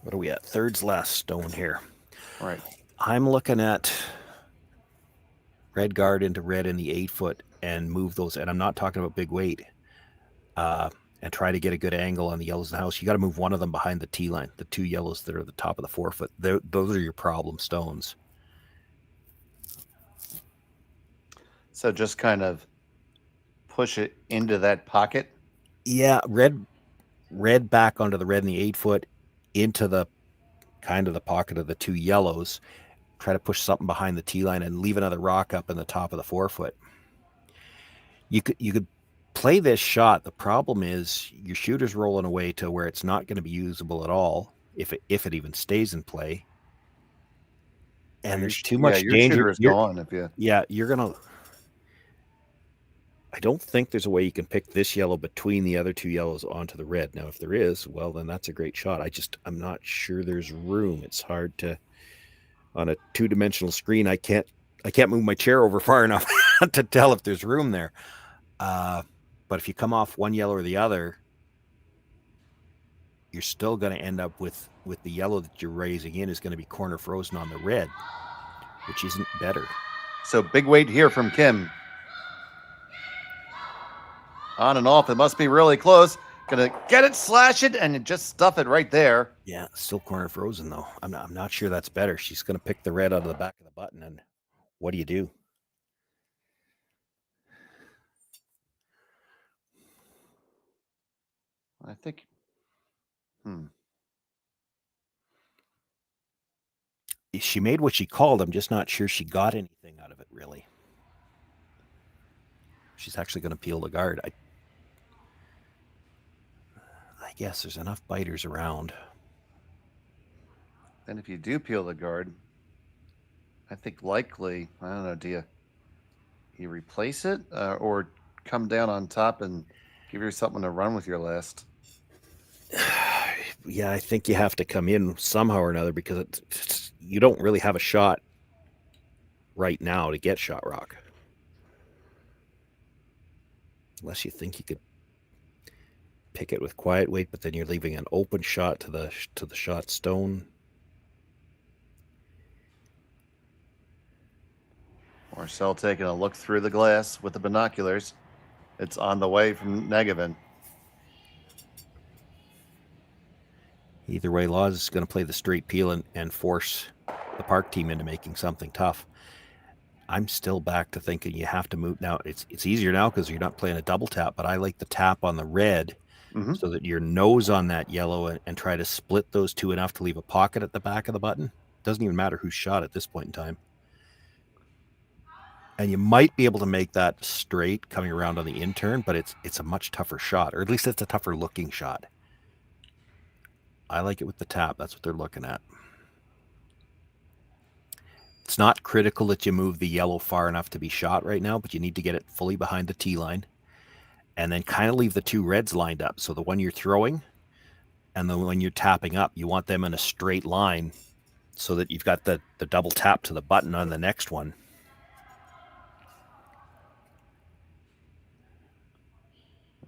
What are we at? Third's last stone here. All right. I'm looking at red guard into red in the 8-foot and move those. And I'm not talking about big weight. And try to get a good angle on the yellows in the house. You got to move one of them behind the tee line. The 2 yellows that are at the top of the 4-foot. Those are your problem stones. So just kind of push it into that pocket. Yeah, red back onto the red in the 8-foot, into the kind of the pocket of the 2 yellows. Try to push something behind the tee line and leave another rock up in the top of the 4-foot. You could play this shot. The problem is your shooter's rolling away to where it's not going to be usable at all if it even stays in play. And there's too much your danger. shooter is gone if you. Yeah, you're gonna. I don't think there's a way you can pick this yellow between the other 2 yellows onto the red. Now, if there is, well, then that's a great shot. I'm not sure there's room. It's hard to, on a 2-dimensional screen. I can't move my chair over far enough to tell if there's room there. But if you come off one yellow or the other, you're still going to end up with the yellow that you're raising in is going to be corner frozen on the red, which isn't better. So big weight here from Kim. On and off. It must be really close. Gonna get it, slash it, and just stuff it right there. Yeah, still corner frozen though. I'm not sure that's better. She's going to pick the red out of the back of the button, and what do you do? I think. She made what she called. I'm just not sure she got anything out of it, really. She's actually going to peel the guard. I guess there's enough biters around. And if you do peel the guard, I think likely, I don't know, do you replace it or come down on top and give her something to run with your last? Yeah, I think you have to come in somehow or another, because you don't really have a shot right now to get shot rock. Unless you think you could pick it with quiet weight, but then you're leaving an open shot to the shot stone. Marcel taking a look through the glass with the binoculars. It's on the way from Negaven. Either way, Laws is going to play the straight peel and force the Park team into making something tough. I'm still back to thinking you have to move. Now, it's easier now because you're not playing a double tap, but I like the tap on the red so that your nose on that yellow and try to split those 2 enough to leave a pocket at the back of the button. Doesn't even matter who's shot at this point in time. And you might be able to make that straight coming around on the in-turn, but it's a much tougher shot, or at least it's a tougher looking shot. I like it with the tap. That's what they're looking at. It's not critical that you move the yellow far enough to be shot right now, but you need to get it fully behind the tee line. And then kind of leave the two reds lined up. So the one you're throwing and the one you're tapping up, you want them in a straight line so that you've got the double tap to the button on the next one.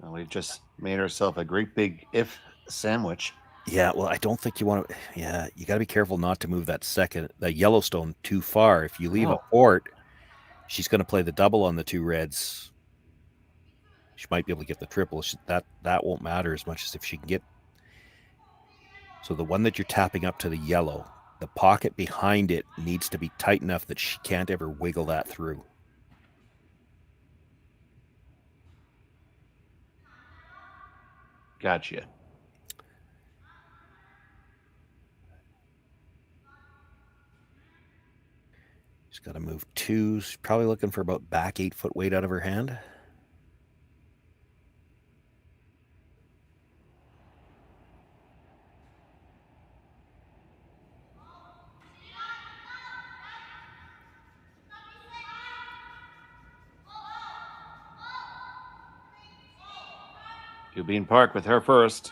Well, we've just made ourselves a great big if sandwich. Yeah, well, I don't think you want to. Yeah, you got to be careful not to move the Yellowstone too far. If you leave a port, she's going to play the double on the two reds. She might be able to get the triple. That won't matter as much as if she can get. So the one that you're tapping up to the yellow, the pocket behind it needs to be tight enough that she can't ever wiggle that through. Gotcha. She's got to move two. She's probably looking for about back 8 foot weight out of her hand. Youbeen Park with her first.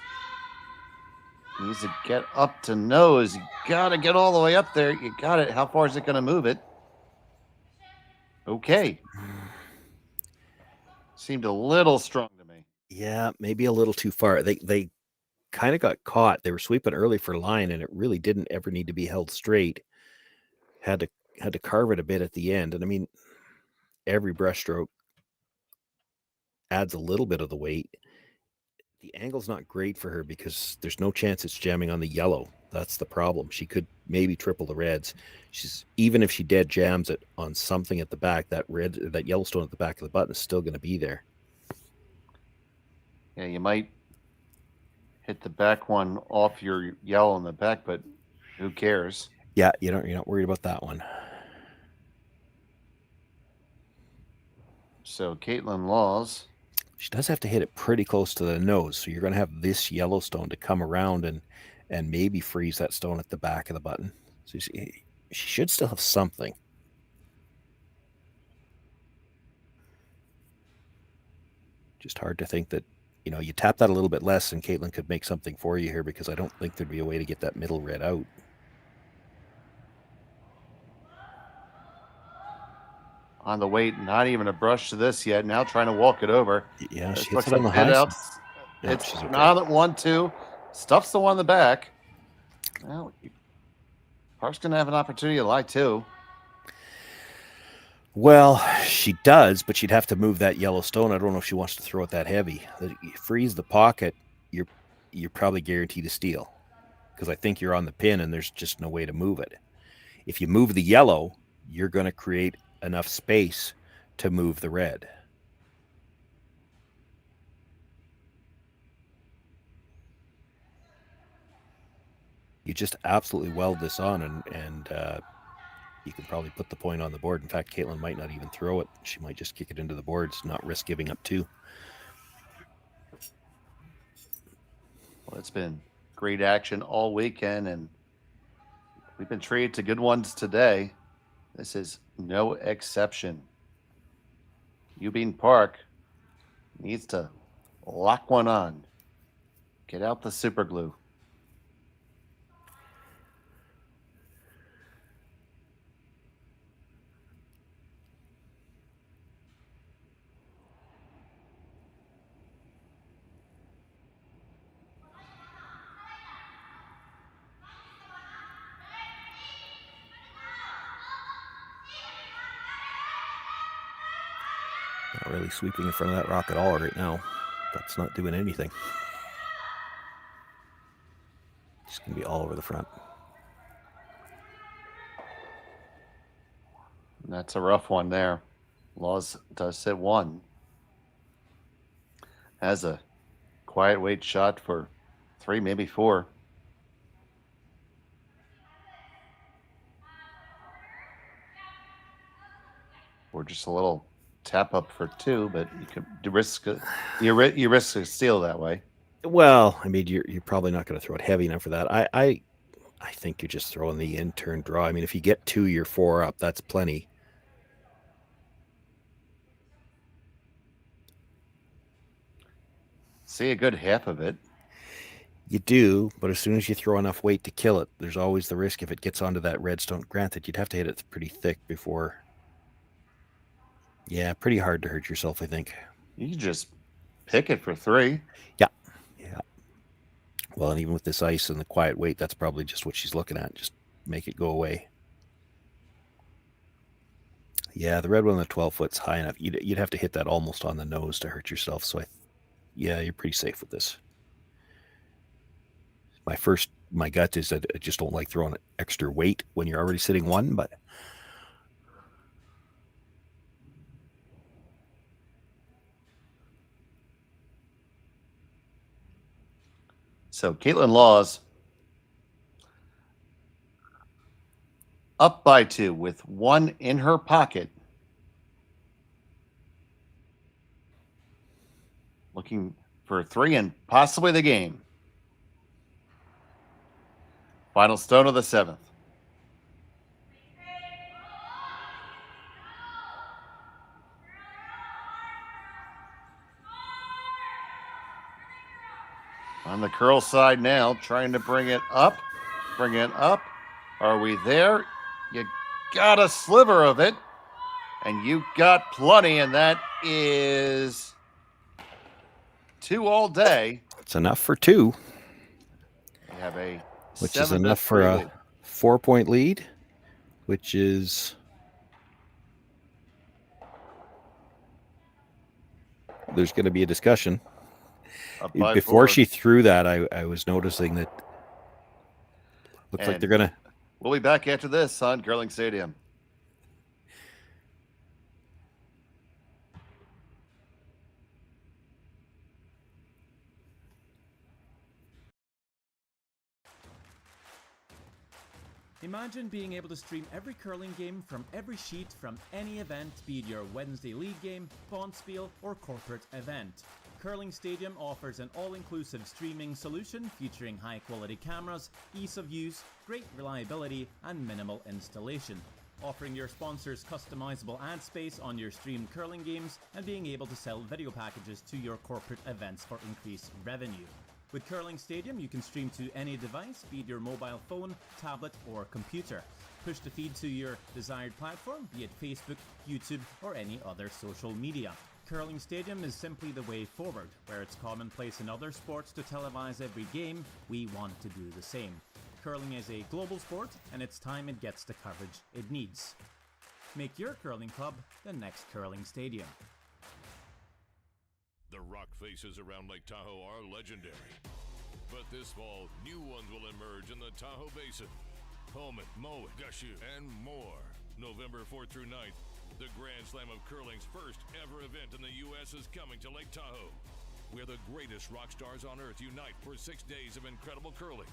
Needs to get up to nose. You got to get all the way up there. You got it. How far is it going to move it? Okay. Seemed a little strong to me. Yeah, maybe a little too far. They kind of got caught. They were sweeping early for line, and it really didn't ever need to be held straight. Had to carve it a bit at the end. And I mean, every brushstroke adds a little bit of the weight. The angle's not great for her because there's no chance it's jamming on the yellow. That's the problem. She could maybe triple the reds. Even if she dead jams it on something at the back, that Yellowstone at the back of the button is still going to be there. Yeah, you might hit the back one off your yellow in the back, but who cares? Yeah, you're not worried about that one. So Kaitlyn Laws. She does have to hit it pretty close to the nose, so you're going to have this Yellowstone to come around and maybe freeze that stone at the back of the button. So she should still have something. Just hard to think that, you tap that a little bit less and Kaitlyn could make something for you here, because I don't think there'd be a way to get that middle red out. On the weight, not even a brush to this yet. Now trying to walk it over. Yeah, she hits it on the high side. It's not at 1-2. Stuffs the one in the back. Well, Park's going to have an opportunity to lie too. Well, she does, but she'd have to move that Yellowstone. I don't know if she wants to throw it that heavy. You freeze the pocket, you're probably guaranteed to steal, because I think you're on the pin and there's just no way to move it. If you move the yellow, you're going to create enough space to move the red. You just absolutely weld this on, and you can probably put the point on the board. In fact, Kaitlyn might not even throw it. She might just kick it into the boards, not risk giving up two. Well, it's been great action all weekend, and we've been treated to good ones today. This is no exception. Youbeen Park needs to lock one on. Get out the super glue. Not really sweeping in front of that rock at all right now. That's not doing anything. It's going to be all over the front. That's a rough one there. Laws does sit one. Has a quiet weight shot for 3, maybe 4. Or just a little tap up for 2, but you could risk you risk a steal that way. Well, I mean, you're probably not going to throw it heavy enough for that. I think you're just throwing the in-turn draw. I mean, if you get 2, you're 4 up. That's plenty. See a good half of it. You do, but as soon as you throw enough weight to kill it, there's always the risk if it gets onto that redstone. Granted, you'd have to hit it pretty thick before. Yeah, pretty hard to hurt yourself, I think. You can just pick it for 3. Yeah. Well, and even with this ice and the quiet weight, that's probably just what she's looking at. Just make it go away. Yeah, the red one on the 12-foot's high enough. You'd have to hit that almost on the nose to hurt yourself. So, yeah, you're pretty safe with this. My gut is that I just don't like throwing extra weight when you're already sitting 1, but so Kaitlyn Laws up by 2 with 1 in her pocket. Looking for 3 and possibly the game. Final stone of the 7th. On the curl side now, trying to bring it up. Bring it up. Are we there? You got a sliver of it. And you got plenty, and that is 2 all day. it's enough for 2. We have a Which is enough for a 4-point lead, which is there's going to be a discussion. Before she threw that, I was noticing that looks like they're going to. We'll be back after this on Curling Stadium. Imagine being able to stream every curling game from every sheet from any event, be it your Wednesday league game, bonspiel, or corporate event. Curling Stadium offers an all-inclusive streaming solution featuring high-quality cameras, ease of use, great reliability, and minimal installation. Offering your sponsors customizable ad space on your streamed curling games and being able to sell video packages to your corporate events for increased revenue. With Curling Stadium, you can stream to any device, be it your mobile phone, tablet, or computer. Push the feed to your desired platform, be it Facebook, YouTube, or any other social media. Curling Stadium is simply the way forward. Where it's commonplace in other sports to televise every game, we want to do the same. Curling is a global sport, and it's time it gets the coverage it needs. Make your curling club the next Curling Stadium. The rock faces around Lake Tahoe are legendary. But this fall, new ones will emerge in the Tahoe Basin. Owen, Gushu, and more. November 4th through 9th, the Grand Slam of Curling's first ever event in the U.S. is coming to Lake Tahoe, where the greatest rock stars on earth unite for 6 days of incredible curling,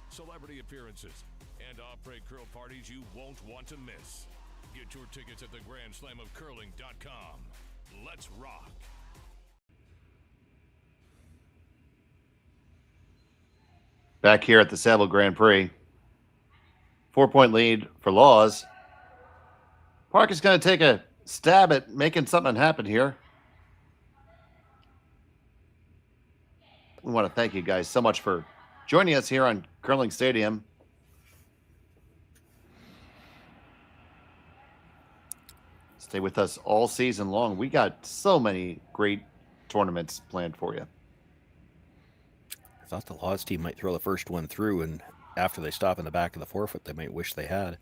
celebrity appearances, and après curl parties you won't want to miss. Get your tickets at theGrandSlamOfCurling.com. Let's rock! Back here at the Saville Grand Prix. 4-point lead for Laws. Park is going to take a stab at making something happen here. We want to thank you guys so much for joining us here on Curling Stadium. Stay with us all season long. We got so many great tournaments planned for you. I thought the Laws team might throw the first one through, and after they stop in the back of the 4-foot, they might wish they had.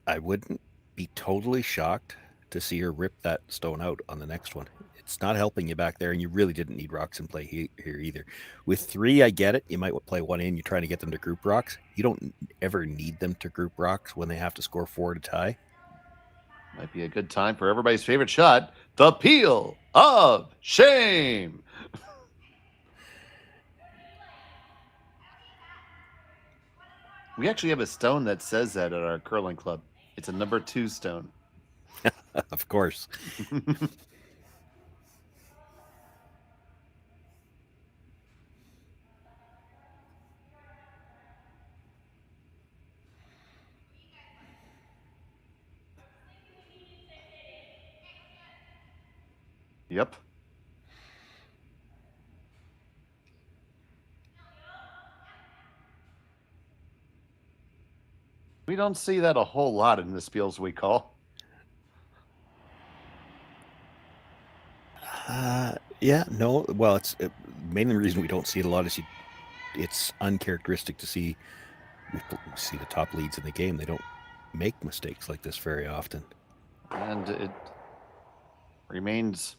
I wouldn't be totally shocked to see her rip that stone out on the next one. It's not helping you back there, and you really didn't need rocks in play here either. With 3, I get it. You might play 1 in. You're trying to get them to group rocks. You don't ever need them to group rocks when they have to score 4 to tie. Might be a good time for everybody's favorite shot, the Peel of Shame. We actually have a stone that says that at our curling club. It's a number 2 stone. Of course. Yep. We don't see that a whole lot in the spiels we call. Yeah, no. Well, it's mainly the reason we don't see it a lot is it's uncharacteristic to see. We see the top leads in the game. They don't make mistakes like this very often. And it remains,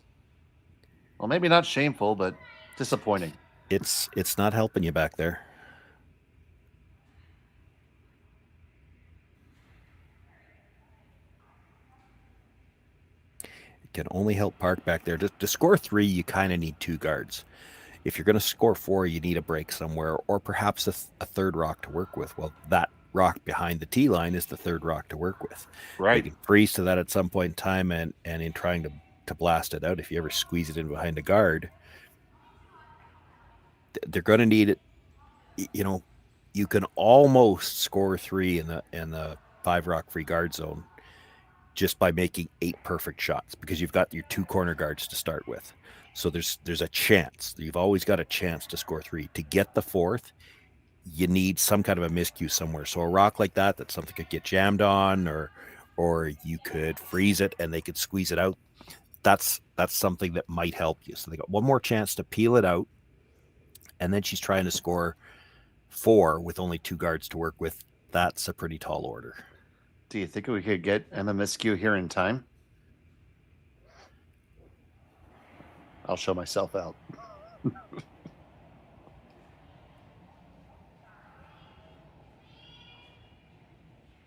well, maybe not shameful, but disappointing. It's not helping you back there. It can only help Park back there. To score 3, you kind of need 2 guards. If you're going to score 4, you need a break somewhere, or perhaps a third rock to work with. Well, that rock behind the T line is the third rock to work with. Right. You can freeze to that at some point in time, and in trying to blast it out, if you ever squeeze it in behind a guard, they're going to need it. You know, you can almost score 3 in the 5 rock free guard zone just by making 8 perfect shots, because you've got your 2 corner guards to start with. So there's a chance. You've always got a chance to score 3. To get the 4th, you need some kind of a miscue somewhere. So a rock like that something could get jammed on, or you could freeze it and they could squeeze it out. That's something that might help you. So they got one more chance to peel it out, and then she's trying to score 4 with only 2 guards to work with. That's a pretty tall order. Do you think we could get Emma Miscue here in time? I'll show myself out.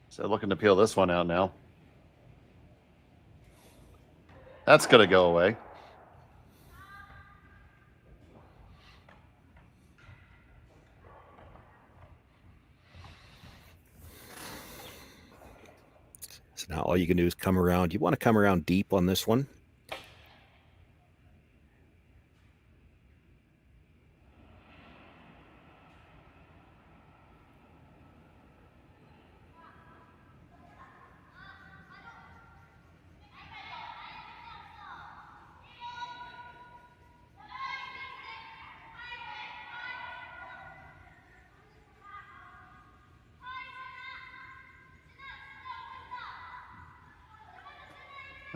So looking to peel this one out now. That's going to go away. So now all you can do is come around. You want to come around deep on this one.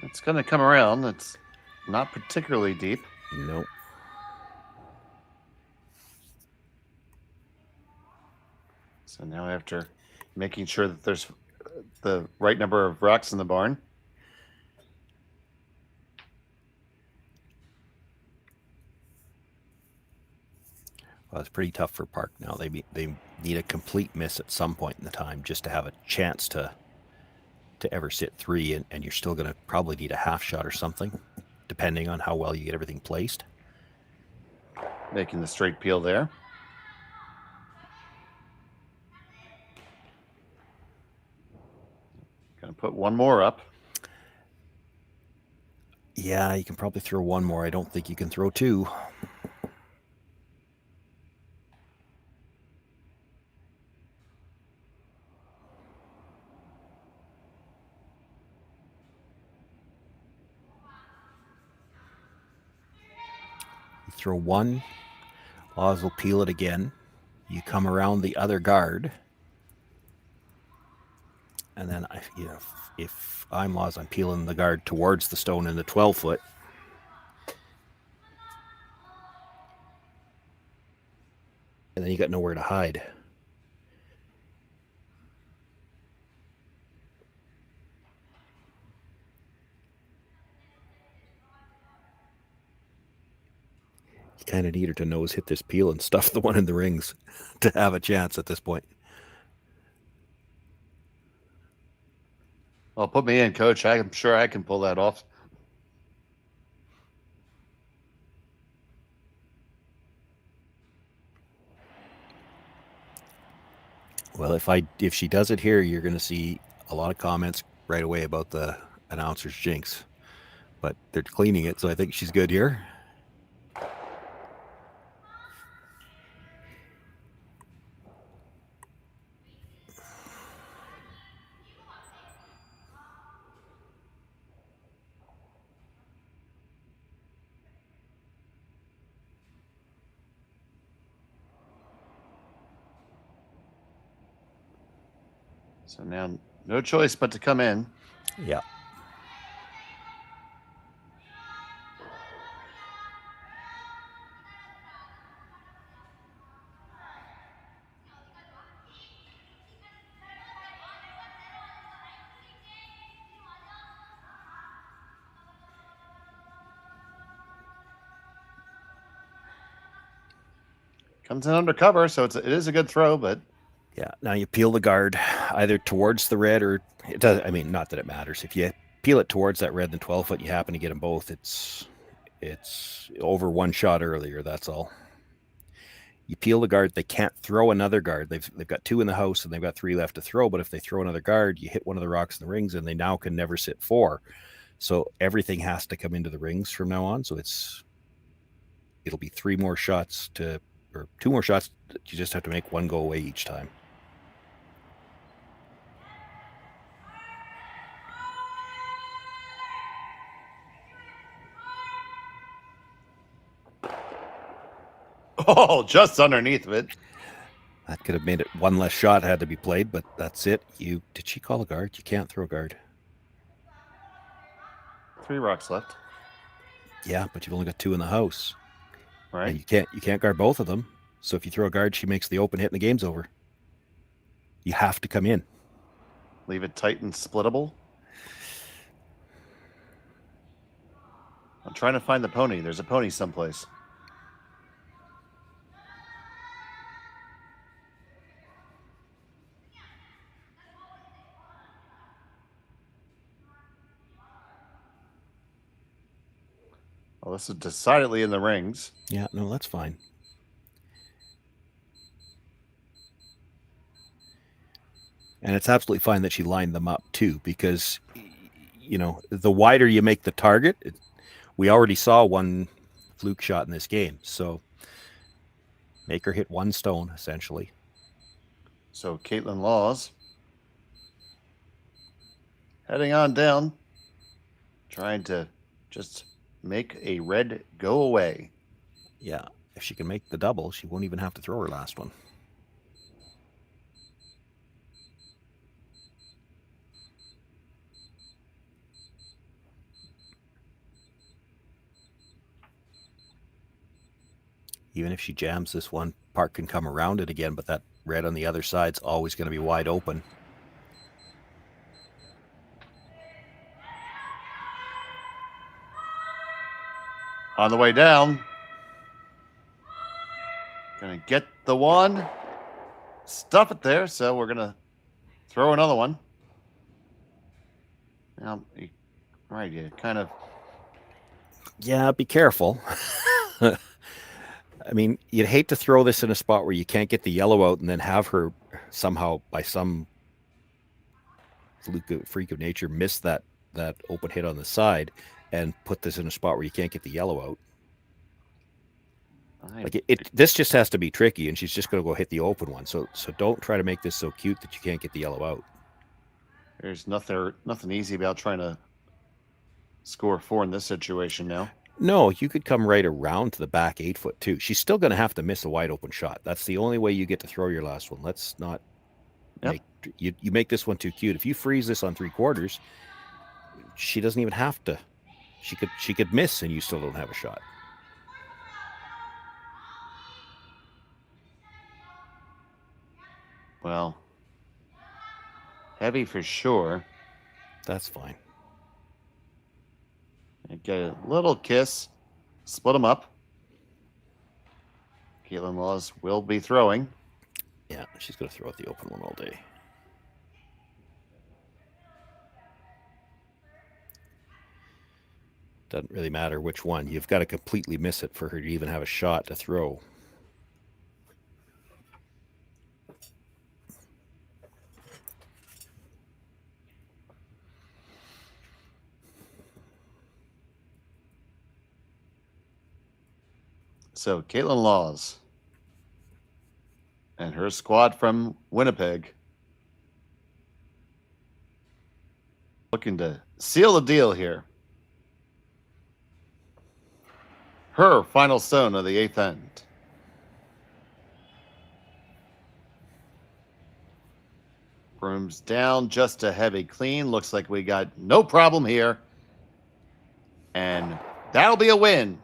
It's going to come around. It's not particularly deep. Nope. So now after making sure that there's the right number of rocks in the barn. Well, it's pretty tough for Park now. They need a complete miss at some point in the time just to have a chance to ever sit 3, and you're still going to probably need a half shot or something, depending on how well you get everything placed. Making the straight peel there. Gonna put one more up. Yeah, you can probably throw one more. I don't think you can throw 2. Throw 1, Oz will peel it again. You come around the other guard, and then if I'm Oz, I'm peeling the guard towards the stone in the 12-foot. And then you got nowhere to hide. You kind of need her to nose hit this peel and stuff the one in the rings to have a chance at this point. Well, put me in, Coach. I'm sure I can pull that off. Well, if she does it here, you're going to see a lot of comments right away about the announcer's jinx. But they're cleaning it, so I think she's good here. So now no choice but to come in. Yeah. Comes in under cover, so it is a good throw, but Yeah, now you peel the guard either towards the red or it does. I mean, not that it matters. If you peel it towards that red and 12-foot, you happen to get them both. It's over one shot earlier. That's all. You peel the guard. They can't throw another guard. They've got 2 in the house and they've got 3 left to throw. But if they throw another guard, you hit one of the rocks in the rings, and they now can never sit 4. So everything has to come into the rings from now on. So it'll be 3 more shots or 2 more shots. You just have to make one go away each time. Oh, just underneath of it. That could have made it one less shot had to be played, but that's it. Did she call a guard? You can't throw a guard. 3 rocks left. Yeah, but you've only got 2 in the house. Right. And you can't guard both of them. So if you throw a guard, she makes the open hit and the game's over. You have to come in. Leave it tight and splittable. I'm trying to find the pony. There's a pony someplace. Well, this is decidedly in the rings. Yeah, no, that's fine. And it's absolutely fine that she lined them up too, because, the wider you make the target, we already saw one fluke shot in this game. So make her hit 1 stone, essentially. So Kaitlyn Laws heading on down, trying to just make a red go away. Yeah, if she can make the double, she won't even have to throw her last one. Even if she jams this one, Park can come around it again, but that red on the other side's always going to be wide open. On the way down. Gonna get the one. Stuff it there, so we're gonna throw another one. Now, right, you kind of... Yeah, be careful. I mean, you'd hate to throw this in a spot where you can't get the yellow out and then have her somehow, by some freak of nature, miss that open hit on the side and put this in a spot where you can't get the yellow out. Like this just has to be tricky, and she's just going to go hit the open one. So don't try to make this so cute that you can't get the yellow out. There's nothing easy about trying to score 4 in this situation now. No, you could come right around to the back 8-foot too. She's still going to have to miss a wide open shot. That's the only way you get to throw your last one. Let's not make you make this one too cute. If you freeze this on 3/4, she doesn't even have to. She could miss and you still don't have a shot. Well, heavy for sure. That's fine. Get a little kiss, split them up. Kaitlyn Laws will be throwing. Yeah, she's going to throw out the open one all day. Doesn't really matter which one. You've got to completely miss it for her to even have a shot to throw. So Kaitlyn Laws and her squad from Winnipeg looking to seal the deal here. Her final stone of the 8th end. Brooms down, just a heavy clean. Looks like we got no problem here. And that'll be a win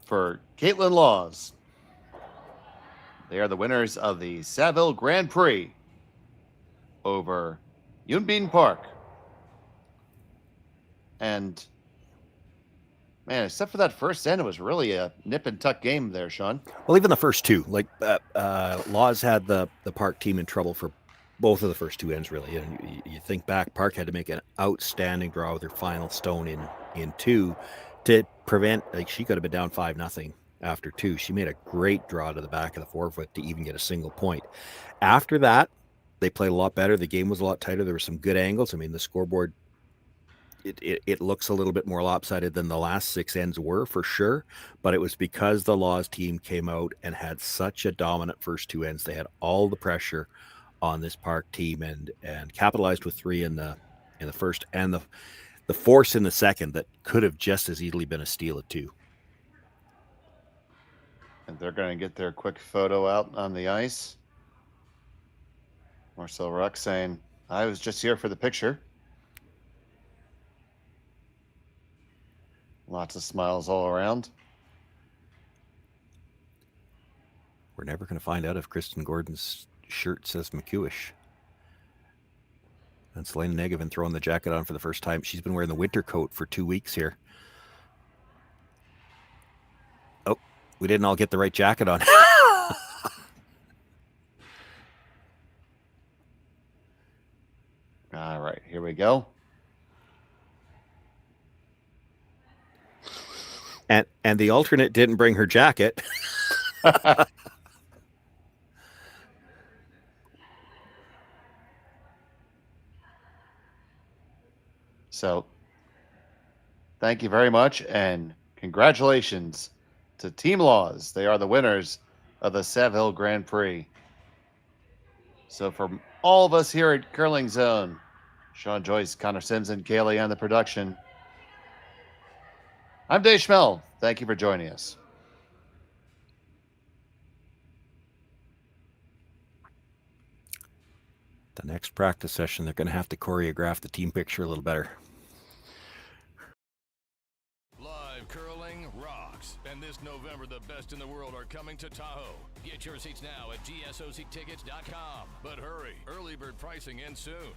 for Kaitlyn Laws. They are the winners of the Saville Grand Prix over Youbeen Park. And, man, except for that first end, it was really a nip and tuck game there, Sean. Well, even the first two, like Laws had the Park team in trouble for both of the first two ends, really. And you think back, Park had to make an outstanding draw with their final stone in two to prevent, like, she could have been down 5-0 after two. She made a great draw to the back of the forefoot to even get a single point. After that, they played a lot better. The game was a lot tighter. There were some good angles. I mean, the scoreboard, it looks a little bit more lopsided than the last 6 ends were, for sure. But it was because the Laws team came out and had such a dominant first 2 ends. They had all the pressure on this Park team and capitalized with 3 in the first, and the force in the second that could have just as easily been a steal at 2. And they're going to get their quick photo out on the ice. Marcel Ruck saying, I was just here for the picture. Lots of smiles all around. We're never going to find out if Kristen Gordon's shirt says McEwish. And Selena Negevin throwing the jacket on for the first time. She's been wearing the winter coat for 2 weeks here. Oh, we didn't all get the right jacket on. All right, here we go. And the alternate didn't bring her jacket. So, thank you very much, and congratulations to Team Laws. They are the winners of the Saville Grand Prix. So, from all of us here at Curling Zone, Sean Joyce, Connor Sims, and Kaylee on the production, I'm Dave Schmel. Thank you for joining us. The next practice session, they're going to have to choreograph the team picture a little better. Live curling rocks. And this November, the best in the world are coming to Tahoe. Get your seats now at gsoctickets.com. But hurry, early bird pricing ends soon.